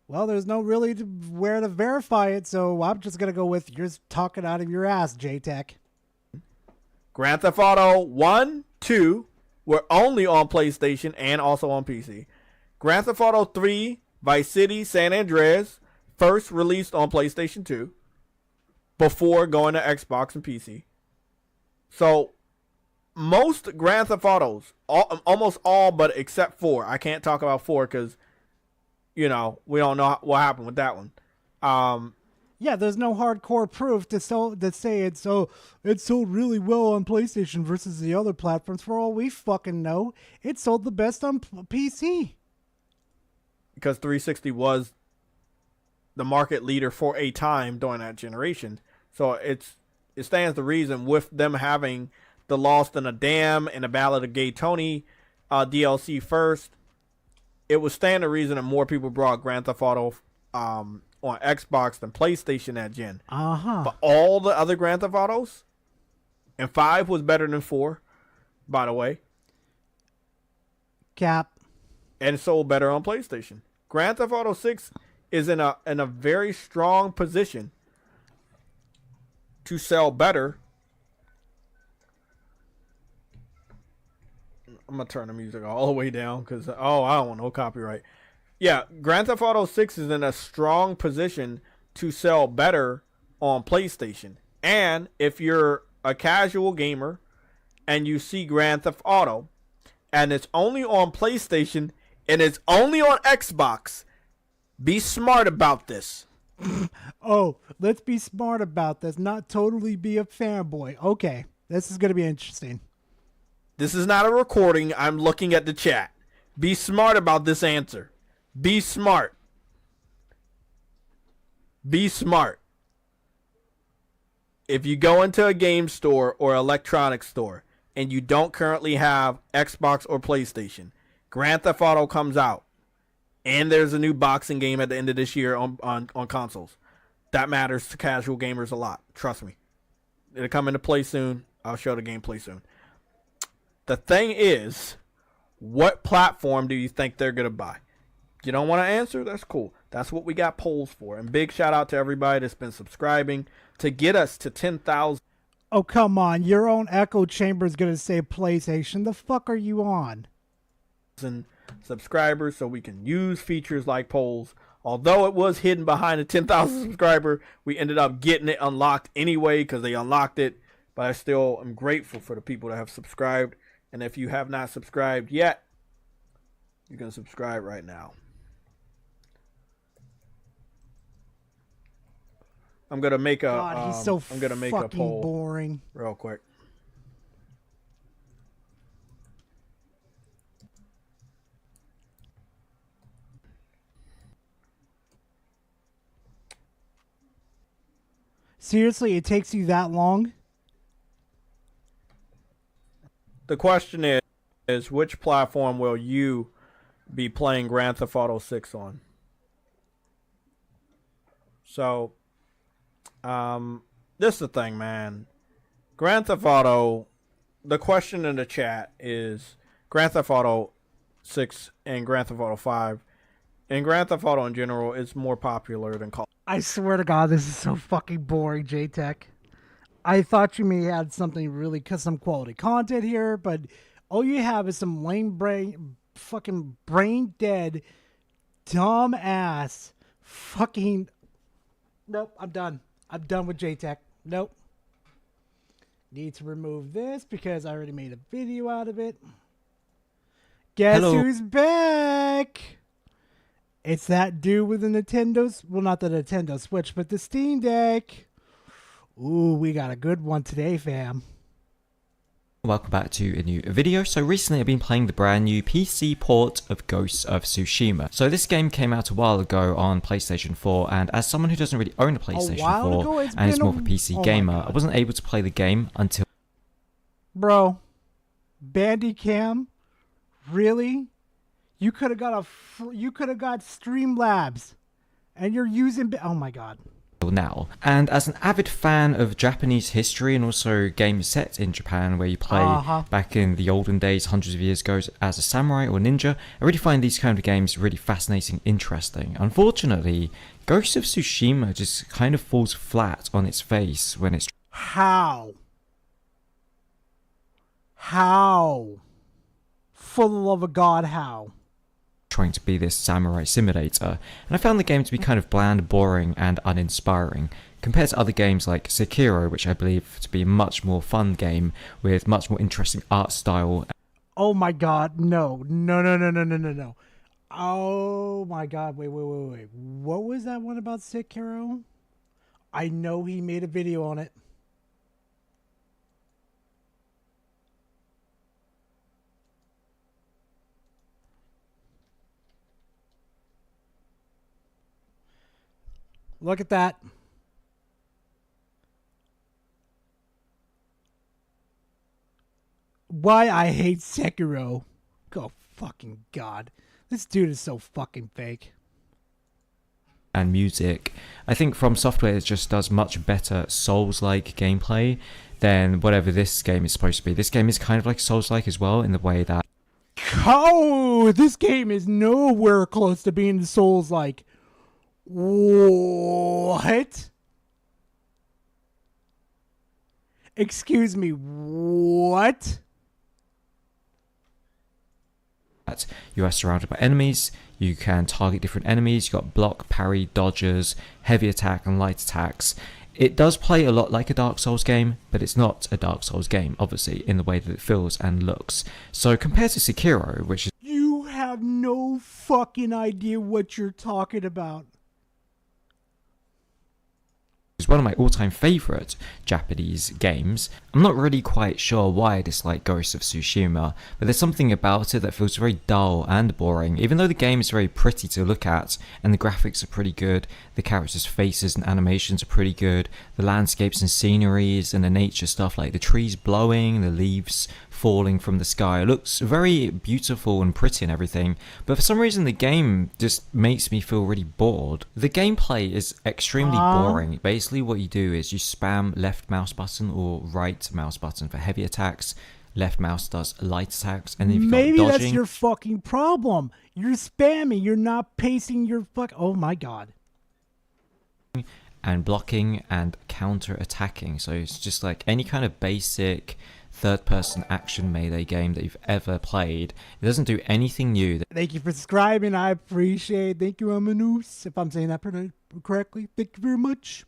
Well, there's no really where to verify it, so I'm just going to go with you're talking out of your ass, J-Tech. Grand Theft Auto 1, 2 were only on PlayStation and also on PC. Grand Theft Auto 3, Vice City, San Andreas, first released on PlayStation 2 before going to Xbox and PC. So most Grand Theft Autos, almost all but except 4. I can't talk about 4 because, we don't know what happened with that one. Yeah, there's no hardcore proof to say it sold really well on PlayStation versus the other platforms. For all we fucking know, it sold the best on PC. Because 360 was the market leader for a time during that generation. So it stands to reason with them having the Lost in a Dam and the Ballad of Gay Tony DLC first, it would stand to reason that more people brought Grand Theft Auto on Xbox than PlayStation that gen. But all the other Grand Theft Autos, and 5 was better than 4, by the way. Cap. And sold better on PlayStation. Grand Theft Auto 6 is in a very strong position to sell better. I'm going to turn the music all the way down because, I don't want no copyright. Yeah, Grand Theft Auto 6 is in a strong position to sell better on PlayStation. And if you're a casual gamer and you see Grand Theft Auto and it's only on PlayStation and it's only on Xbox, be smart about this. Oh, let's be smart about this. Not totally be a fanboy. Okay, this is going to be interesting. This is not a recording. I'm looking at the chat. Be smart about this answer. Be smart. Be smart. If you go into a game store or electronics store and you don't currently have Xbox or PlayStation, Grand Theft Auto comes out, and there's a new boxing game at the end of this year on consoles. That matters to casual gamers a lot. Trust me. It'll come into play soon. I'll show the gameplay soon. The thing is, what platform do you think they're going to buy? You don't want to answer? That's cool. That's what we got polls for. And big shout out to everybody that's been subscribing to get us to 10,000. Oh, come on. Your own echo chamber is going to say PlayStation. The fuck are you on? Subscribers, so we can use features like polls. Although it was hidden behind a 10,000 subscriber, we ended up getting it unlocked anyway because they unlocked it. But I still am grateful for the people that have subscribed. And if you have not subscribed yet, you can subscribe right now. I'm gonna make a. God, he's so I'm gonna make a fucking poll boring. real quick. Seriously, it takes you that long? The question is which platform will you be playing Grand Theft Auto 6 on? So, this is the thing, man. Grand Theft Auto, the question in the chat is Grand Theft Auto 6 and Grand Theft Auto 5. And Grand Theft Auto in general is more popular than Call. I swear to God, this is so fucking boring, J-Tech. I thought you may have something really, some quality content here, but all you have is some lame fucking brain dead, dumb ass, fucking. Nope, I'm done. I'm done with J-Tech. Nope. Need to remove this because I already made a video out of it. Guess who's back? It's that dude with the Nintendo's, well, not the Nintendo Switch, but the Steam Deck. Ooh, we got a good one today, fam. Welcome back to a new video. So recently I've been playing the brand new PC port of Ghosts of Tsushima. So this game came out a while ago on PlayStation 4, and as someone who doesn't really own a PlayStation 4 and is more of a PC gamer, I wasn't able to play the game until... Bro, Bandicam? Really? You could have got Streamlabs, and you're using... Oh my God. Now, and as an avid fan of Japanese history and also games set in Japan where you play back in the olden days, hundreds of years ago, as a samurai or ninja, I really find these kind of games really fascinating, interesting. Unfortunately, Ghost of Tsushima just kind of falls flat on its face when it's... How? For the love of God, how? Trying to be this samurai simulator, and I found the game to be kind of bland, boring, and uninspiring compared to other games like Sekiro, which I believe to be a much more fun game with much more interesting art style. Oh my God, no. Oh my God, wait. What was that one about Sekiro? I know he made a video on it. Look at that. Why I hate Sekiro. Oh, fucking God. This dude is so fucking fake. And music. I think From Software just does much better Souls-like gameplay than whatever this game is supposed to be. This game is kind of like Souls-like as well in the way that... Oh, this game is nowhere close to being Souls-like. What? Excuse me, what? You are surrounded by enemies, you can target different enemies, you got block, parry, dodges, heavy attack and light attacks. It does play a lot like a Dark Souls game, but it's not a Dark Souls game, obviously, in the way that it feels and looks. So compared to Sekiro, which is... You have no fucking idea what you're talking about. one of my all-time favorite Japanese games. I'm not really quite sure why I dislike Ghost of Tsushima, but there's something about it that feels very dull and boring, even though the game is very pretty to look at, and the graphics are pretty good, the characters' faces and animations are pretty good, the landscapes and sceneries and the nature stuff like the trees blowing, the leaves falling from the sky looks very beautiful and pretty and everything, but for some reason the game just makes me feel really bored. The gameplay is extremely boring. Basically what you do is you spam left mouse button or right mouse button for heavy attacks, left mouse does light attacks, and then you've got Maybe dodging. that's your fucking problem. You're spamming, you're not pacing your oh my god. And blocking and counter attacking, so it's just like any kind of basic third-person action melee game that you've ever played. It doesn't do anything new. Thank you for subscribing. I appreciate it. Thank you, Amanus, if I'm saying that correctly. Thank you very much.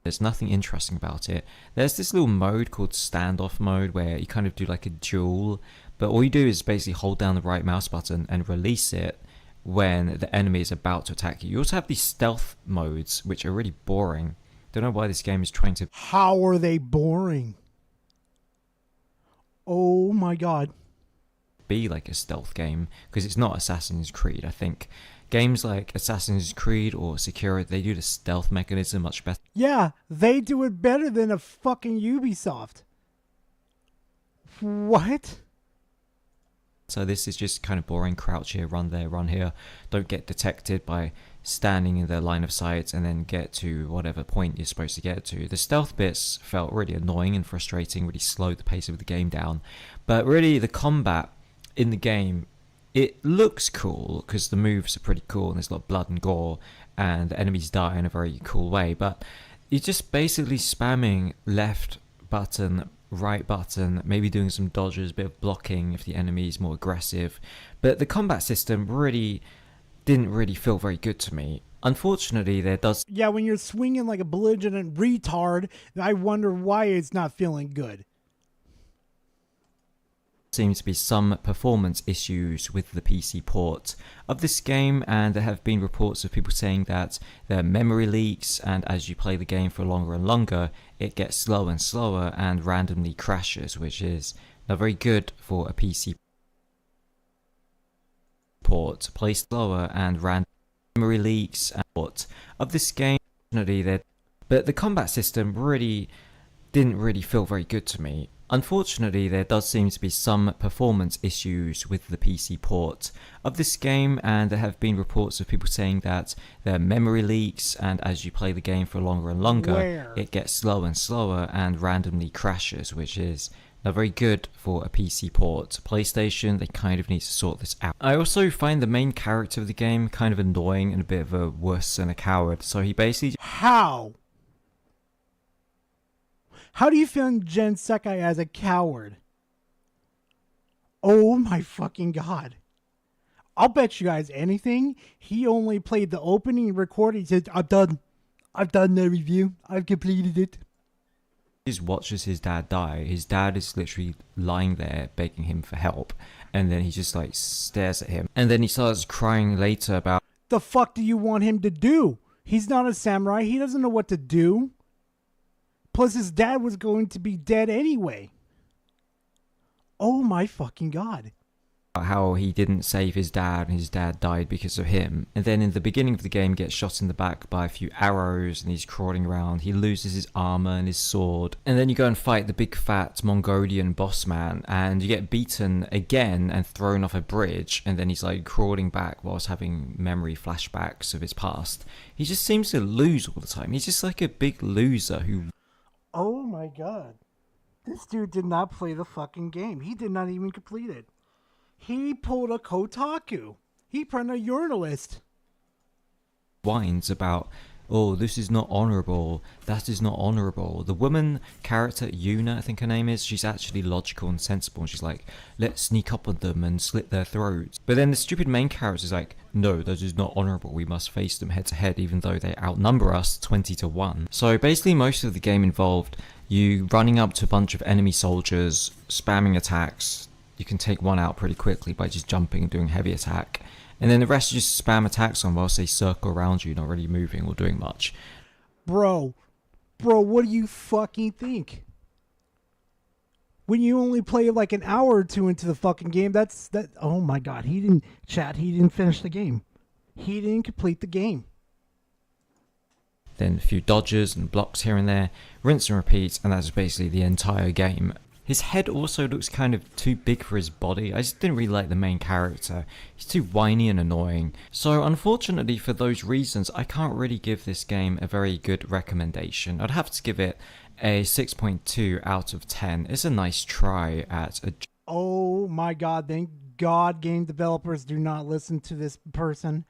There's nothing interesting about it. There's this little mode called standoff mode where you kind of do like a duel, but all you do is basically hold down the right mouse button and release it when the enemy is about to attack you. You also have these stealth modes, which are really boring. Don't know why this game is trying to... How are they boring? Oh my god. Be like a stealth game, because it's not Assassin's Creed. I think games like Assassin's Creed or Sekiro, they do the stealth mechanism much better. Yeah, they do it better than a fucking Ubisoft. What? So this is just kind of boring. Crouch here, run there, run here. Don't get detected by standing in their line of sight and then get to whatever point you're supposed to get to. The stealth bits felt really annoying and frustrating, really slowed the pace of the game down. But really the combat in the game, it looks cool because the moves are pretty cool and there's a lot of blood and gore and the enemies die in a very cool way. But you're just basically spamming left button, right button, maybe doing some dodges, a bit of blocking if the enemy is more aggressive. But the combat system really didn't really feel very good to me. Unfortunately, there does... Yeah, when you're swinging like a belligerent retard, I wonder why it's not feeling good. Seems to be some performance issues with the PC port of this game, and there have been reports of people saying that there are memory leaks, and as you play the game for longer and longer, it gets slower and slower and randomly crashes, which is not very good for a PC port. Play slower and random memory leaks and port of this game. But the combat system really didn't really feel very good to me. Unfortunately, there does seem to be some performance issues with the PC port of this game, and there have been reports of people saying that there are memory leaks, and as you play the game for longer and longer, it gets slower and slower and randomly crashes, which is not very good for a PC port. PlayStation, they kind of need to sort this out. I also find the main character of the game kind of annoying and a bit of a wuss and a coward, so he basically... How? How do you feel Jen Sakai as a coward? Oh my fucking god. I'll bet you guys anything. He only played the opening recording. He said, I've done the review. I've completed it. He just watches his dad die. His dad is literally lying there begging him for help. And then he just like stares at him. And then he starts crying later about... The fuck do you want him to do? He's not a samurai. He doesn't know what to do. Plus, his dad was going to be dead anyway. Oh my fucking god. How he didn't save his dad and his dad died because of him. And then in the beginning of the game gets shot in the back by a few arrows and he's crawling around. He loses his armor and his sword. And then you go and fight the big fat Mongolian boss man and you get beaten again and thrown off a bridge. And then he's like crawling back whilst having memory flashbacks of his past. He just seems to lose all the time. He's just like a big loser who... Oh my god. This dude did not play the fucking game. He did not even complete it. He pulled a Kotaku. He put a journalist. Whines about, oh, this is not honourable, that is not honourable. The woman character, Yuna, I think her name is, she's actually logical and sensible. And she's like, let's sneak up on them and slit their throats. But then the stupid main character is like, no, that is not honourable. We must face them head to head, even though they outnumber us 20-1. So basically most of the game involved you running up to a bunch of enemy soldiers, spamming attacks. You can take one out pretty quickly by just jumping and doing heavy attack. And then the rest you just spam attacks on whilst they circle around you, not really moving or doing much. Bro, Bro, what do you fucking think? When you only play like an hour or two into the fucking game, oh my god, he didn't finish the game. He didn't complete the game. Then a few dodges and blocks here and there, rinse and repeat, and that's basically the entire game. His head also looks kind of too big for his body. I just didn't really like the main character. He's too whiny and annoying. So unfortunately for those reasons, I can't really give this game a very good recommendation. I'd have to give it a 6.2 out of 10. It's a nice try at a... Oh my god, thank god game developers do not listen to this person,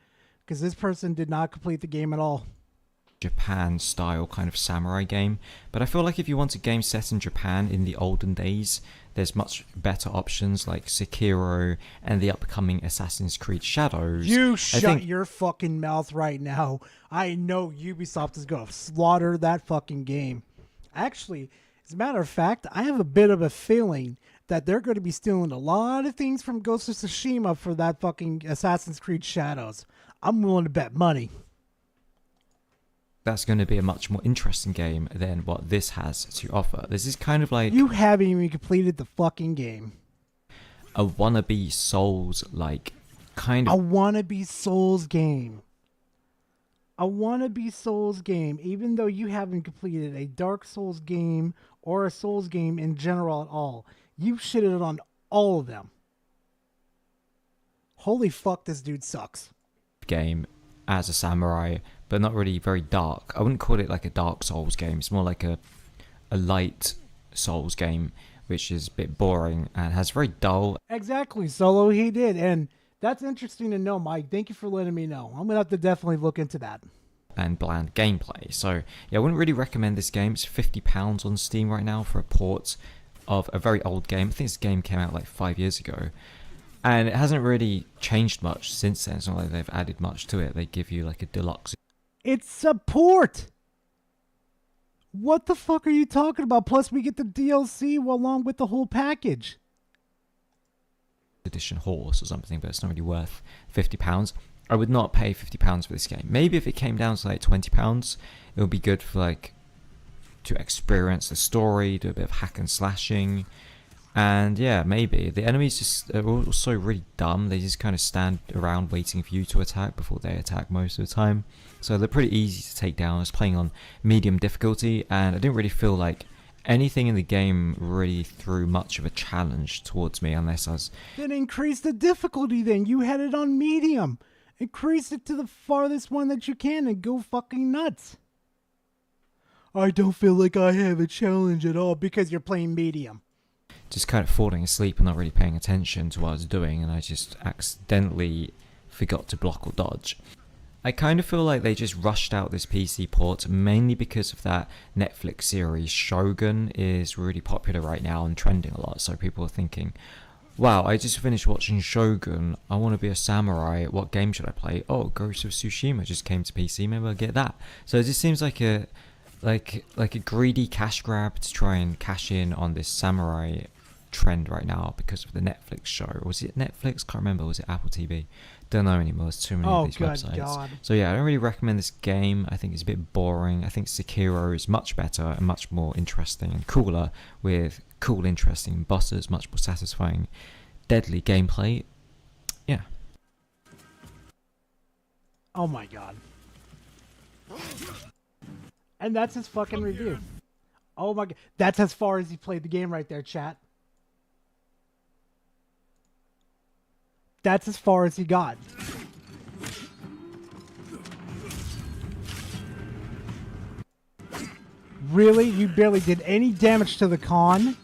because this person did not complete the game at all. Japan style kind of samurai game, but I feel like if you want a game set in Japan in the olden days, there's much better options like Sekiro and the upcoming Assassin's Creed Shadows. You shut your fucking mouth right now. I know Ubisoft is gonna slaughter that fucking game. Actually, as a matter of fact, I have a bit of a feeling that they're going to be stealing a lot of things from Ghost of Tsushima for that fucking Assassin's Creed Shadows. I'm willing to bet money. That's going to be a much more interesting game than what this has to offer. This is kind of like... You haven't even completed the fucking game. A wannabe Souls-like kind of... A wannabe Souls game. A wannabe Souls game, even though you haven't completed a Dark Souls game or a Souls game in general at all. You shitted on all of them. Holy fuck, this dude sucks. Game as a samurai, but not really very dark. I wouldn't call it like a Dark Souls game. It's more like a light Souls game, which is a bit boring and has very dull... Exactly, Solo, he did. And that's interesting to know, Mike. Thank you for letting me know. I'm going to have to definitely look into that. And bland gameplay. So, yeah, I wouldn't really recommend this game. It's £50 on Steam right now for a port of a very old game. I think this game came out like 5 years ago. And it hasn't really changed much since then. It's not like they've added much to it. They give you like a deluxe... It's support! What the fuck are you talking about? Plus, we get the DLC along with the whole package. Edition horse or something, but it's not really worth £50. I would not pay £50 for this game. Maybe if it came down to like £20, it would be good for like to experience the story, do a bit of hack and slashing, and yeah, maybe. The enemies just are also really dumb. They just kind of stand around waiting for you to attack before they attack most of the time. So they're pretty easy to take down. I was playing on medium difficulty, and I didn't really feel like anything in the game really threw much of a challenge towards me, unless I was... Then increase the difficulty then. You had it on medium. Increase it to the farthest one that you can and go fucking nuts. I don't feel like I have a challenge at all because you're playing medium. Just kind of falling asleep and not really paying attention to what I was doing, and I just accidentally forgot to block or dodge. I kind of feel like they just rushed out this PC port mainly because of that Netflix series Shogun is really popular right now and trending a lot. So people are thinking, wow, I just finished watching Shogun. I want to be a samurai. What game should I play? Oh, Ghost of Tsushima just came to PC. Maybe I'll get that. So it just seems like a greedy cash grab to try and cash in on this samurai trend right now because of the Netflix show. Was it Netflix? Can't remember. Was it Apple TV? Don't know anymore. There's too many of these websites. God. So yeah, I don't really recommend this game. I think it's a bit boring. I think Sekiro is much better and much more interesting and cooler, with cool, interesting bosses, much more satisfying, deadly gameplay. Yeah. Oh my god. And that's his fucking review. Oh my god. That's as far as he played the game right there, chat. That's as far as he got. Really? You barely did any damage to the con?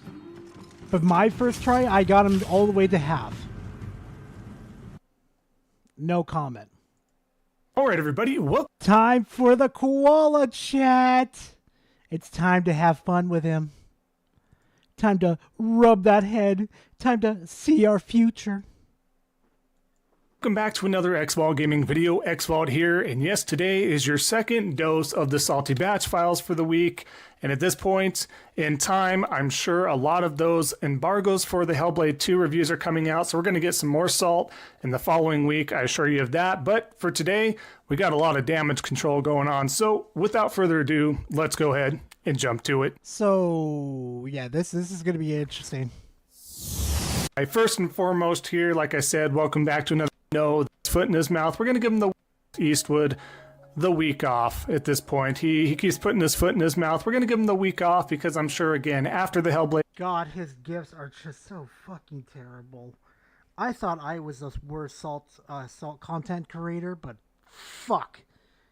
But my first try, I got him all the way to half. No comment. Alright everybody, time for the koala chat. It's time to have fun with him. Time to rub that head. Time to see our future. Welcome back to another XVault Gaming video. XVault here, and yes, today is your second dose of the Salty Batch files for the week. And at this point in time, I'm sure a lot of those embargoes for the Hellblade 2 reviews are coming out, so we're going to get some more salt in the following week, I assure you of that. But for today, we got a lot of damage control going on, so without further ado, let's go ahead and jump to it. So yeah, this is going to be interesting. First and foremost here, like I said, welcome back to another No Foot in His Mouth. We're going to give him the Eastwood the week off at this point. He keeps putting his foot in his mouth. We're going to give him the week off because I'm sure, again, after the Hellblade... God, his gifts are just so fucking terrible. I thought I was the worst salt content creator, but fuck.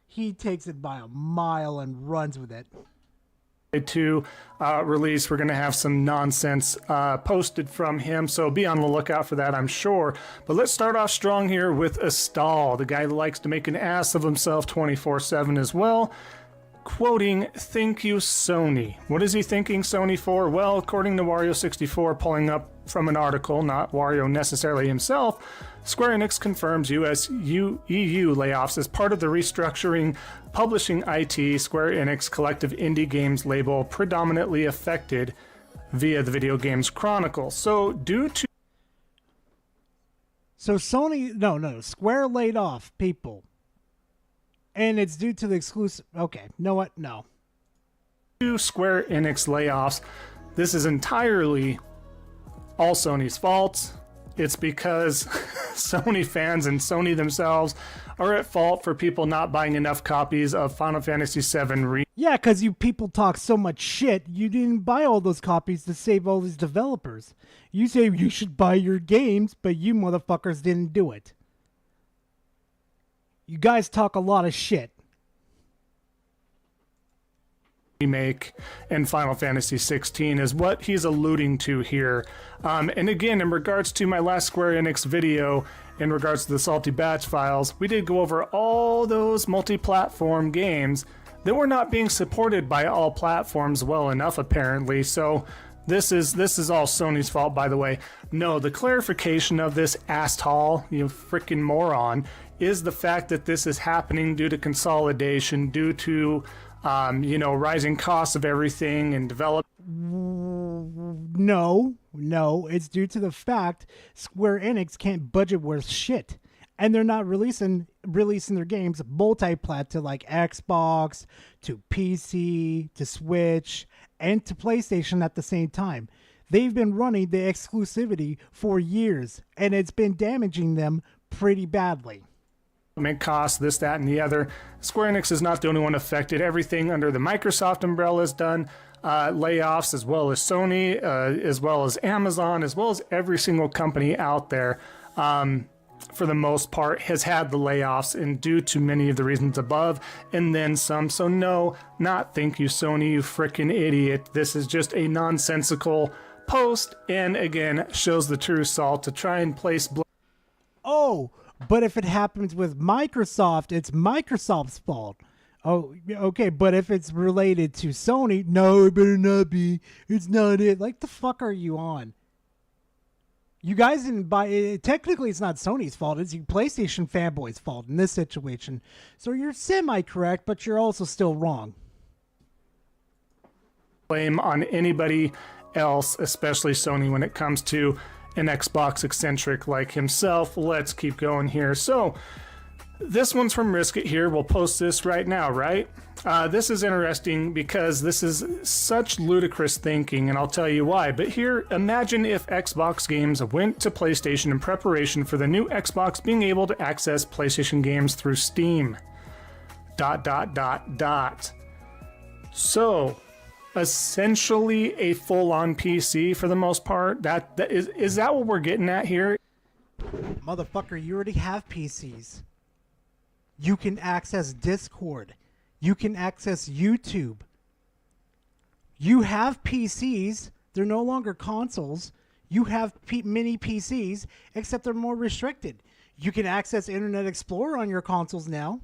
He takes it by a mile and runs with it. 2 release, we're going to have some nonsense posted from him, so be on the lookout for that, I'm sure. But let's start off strong here with Astal, the guy that likes to make an ass of himself 24/7 as well. Quoting, "Thank you, Sony." What is he thanking Sony for? Well, according to Wario64, pulling up from an article, not Wario necessarily himself, Square Enix confirms EU layoffs as part of the restructuring publishing IT Square Enix collective indie games label predominantly affected via the Video Games Chronicle. So Sony, no, Square laid off people. And it's due to the exclusive... Okay, know what? No. Square Enix layoffs, this is entirely all Sony's fault. It's because Sony fans and Sony themselves are at fault for people not buying enough copies of Final Fantasy VII Yeah, because you people talk so much shit, you didn't buy all those copies to save all these developers. You say you should buy your games, but you motherfuckers didn't do it. You guys talk a lot of shit. remake and Final Fantasy 16 is what he's alluding to here. And again, in regards to my last Square Enix video, in regards to the Salty Batch files, we did go over all those multi-platform games that were not being supported by all platforms well enough, apparently. So this is all Sony's fault, by the way. No, the clarification of this asshole, you freaking moron, is the fact that this is happening due to consolidation, due to rising costs of everything and develop. No, it's due to the fact Square Enix can't budget worth shit, and they're not releasing their games multi-plat to like Xbox, to PC, to Switch, and to PlayStation at the same time. They've been running the exclusivity for years, and it's been damaging them pretty badly. Costs, this, that, and the other. Square Enix is not the only one affected. Everything under the Microsoft umbrella is done. Layoffs, as well as Sony, as well as Amazon, as well as every single company out there, for the most part, has had the layoffs, and due to many of the reasons above, and then some. So no, not thank you, Sony, you frickin' idiot. This is just a nonsensical post, and again, shows the true salt to try and place blame. Oh, but if it happens with Microsoft, it's Microsoft's fault. Oh, okay, but if it's related to Sony, no, it better not be. It's not it. Like, the fuck are you on? You guys didn't buy it. Technically, it's not Sony's fault. It's PlayStation fanboys' fault in this situation. So you're semi-correct, but you're also still wrong. Blame on anybody else, especially Sony, when it comes to an Xbox eccentric like himself. Let's keep going here. So this one's from Riskit here. We'll post this right now, right? This is interesting because this is such ludicrous thinking, and I'll tell you why. But here, imagine if Xbox games went to PlayStation in preparation for the new Xbox being able to access PlayStation games through Steam. ... So, essentially a full-on PC for the most part. Is that what we're getting at here? Motherfucker, you already have PCs. You can access Discord. You can access YouTube. You have PCs. They're no longer consoles. You have mini PCs, except they're more restricted. You can access Internet Explorer on your consoles now.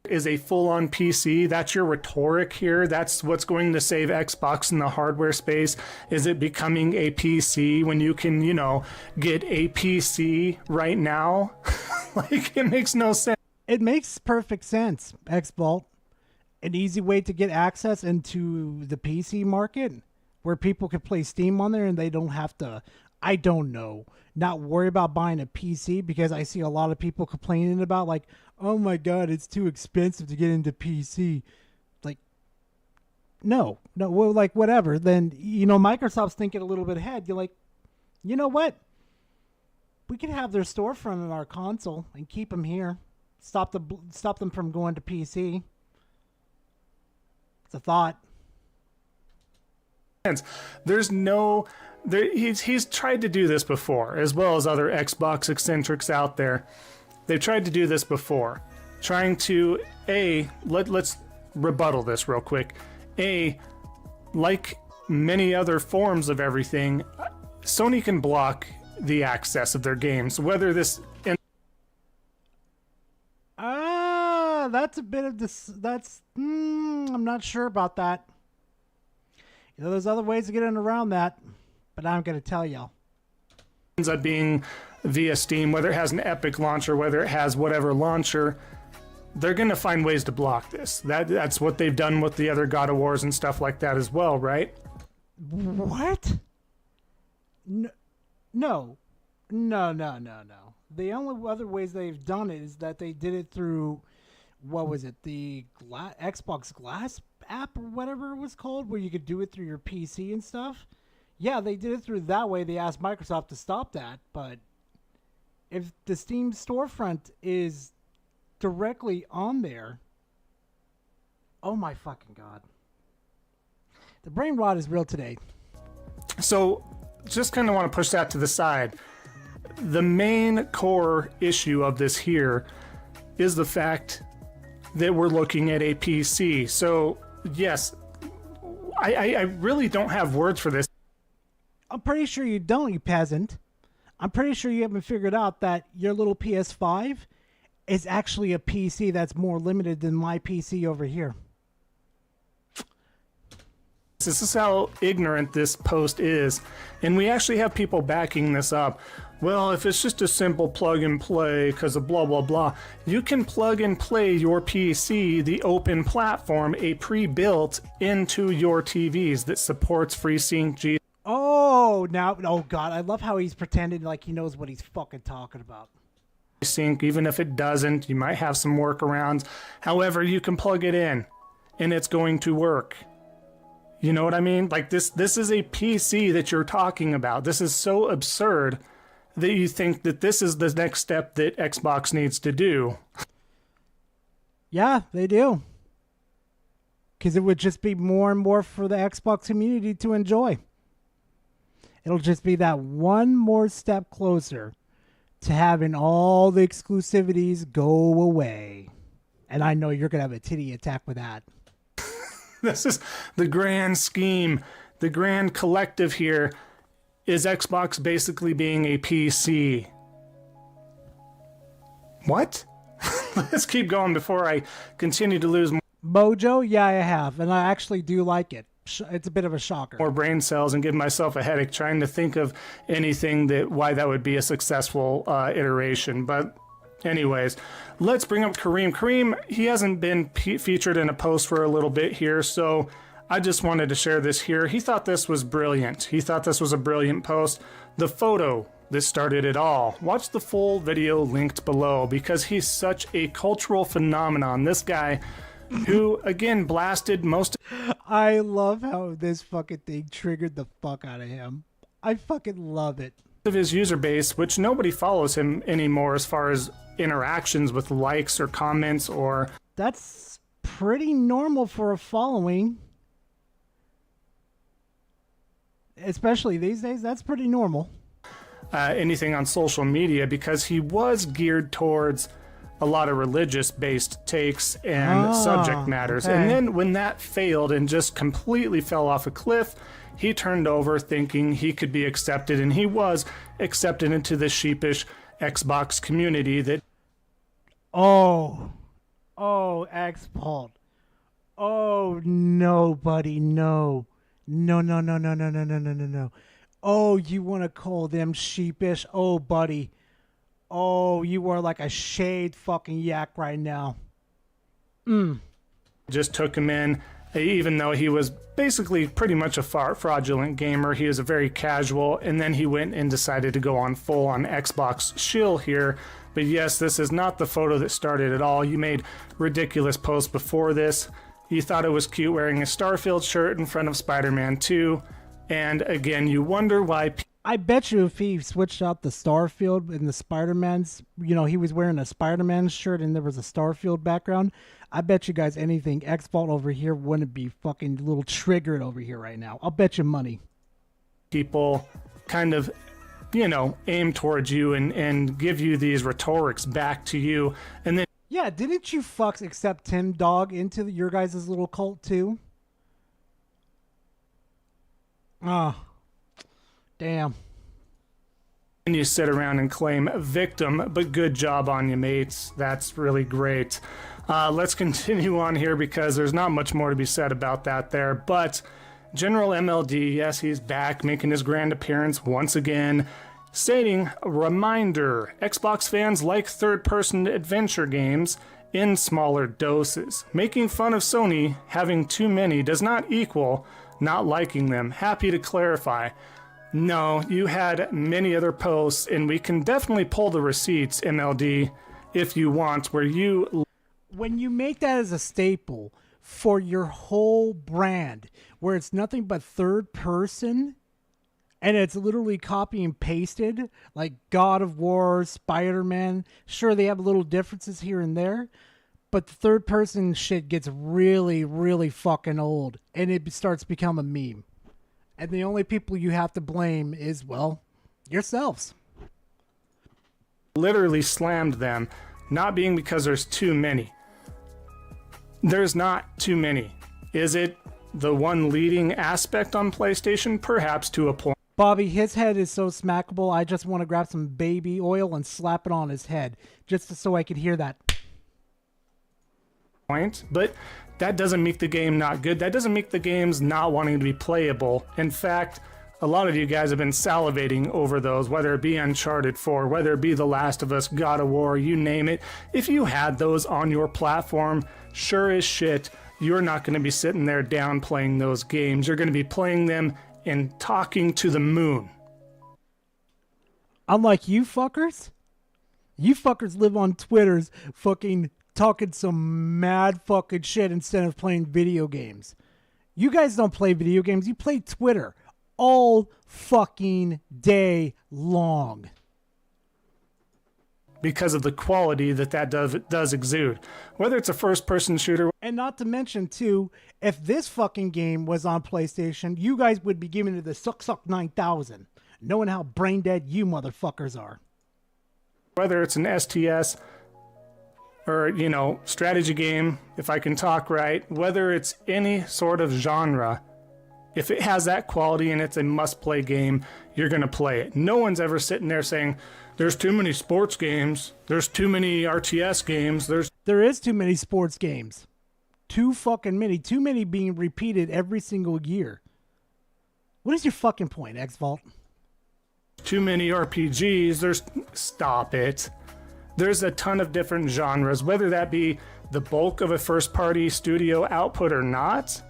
Is a full-on PC. That's your rhetoric here. That's what's going to save Xbox in the hardware space. Is it becoming a PC when you can, get a PC right now? Like, it makes no sense. It makes perfect sense, Xbolt. An easy way to get access into the PC market where people can play Steam on there and they don't have to I don't know. Not worry about buying a PC because I see a lot of people complaining about like, oh my God, it's too expensive to get into PC. Like, no, well, like whatever. Then, Microsoft's thinking a little bit ahead. You're like, you know what? We can have their storefront in our console and keep them here. Stop them from going to PC. It's a thought. He's tried to do this before, as well as other Xbox eccentrics out there. They've tried to do this before, trying to let's rebuttal this real quick. Like many other forms of everything, Sony can block the access of their games, whether this. That's a bit of this. I'm not sure about that. There's other ways to get in around that, but I'm going to tell y'all. Ends up being via Steam, whether it has an Epic launcher, whether it has whatever launcher, they're going to find ways to block this. That's what they've done with the other God of Wars and stuff like that as well, right? What? No. The only other ways they've done it is that they did it through, what was it, the Xbox Glass app or whatever it was called, where you could do it through your PC and stuff. Yeah, they did it through that way. They asked Microsoft to stop that, but if the Steam storefront is directly on there, oh my fucking God. The brain rot is real today. So, just kind of want to push that to the side. The main core issue of this here is the fact that we're looking at a PC. So, yes, I really don't have words for this. I'm pretty sure you don't, you peasant. I'm pretty sure you haven't figured out that your little PS5 is actually a PC that's more limited than my PC over here. This is how ignorant this post is. And we actually have people backing this up. Well, if it's just a simple plug and play because of blah, blah, blah, you can plug and play your PC, the open platform, a pre-built into your TVs that supports FreeSync. Oh God, I love how he's pretending like he knows what he's fucking talking about. Sync, even if it doesn't, you might have some workarounds. However, you can plug it in and it's going to work. You know what I mean? Like this is a PC that you're talking about. This is so absurd that you think that this is the next step that Xbox needs to do. Yeah, they do. Because it would just be more and more for the Xbox community to enjoy. It'll just be that one more step closer to having all the exclusivities go away. And I know you're going to have a titty attack with that. This is the grand scheme. The grand collective here is Xbox basically being a PC. What? Let's keep going before I continue to lose Mojo? Yeah, I have. And I actually do like it. It's a bit of a shocker. More brain cells and give myself a headache trying to think of anything why that would be a successful iteration. But anyways, let's bring up Kareem. Kareem, he hasn't been featured in a post for a little bit here, so I just wanted to share this here. He thought this was brilliant. He thought this was a brilliant post. The photo that started it all. Watch the full video linked below because he's such a cultural phenomenon. This guy who, again, blasted most... I love how this fucking thing triggered the fuck out of him. I fucking love it. ...of his user base, which nobody follows him anymore as far as interactions with likes or comments or... That's pretty normal for a following. Especially these days, that's pretty normal. Anything on social media because he was geared towards a lot of religious-based takes and subject matters. Okay. And then when that failed and just completely fell off a cliff, he turned over thinking he could be accepted, and he was accepted into the sheepish Xbox community that... Oh, X-Paul. Oh, no, buddy, no. No. Oh, you want to call them sheepish? Oh, buddy. Oh, you are like a shade fucking yak right now. Just took him in even though he was basically pretty much a fraudulent gamer. He was a very casual, and then he went and decided to go on full on Xbox shill here. But yes, this is not the photo that started it all. You made ridiculous posts before this. You thought it was cute wearing a Starfield shirt in front of Spider-Man 2. And again, you wonder why... I bet you if he switched out the Starfield and the Spider-Man's, he was wearing a Spider-Man shirt and there was a Starfield background, I bet you guys anything, X-Vault over here wouldn't be fucking a little triggered over here right now. I'll bet you money. People kind of, aim towards you and give you these rhetorics back to you. And then... Yeah, didn't you fucks accept Tim Dog into your guys' little cult too? Oh, damn. And you sit around and claim victim, but good job on you, mates. That's really great. Let's continue on here because there's not much more to be said about that there. But General MLD, yes, he's back, making his grand appearance once again, stating, reminder, Xbox fans like third-person adventure games in smaller doses. Making fun of Sony having too many does not equal not liking them. Happy to clarify. No, you had many other posts, and we can definitely pull the receipts, MLD, if you want, where you... When you make that as a staple for your whole brand, where it's nothing but third person, and it's literally copy and pasted, like God of War, Spider-Man, sure, they have little differences here and there, but the third person shit gets really, really fucking old, and it starts to become a meme. And the only people you have to blame is, well, yourselves. Literally slammed them, not being because there's too many. There's not too many. Is it the one leading aspect on PlayStation? Perhaps to a point. Bobby, his head is so smackable, I just want to grab some baby oil and slap it on his head, just so I could hear that. But that doesn't make the game not good. That doesn't make the games not wanting to be playable. In fact, a lot of you guys have been salivating over those, whether it be Uncharted 4, whether it be The Last of Us, God of War, you name it. If you had those on your platform, sure as shit, you're not going to be sitting there downplaying those games. You're going to be playing them and talking to the moon. Unlike you fuckers live on Twitter's fucking talking some mad fucking shit instead of playing video games. You guys don't play video games. You play Twitter all fucking day long. Because of the quality that does exude. Whether it's a first-person shooter... And not to mention, too, if this fucking game was on PlayStation, you guys would be giving it the Suck 9000, knowing how brain-dead you motherfuckers are. Whether it's an STS... or, strategy game, if I can talk right, whether it's any sort of genre, if it has that quality and it's a must-play game, you're going to play it. No one's ever sitting there saying, there's too many sports games, there's too many RTS games, There is too many sports games. Too fucking many. Too many being repeated every single year. What is your fucking point, X-Vault? Too many RPGs, Stop it. There's a ton of different genres, whether that be the bulk of a first-party studio output or not.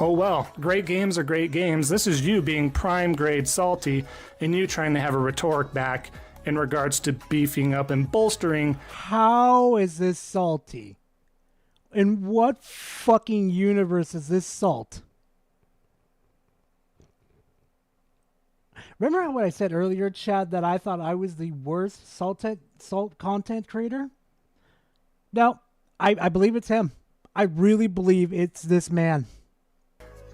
Oh well, great games are great games. This is you being prime grade salty and you trying to have a retort back in regards to beefing up and bolstering. How is this salty? In what fucking universe is this salt? Remember what I said earlier, Chad, that I thought I was the worst salt content creator? No, I believe it's him. I really believe it's this man.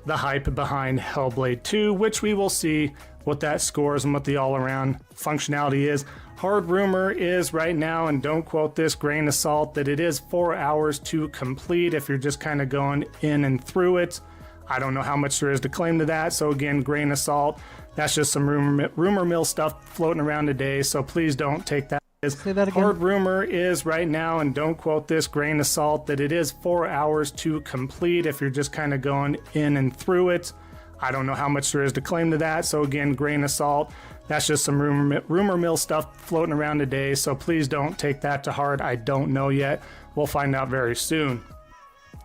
The hype behind Hellblade 2, which we will see what that scores and what the all-around functionality is. Hard rumor is right now, and don't quote this grain of salt, that it is 4 hours to complete if you're just kind of going in and through it. I don't know how much there is to claim to that, so again, grain of salt. That's just some rumor mill stuff floating around today, so please don't take that. Say that again. Hard rumor is right now, and don't quote this grain of salt, that it is 4 hours to complete if you're just kind of going in and through it. I don't know how much there is to claim to that, so again, grain of salt. That's just some rumor mill stuff floating around today, so please don't take that to heart. I don't know yet. We'll find out very soon.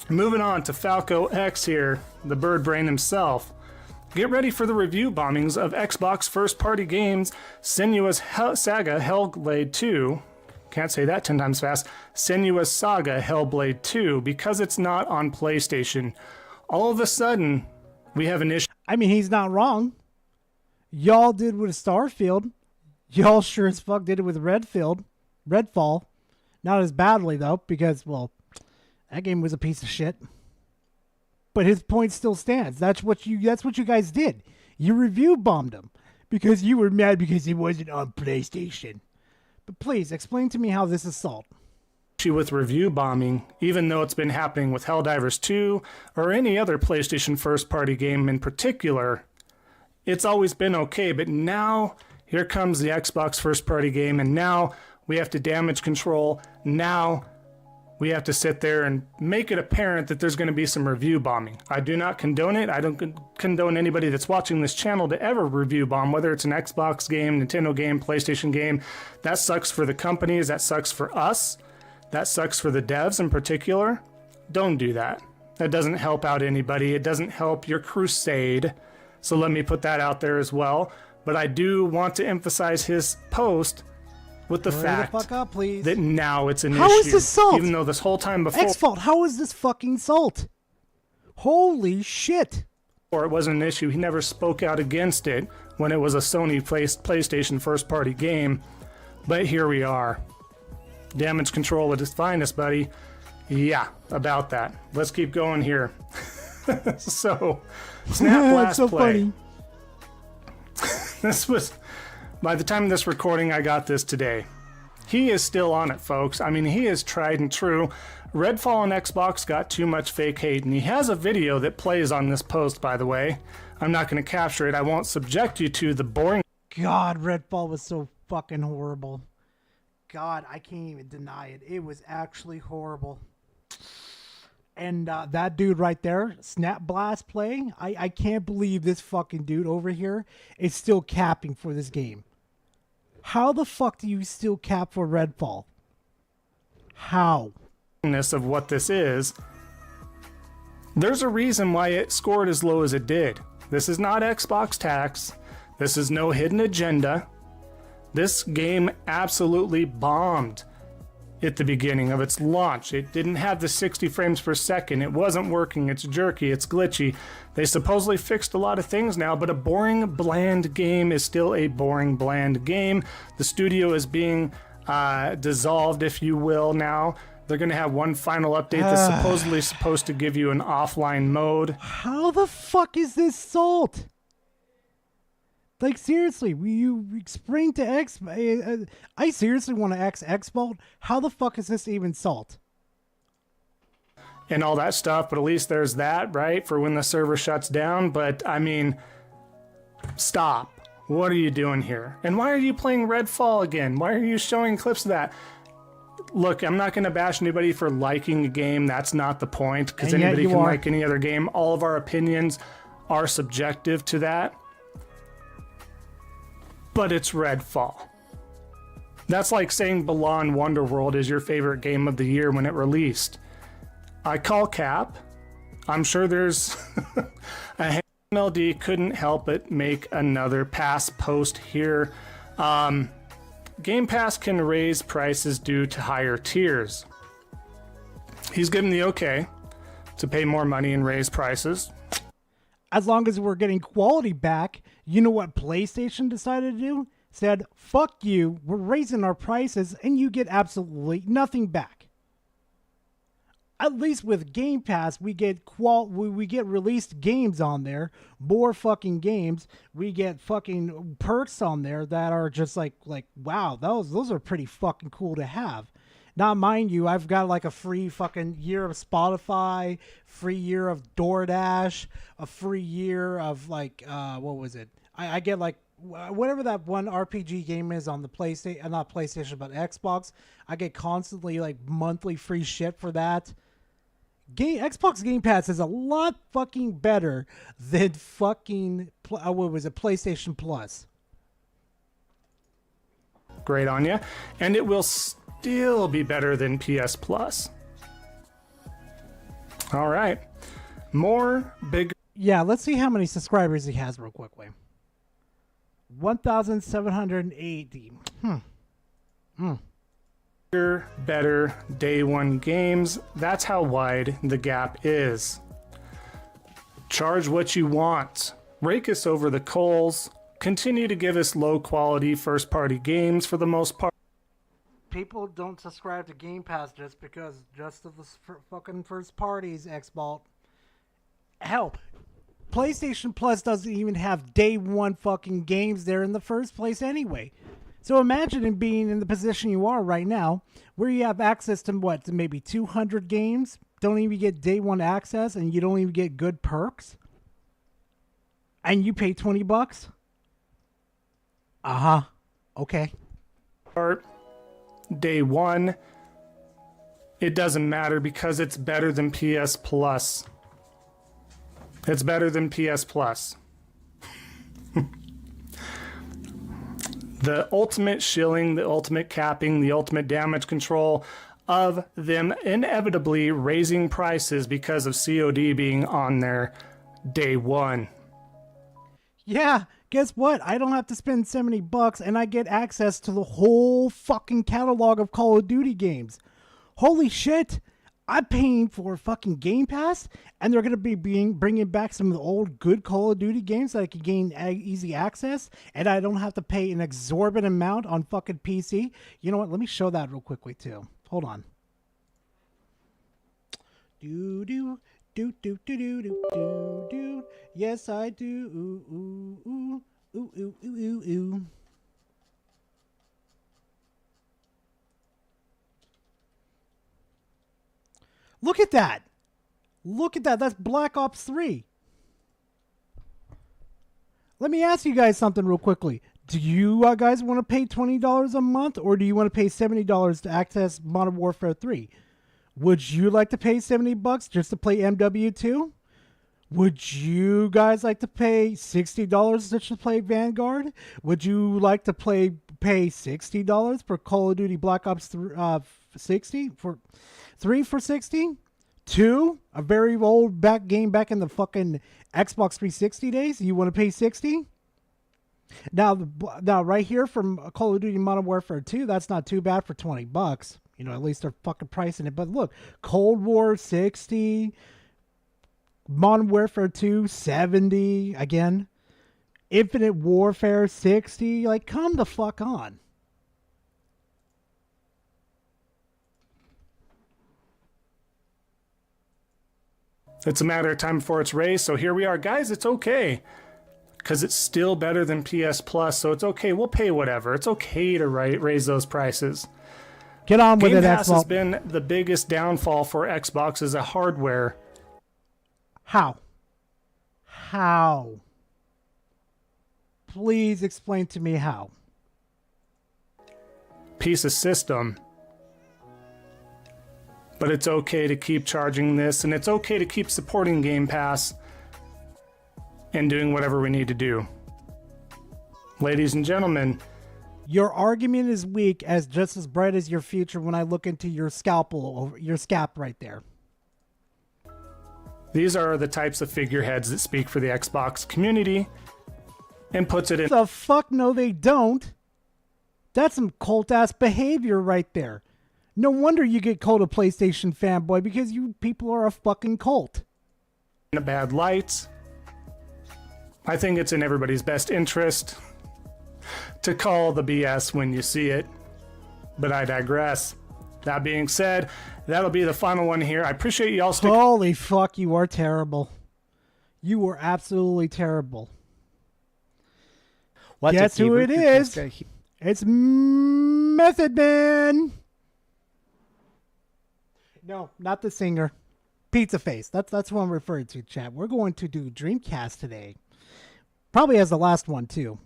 Moving on to Falco X here, the bird brain himself. Get ready for the review bombings of Xbox first-party games Senua's Saga Hellblade 2. Can't say that 10 times fast. Senua's Saga Hellblade 2, because it's not on PlayStation. All of a sudden, we have an issue. I mean, he's not wrong. Y'all did with Starfield. Y'all sure as fuck did it with Redfall. Not as badly, though, because, well, that game was a piece of shit. But his point still stands. That's what you guys did. You review bombed him because you were mad because he wasn't on PlayStation. But please explain to me how this is salt. With review bombing, even though it's been happening with Helldivers 2 or any other PlayStation first-party game in particular, it's always been okay. But now here comes the Xbox first-party game, and now we have to damage control. Now we have to sit there and make it apparent that there's going to be some review bombing. I do not condone it. I don't condone anybody that's watching this channel to ever review bomb, whether it's an Xbox game, Nintendo game, PlayStation game. That sucks for the companies. That sucks for us. That sucks for the devs in particular. Don't do that. That doesn't help out anybody. It doesn't help your crusade. So let me put that out there as well. But I do want to emphasize his post with the fact that now it's an issue. How is this salt? Even though this whole time before... X-Fault, how is this fucking salt? Holy shit. Or it wasn't an issue. He never spoke out against it when it was a Sony PlayStation first-party game. But here we are. Damage control at its finest, buddy. Yeah, about that. Let's keep going here. So, Snap Blast so Play. Funny. This was... By the time of this recording, I got this today. He is still on it, folks. I mean, he is tried and true. Redfall on Xbox got too much fake hate, and he has a video that plays on this post, by the way. I'm not going to capture it. I won't subject you to the boring... God, Redfall was so fucking horrible. God, I can't even deny it. It was actually horrible. And that dude right there, Snap Blast Play, I can't believe this fucking dude over here is still capping for this game. How the fuck do you still cap for Redfall? How? Of what this is, there's a reason why it scored as low as it did. This is not Xbox tax. This is no hidden agenda. This game absolutely bombed at the beginning of its launch. It didn't have the 60 frames per second. It wasn't working. It's jerky. It's glitchy. They supposedly fixed a lot of things now, but a boring, bland game is still a boring, bland game. The studio is being dissolved, if you will, now. They're going to have one final update that's supposedly supposed to give you an offline mode. How the fuck is this salt? Like, seriously, you explain to X... I seriously want to ask X-Fault, how the fuck is this even salt? And all that stuff, but at least there's that, right? For when the server shuts down. But, I mean, stop. What are you doing here? And why are you playing Redfall again? Why are you showing clips of that? Look, I'm not going to bash anybody for liking a game. That's not the point, because anybody can like any other game. All of our opinions are subjective to that. But it's Redfall. That's like saying Balan Wonderworld is your favorite game of the year when it released. I call cap. I'm sure there's a MLD couldn't help but make another pass post here. Game Pass can raise prices due to higher tiers. He's given the okay to pay more money and raise prices. As long as we're getting quality back, you know what PlayStation decided to do? Said, fuck you, we're raising our prices and you get absolutely nothing back. At least with Game Pass, we get we get released games on there, more fucking games. We get fucking perks on there that are just like wow, those are pretty fucking cool to have. Now, mind you, I've got like a free fucking year of Spotify, free year of DoorDash, a free year of like what was it? I get like whatever that one RPG game is on the PlayStation, not PlayStation, but Xbox. I get constantly like monthly free shit for that. Xbox Game Pass is a lot fucking better than fucking what was it, PlayStation Plus. Great on you, and it will still be better than PS Plus. All right. More bigger. Yeah, let's see how many subscribers he has real quickly. 1,780. Better day one games. That's how wide the gap is. Charge what you want. Rake us over the coals. Continue to give us low quality first party games for the most part. People don't subscribe to Game Pass just because just of the fucking first parties, Xbox. Hell, PlayStation Plus doesn't even have day one fucking games there in the first place anyway. So imagine being in the position you are right now, where you have access to what, to maybe 200 games, don't even get day one access, and you don't even get good perks, and you pay $20? Okay. Day one, it doesn't matter because it's better than PS Plus. It's better than PS Plus. The ultimate shilling, the ultimate capping, the ultimate damage control of them inevitably raising prices because of COD being on there day one. Yeah, guess what? I don't have to spend $70 and I get access to the whole fucking catalog of Call of Duty games. Holy shit! I'm paying for fucking Game Pass, and they're going to be bringing back some of the old good Call of Duty games that I can gain easy access, and I don't have to pay an exorbitant amount on fucking PC. You know what? Let me show that real quickly, too. Hold on. Do do do do do do do do do. Yes, I do. Ooh ooh ooh ooh ooh ooh ooh ooh. Look at that. Look at that. That's Black Ops 3. Let me ask you guys something real quickly. Do you guys want to pay $20 a month, or do you want to pay $70 to access Modern Warfare 3? Would you like to pay $70 just to play MW2? Would you guys like to pay $60 just to play Vanguard? Would you like to pay $60 for Call of Duty Black Ops 60 for 3 for 60? 2, a very old game back in the fucking Xbox 360 days. You want to pay 60? Now right here from Call of Duty Modern Warfare 2, that's not too bad for $20. You know, at least they're fucking pricing it. But look, Cold War 60, Modern Warfare 2 70 again, Infinite Warfare 60. Like, come the fuck on. It's a matter of time before it's raised, so here we are. Guys, it's okay. Because it's still better than PS Plus, so it's okay. We'll pay whatever. It's okay to raise those prices. Get on with Game it, Pass Xbox. has been the biggest downfall for Xbox as a hardware. How? Please explain to me how. Piece of system. But it's okay to keep charging this, and it's okay to keep supporting Game Pass and doing whatever we need to do. Ladies and gentlemen, your argument is weak as just as bright as your future when I look into your scalpel, your scalp right there. These are the types of figureheads that speak for the Xbox community and puts it in. The fuck no they don't. That's some cult-ass behavior right there. No wonder you get called a PlayStation fanboy, because you people are a fucking cult. In a bad light. I think it's in everybody's best interest to call the BS when you see it, but I digress. That being said, that'll be the final one here. I appreciate y'all sticking. Holy fuck, you are terrible. You are absolutely terrible. Guess who it is? It's Method Man. No, not the singer. Pizza Face. That's what I'm referring to, chat. We're going to do Dreamcast today. Probably as the last one, too.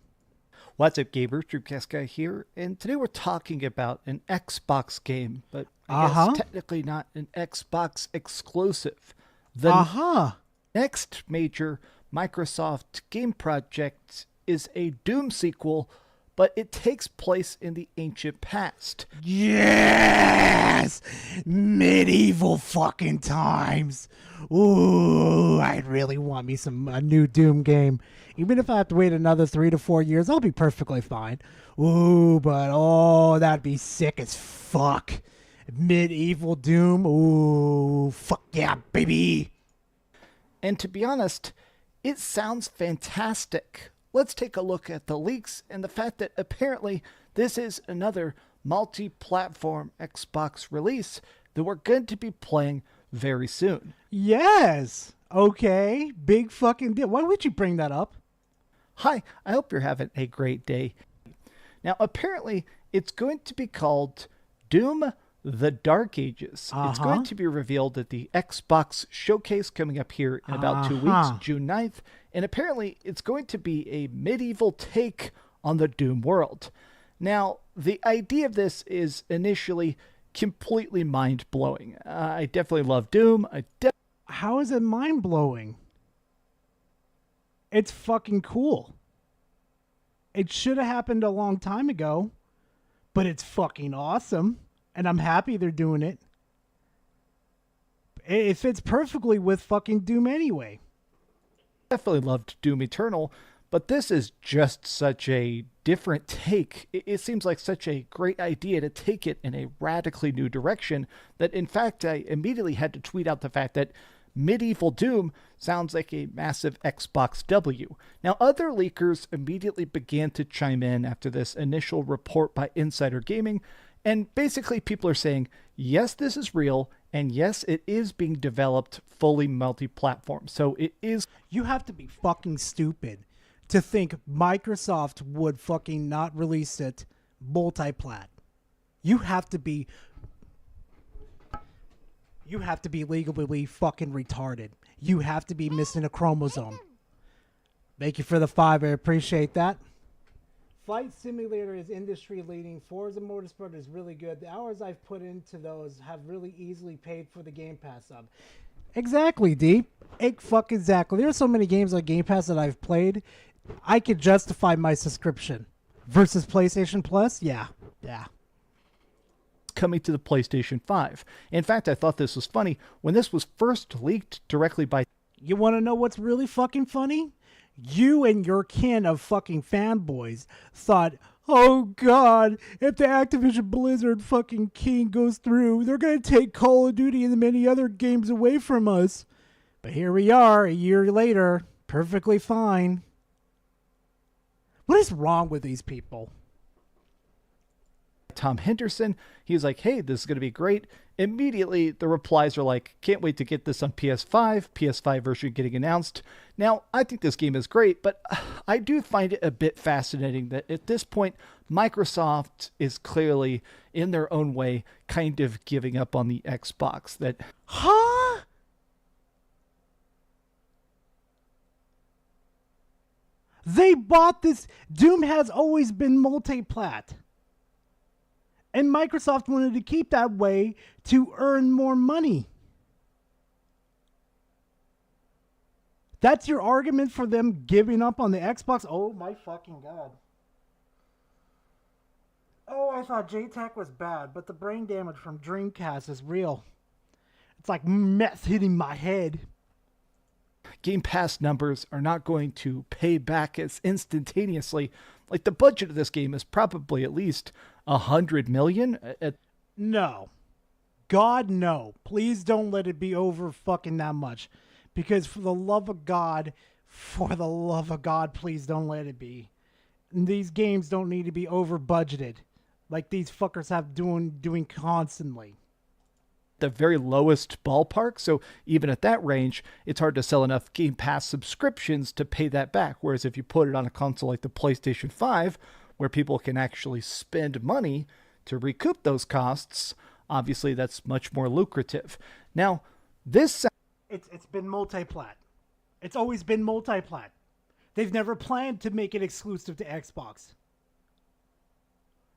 What's up, gamers? Dreamcast Guy here. And today we're talking about an Xbox game, but I guess technically not an Xbox exclusive. The next major Microsoft game project is a Doom sequel but it takes place in the ancient past. Yes! Medieval fucking times. Ooh, I really want me a new Doom game. Even if I have to wait another 3 to 4 years, I'll be perfectly fine. Ooh, but that'd be sick as fuck. Medieval Doom. Ooh, fuck yeah, baby. And to be honest, it sounds fantastic. Let's take a look at the leaks and the fact that apparently this is another multi-platform Xbox release that we're going to be playing very soon. Yes. Okay. Big fucking deal. Why would you bring that up? Hi, I hope you're having a great day. Now, apparently, it's going to be called Doom The Dark Ages. It's going to be revealed at the Xbox Showcase coming up here in about 2 weeks, June 9th. And apparently, it's going to be a medieval take on the Doom world. Now, the idea of this is initially completely mind-blowing. I definitely love Doom. How is it mind-blowing? It's fucking cool. It should have happened a long time ago, but it's fucking awesome. And I'm happy they're doing it. It fits perfectly with fucking Doom anyway. Definitely loved Doom Eternal, but this is just such a different take. It seems like such a great idea to take it in a radically new direction that, in fact, I immediately had to tweet out the fact that Medieval Doom sounds like a massive Xbox W. Now, other leakers immediately began to chime in after this initial report by Insider Gaming, and basically people are saying, yes, this is real, and yes, it is being developed fully multi-platform. So it is... You have to be fucking stupid to think Microsoft would fucking not release it multi-plat. You have to be legally fucking retarded. You have to be missing a chromosome. Thank you for the 5. I appreciate that. Flight Simulator is industry leading. Forza Motorsport is really good. The hours I've put into those have really easily paid for the Game Pass sub. Exactly, Deep. Exactly. There are so many games on Game Pass that I've played. I could justify my subscription. Versus PlayStation Plus? Yeah. Coming to the PlayStation 5. In fact, I thought this was funny. When this was first leaked directly by... You want to know what's really fucking funny? You and your kin of fucking fanboys thought, oh god, if the Activision Blizzard fucking king goes through, they're going to take Call of Duty and many other games away from us. But here we are, a year later, perfectly fine. What is wrong with these people? Tom Henderson, he was like, hey, this is going to be great. Immediately, the replies are like, can't wait to get this on PS5, PS5 version getting announced. Now, I think this game is great, but I do find it a bit fascinating that at this point, Microsoft is clearly, in their own way, kind of giving up on the Xbox. That, huh? They bought this. Doom has always been multi-plat. And Microsoft wanted to keep that way to earn more money. That's your argument for them giving up on the Xbox? Oh my fucking god. Oh, I thought JTAC was bad, but the brain damage from Dreamcast is real. It's like meth hitting my head. Game Pass numbers are not going to pay back as instantaneously. Like, the budget of this game is probably at least $100 million. No. God, no. Please don't let it be over fucking that much. Because for the love of God, please don't let it be. And these games don't need to be over budgeted. Like these fuckers have doing constantly. The very lowest ballpark, so even at that range, it's hard to sell enough Game Pass subscriptions to pay that back. Whereas if you put it on a console like the PlayStation 5, where people can actually spend money to recoup those costs, obviously that's much more lucrative. Now, this... It's been multi-plat. It's always been multi-plat. They've never planned to make it exclusive to Xbox.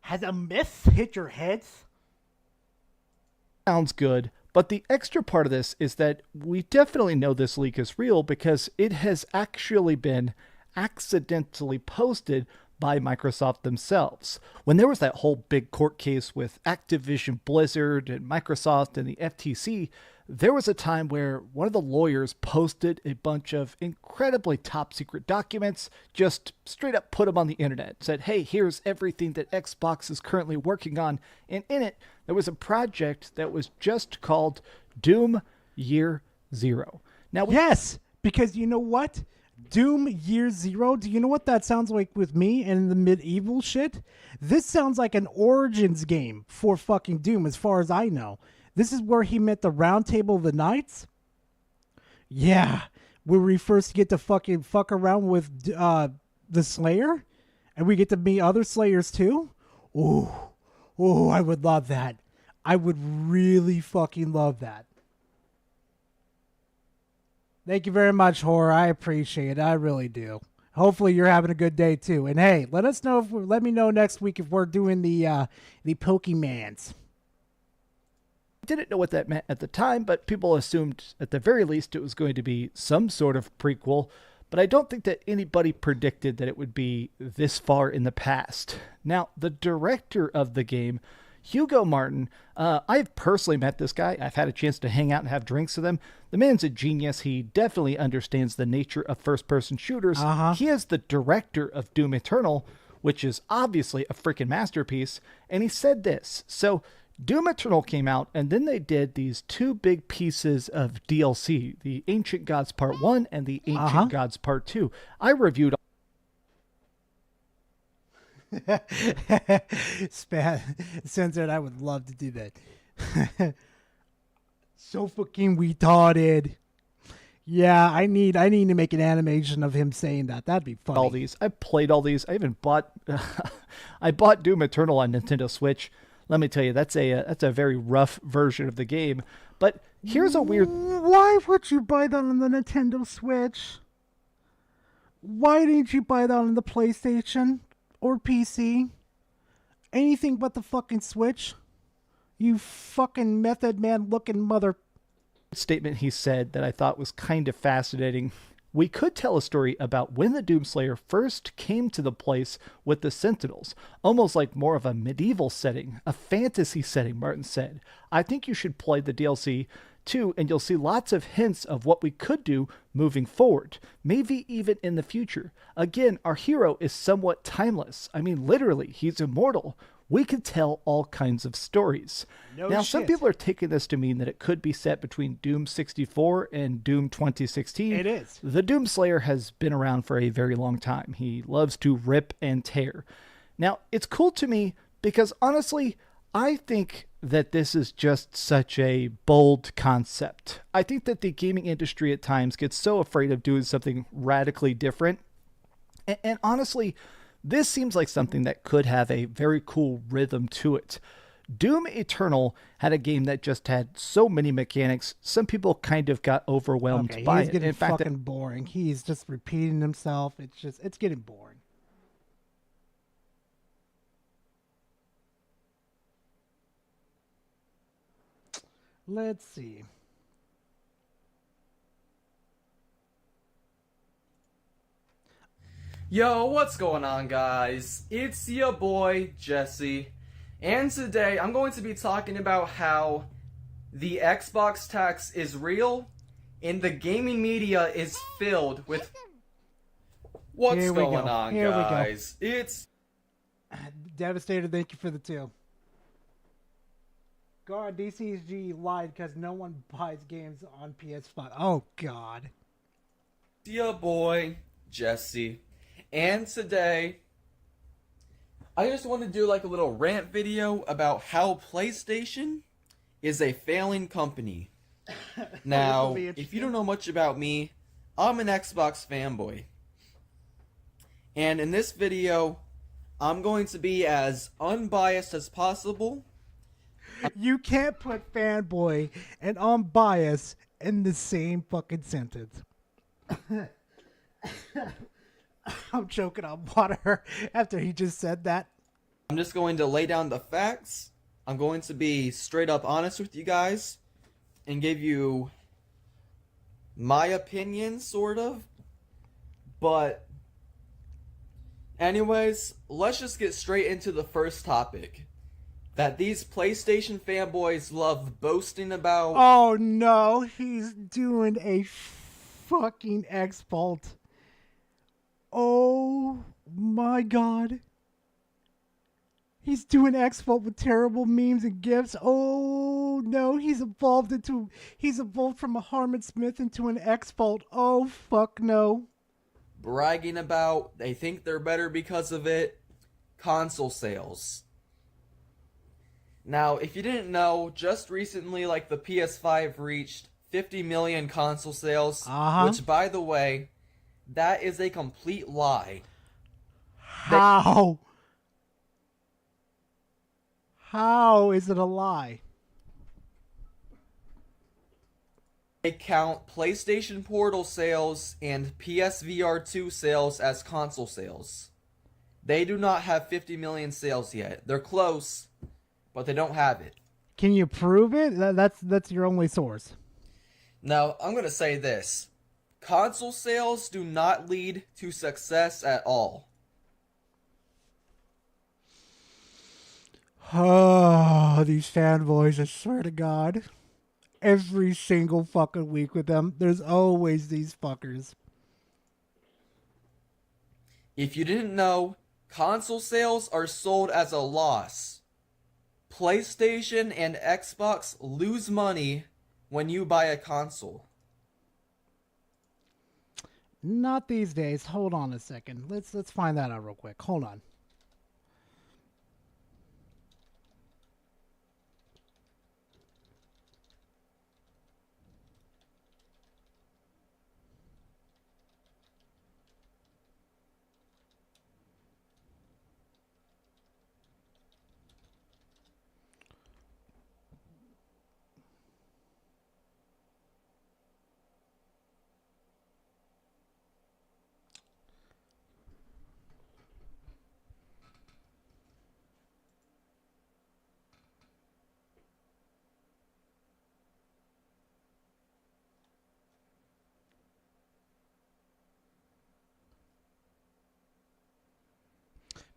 Has a myth hit your heads? Sounds good, but the extra part of this is that we definitely know this leak is real because it has actually been accidentally posted by Microsoft themselves. When there was that whole big court case with Activision Blizzard and Microsoft and the FTC, there was a time where one of the lawyers posted a bunch of incredibly top secret documents, just straight up put them on the internet, said, hey, here's everything that Xbox is currently working on. And in it, there was a project that was just called Doom Year Zero. Now, yes, because you know what? Doom Year Zero, do you know what that sounds like with me and the medieval shit? This sounds like an Origins game for fucking Doom, as far as I know. This is where he met the Round Table of the Knights? Yeah, where we first get to fucking fuck around with the Slayer? And we get to meet other Slayers too? Ooh, I would love that. I would really fucking love that. Thank you very much, Horror. I appreciate it. I really do. Hopefully you're having a good day too. And hey, let me know next week if we're doing the Pokemans. Didn't know what that meant at the time, but people assumed at the very least it was going to be some sort of prequel. But I don't think that anybody predicted that it would be this far in the past. Now, the director of the game, Hugo Martin, I've personally met this guy. I've had a chance to hang out and have drinks with him. The man's a genius. He definitely understands the nature of first-person shooters. He is the director of Doom Eternal, which is obviously a freaking masterpiece. And he said this. So Doom Eternal came out, and then they did these two big pieces of DLC, the Ancient Gods Part 1 and the Ancient Gods Part 2. I reviewed Censored, I would love to do that. So fucking retarded. Yeah, I need to make an animation of him saying that. That'd be funny. all these. I played all these. I even bought I bought Doom Eternal on Nintendo Switch. Let me tell you, that's a very rough version of the game. But here's a weird... Why would you buy that on the Nintendo Switch? Why didn't you buy that on the PlayStation or PC? Anything but the fucking Switch? You fucking Method Man looking mother... statement he said that I thought was kind of fascinating. We could tell a story about when the Doomslayer first came to the place with the Sentinels, almost like more of a medieval setting, a fantasy setting, Martin said. I think you should play the DLC too, and you'll see lots of hints of what we could do moving forward, maybe even in the future. Again, our hero is somewhat timeless. I mean, literally, he's immortal. We could tell all kinds of stories. Now, some people are taking this to mean that it could be set between Doom 64 and Doom 2016. It is. The Doomslayer has been around for a very long time. He loves to rip and tear. Now, it's cool to me because, honestly, I think that this is just such a bold concept. I think that the gaming industry at times gets so afraid of doing something radically different. And honestly, this seems like something that could have a very cool rhythm to it. Doom Eternal had a game that just had so many mechanics, some people kind of got overwhelmed by he's it. getting In fact, fucking boring. He's just repeating himself. It's getting boring. Let's see. Yo, what's going on, guys? It's your boy, Jesse, and today I'm going to be talking about how the Xbox tax is real and the gaming media is filled with... What's going on, guys? It's... Devastator, thank you for the 2. God, DCG lied because no one buys games on PS5. Oh, God. Your boy, Jesse. And today, I just want to do like a little rant video about how PlayStation is a failing company. Now, if you don't know much about me, I'm an Xbox fanboy. And in this video, I'm going to be as unbiased as possible. You can't put fanboy and unbiased in the same fucking sentence. I'm choking on water after he just said that. I'm just going to lay down the facts. I'm going to be straight up honest with you guys and give you my opinion, sort of. But Anyways, let's just get straight into the first topic that these PlayStation fanboys love boasting about. Oh no, he's doing a fucking X-Vault. Oh my god. He's doing X-Vault with terrible memes and gifs. Oh no, he's evolved from a Harmon Smith into an X-Vault. Oh fuck no. Bragging about they think they're better because of it. Console sales. Now, if you didn't know, just recently, like, the PS5 reached 50 million console sales, which, by the way, that is a complete lie. How? How is it a lie? They count PlayStation Portal sales and PSVR 2 sales as console sales. They do not have 50 million sales yet. They're close, but they don't have it. Can you prove it? That's your only source. Now, I'm going to say this. Console sales do not lead to success at all. Oh, these fanboys, I swear to God. Every single fucking week with them, there's always these fuckers. If you didn't know, console sales are sold as a loss. PlayStation and Xbox lose money when you buy a console. Not these days. Hold on a second. Let's find that out real quick. Hold on.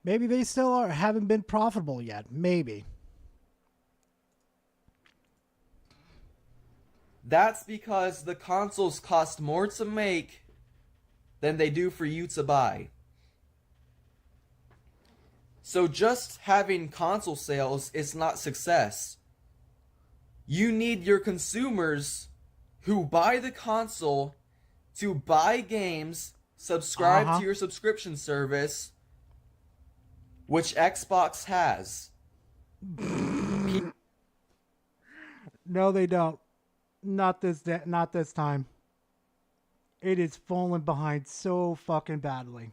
Maybe they still haven't been profitable yet. Maybe. That's because the consoles cost more to make than they do for you to buy. So just having console sales is not success. You need your consumers who buy the console to buy games, subscribe to your subscription service, which Xbox has. No, they don't. Not this time. It is falling behind so fucking badly.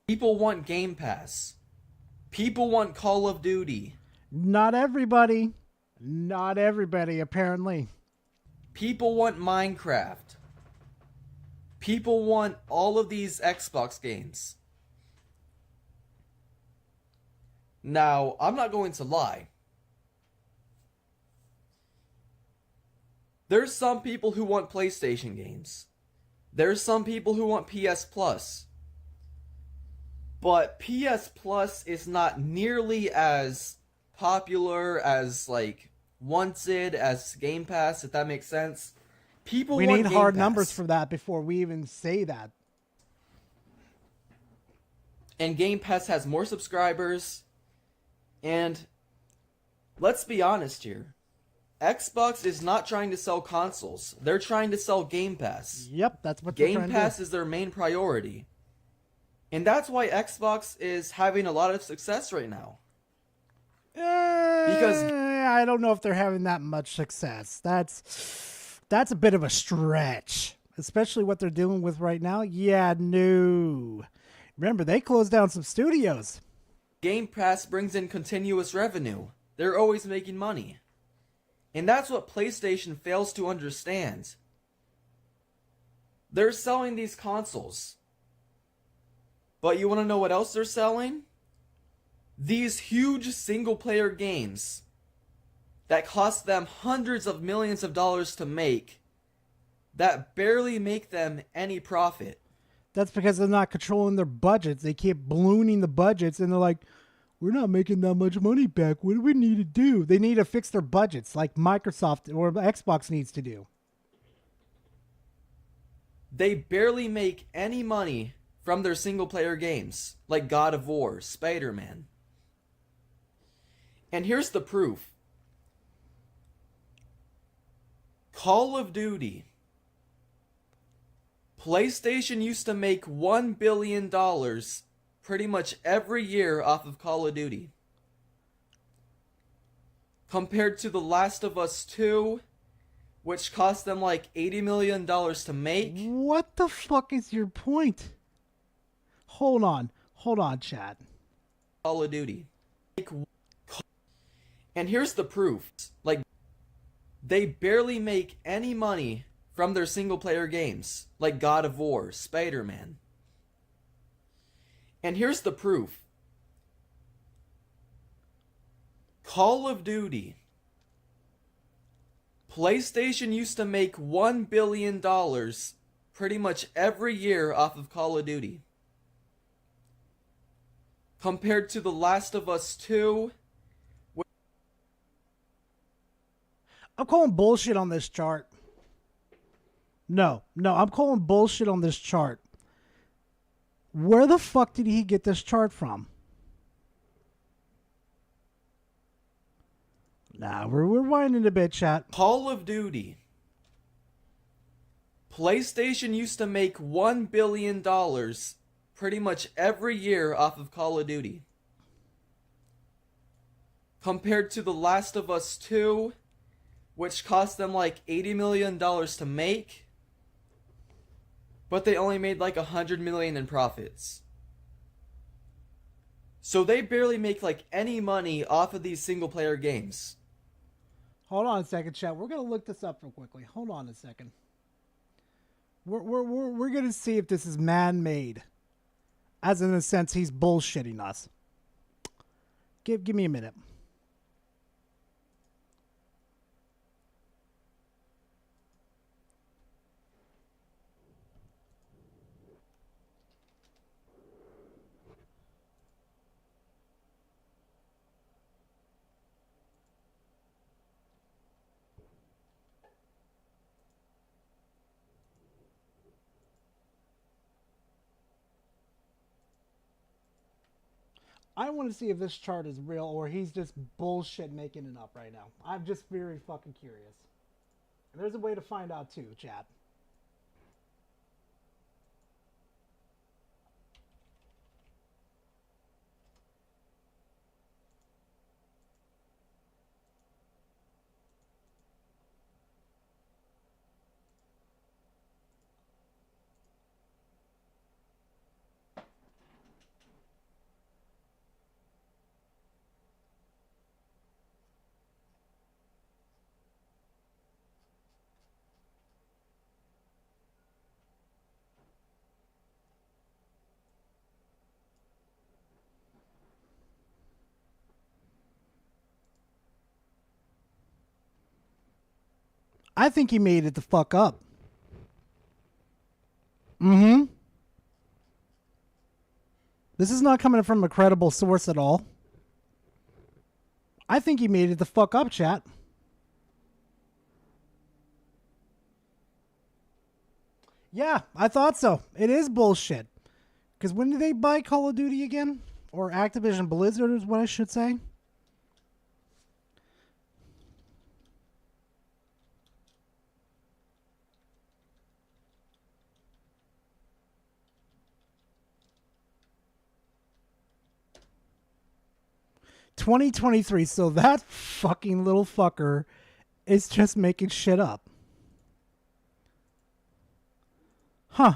People want Game Pass. People want Call of Duty. Not everybody. Not everybody, apparently. People want Minecraft. People want all of these Xbox games. Now, I'm not going to lie. There's some people who want PlayStation games. There's some people who want PS Plus. But PS Plus is not nearly as popular as, like, wanted as Game Pass, if that makes sense. People we want need Game hard Pass. numbers for that before we even say that. And Game Pass has more subscribers. And let's be honest here. Xbox is not trying to sell consoles. They're trying to sell Game Pass. Yep, that's what they're trying Game to Pass do. is their main priority. And that's why Xbox is having a lot of success right now. Because I don't know if they're having that much success. That's a bit of a stretch, especially what they're doing with right now. Yeah, no. Remember, they closed down some studios. Game Pass brings in continuous revenue. They're always making money. And that's what PlayStation fails to understand. They're selling these consoles. But you want to know what else they're selling? These huge single-player games that cost them hundreds of millions of dollars to make that barely make them any profit. That's because they're not controlling their budgets. They keep ballooning the budgets, and they're like, we're not making that much money back. What do we need to do? They need to fix their budgets like Microsoft or Xbox needs to do. They barely make any money from their single-player games, like God of War, Spider-Man. And here's the proof. Call of Duty. PlayStation used to make $1 billion pretty much every year off of Call of Duty. Compared to The Last of Us 2, which cost them like $80 million to make. What the fuck is your point? Hold on, chat. Call of Duty. And here's the proof. Like, they barely make any money from their single-player games, like God of War, Spider-Man. And here's the proof. Call of Duty. PlayStation used to make $1 billion pretty much every year off of Call of Duty. Compared to The Last of Us 2. I'm calling bullshit on this chart. No, I'm calling bullshit on this chart. Where the fuck did he get this chart from? Nah, we're winding a bit, chat. Call of Duty. PlayStation used to make $1 billion pretty much every year off of Call of Duty. Compared to The Last of Us 2, which cost them like $80 million to make, but they only made like $100 million in profits. So they barely make like any money off of these single player games. Hold on a second, chat. We're gonna look this up real quickly. Hold on a second. We're gonna see if this is man-made, as in a sense he's bullshitting us. Give me a minute. I want to see if this chart is real or he's just bullshit making it up right now. I'm just very fucking curious. And there's a way to find out too, chat. I think he made it the fuck up. This is not coming from a credible source at all. I think he made it the fuck up, chat. Yeah, I thought so. It is bullshit. Because when did they buy Call of Duty again? Or Activision Blizzard is what I should say. $2023, so that fucking little fucker is just making shit up. Huh.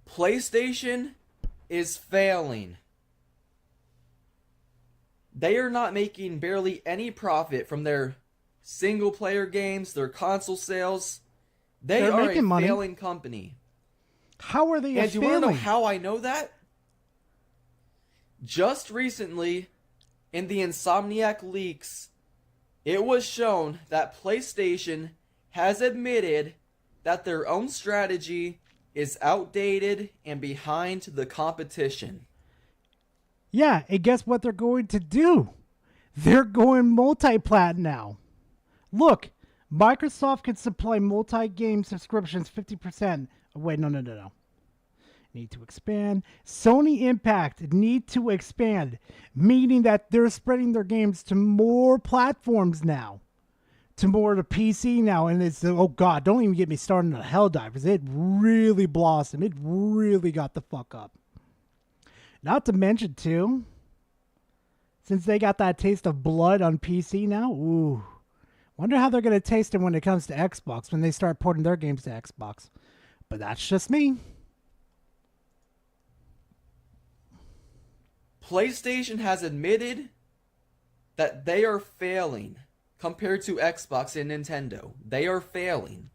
PlayStation is failing. They are not making barely any profit from their single player games, their console sales. They're are a money. Failing company. How are they and failing? Do you want to know how I know that? Just recently, in the Insomniac leaks, it was shown that PlayStation has admitted that their own strategy is outdated and behind the competition. Yeah, and guess what they're going to do? They're going multi-plat now. Look, Microsoft can supply multi-game subscriptions 50%. Wait, no. Need to expand. Sony Impact need to expand, meaning that they're spreading their games to more platforms now. To more to PC now, and it's, oh god, don't even get me started on Helldivers. It really blossomed. It really got the fuck up. Not to mention, too, since they got that taste of blood on PC now, ooh. Wonder how they're going to taste it when it comes to Xbox, when they start porting their games to Xbox. But that's just me. PlayStation has admitted that they are failing compared to Xbox and Nintendo. They are failing.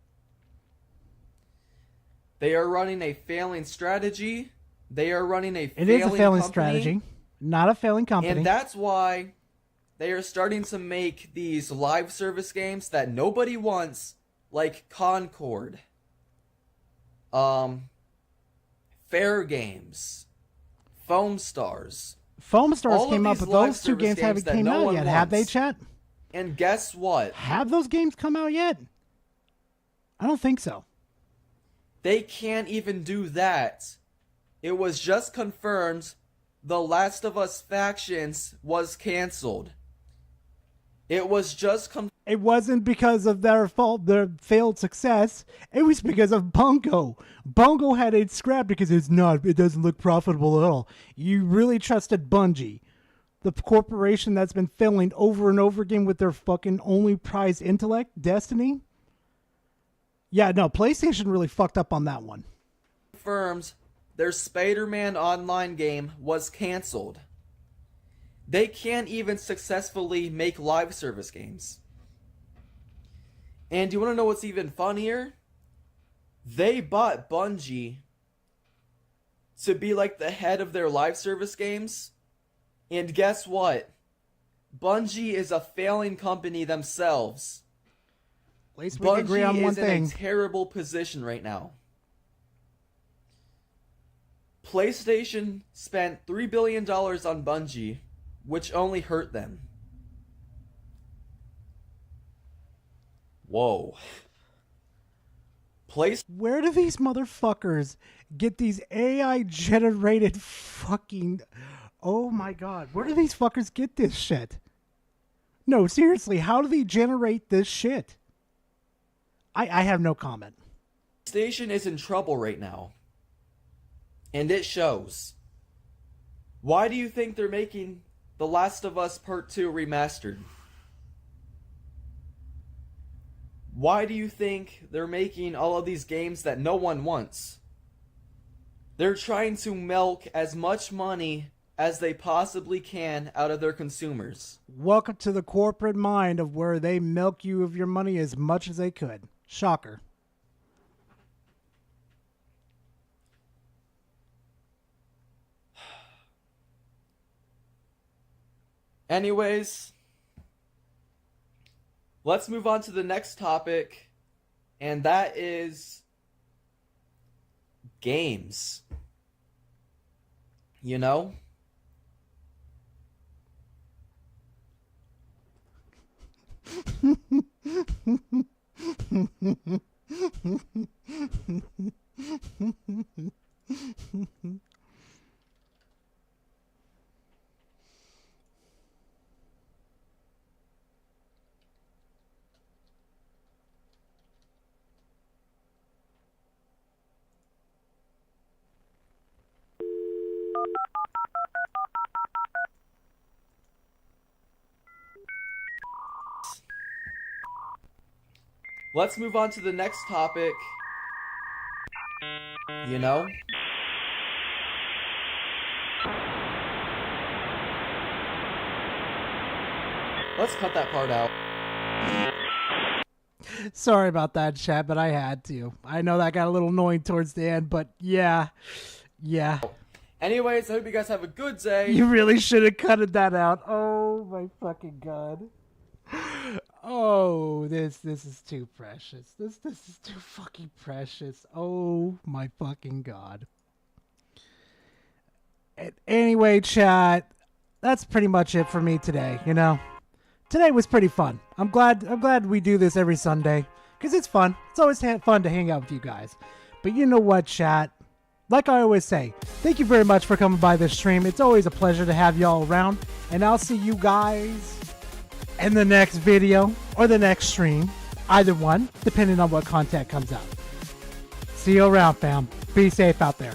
They are running a failing strategy. They are running a failing It is a failing company, strategy, not a failing company. and that's why they are starting to make these live service games that nobody wants, like Concord, Fair Games, Foam Stars. Foam Stars All came of up, these but live those two service games haven't that came no out one yet. Have they, wants. chat? And guess what? Have those games come out yet? I don't think so. They can't even do that. It was just confirmed The Last of Us Factions was canceled. It was just It wasn't because of their fault, their failed success. It was because of Bungo. Bungo had it scrapped because it doesn't look profitable at all. You really trusted Bungie, the corporation that's been failing over and over again with their fucking only prized intellect, Destiny? Yeah, no, PlayStation really fucked up on that one. confirmed their Spider-Man Online game was canceled. They can't even successfully make live service games. And you want to know what's even funnier? They bought Bungie to be like the head of their live service games. And guess what? Bungie is a failing company themselves. At least we can agree on one is in thing. a terrible position right now. PlayStation spent $3 billion on Bungie, which only hurt them. Whoa. Where do these motherfuckers get these AI generated fucking... Oh my god, where do these fuckers get this shit? No, seriously, how do they generate this shit? I have no comment. PlayStation is in trouble right now. And it shows. Why do you think they're making The Last of Us Part 2 remastered? Why do you think they're making all of these games that no one wants? They're trying to milk as much money as they possibly can out of their consumers. Welcome to the corporate mind of where they milk you of your money as much as they could. Shocker. Anyways, let's move on to the next topic, and that is games. You know? Let's move on to the next topic. You know? Let's cut that part out. Sorry about that, chat, but I had to. I know that got a little annoying towards the end, but yeah. Anyways, I hope you guys have a good day. You really should have cutted that out. Oh my fucking god. Oh, this is too precious. This is too fucking precious. Oh my fucking god. Anyway, chat, that's pretty much it for me today, you know. Today was pretty fun. I'm glad we do this every Sunday cuz it's fun. It's always fun to hang out with you guys. But you know what, chat? Like I always say, thank you very much for coming by this stream. It's always a pleasure to have y'all around, and I'll see you guys in the next video or the next stream, either one, depending on what content comes out. See you around, fam. Be safe out there.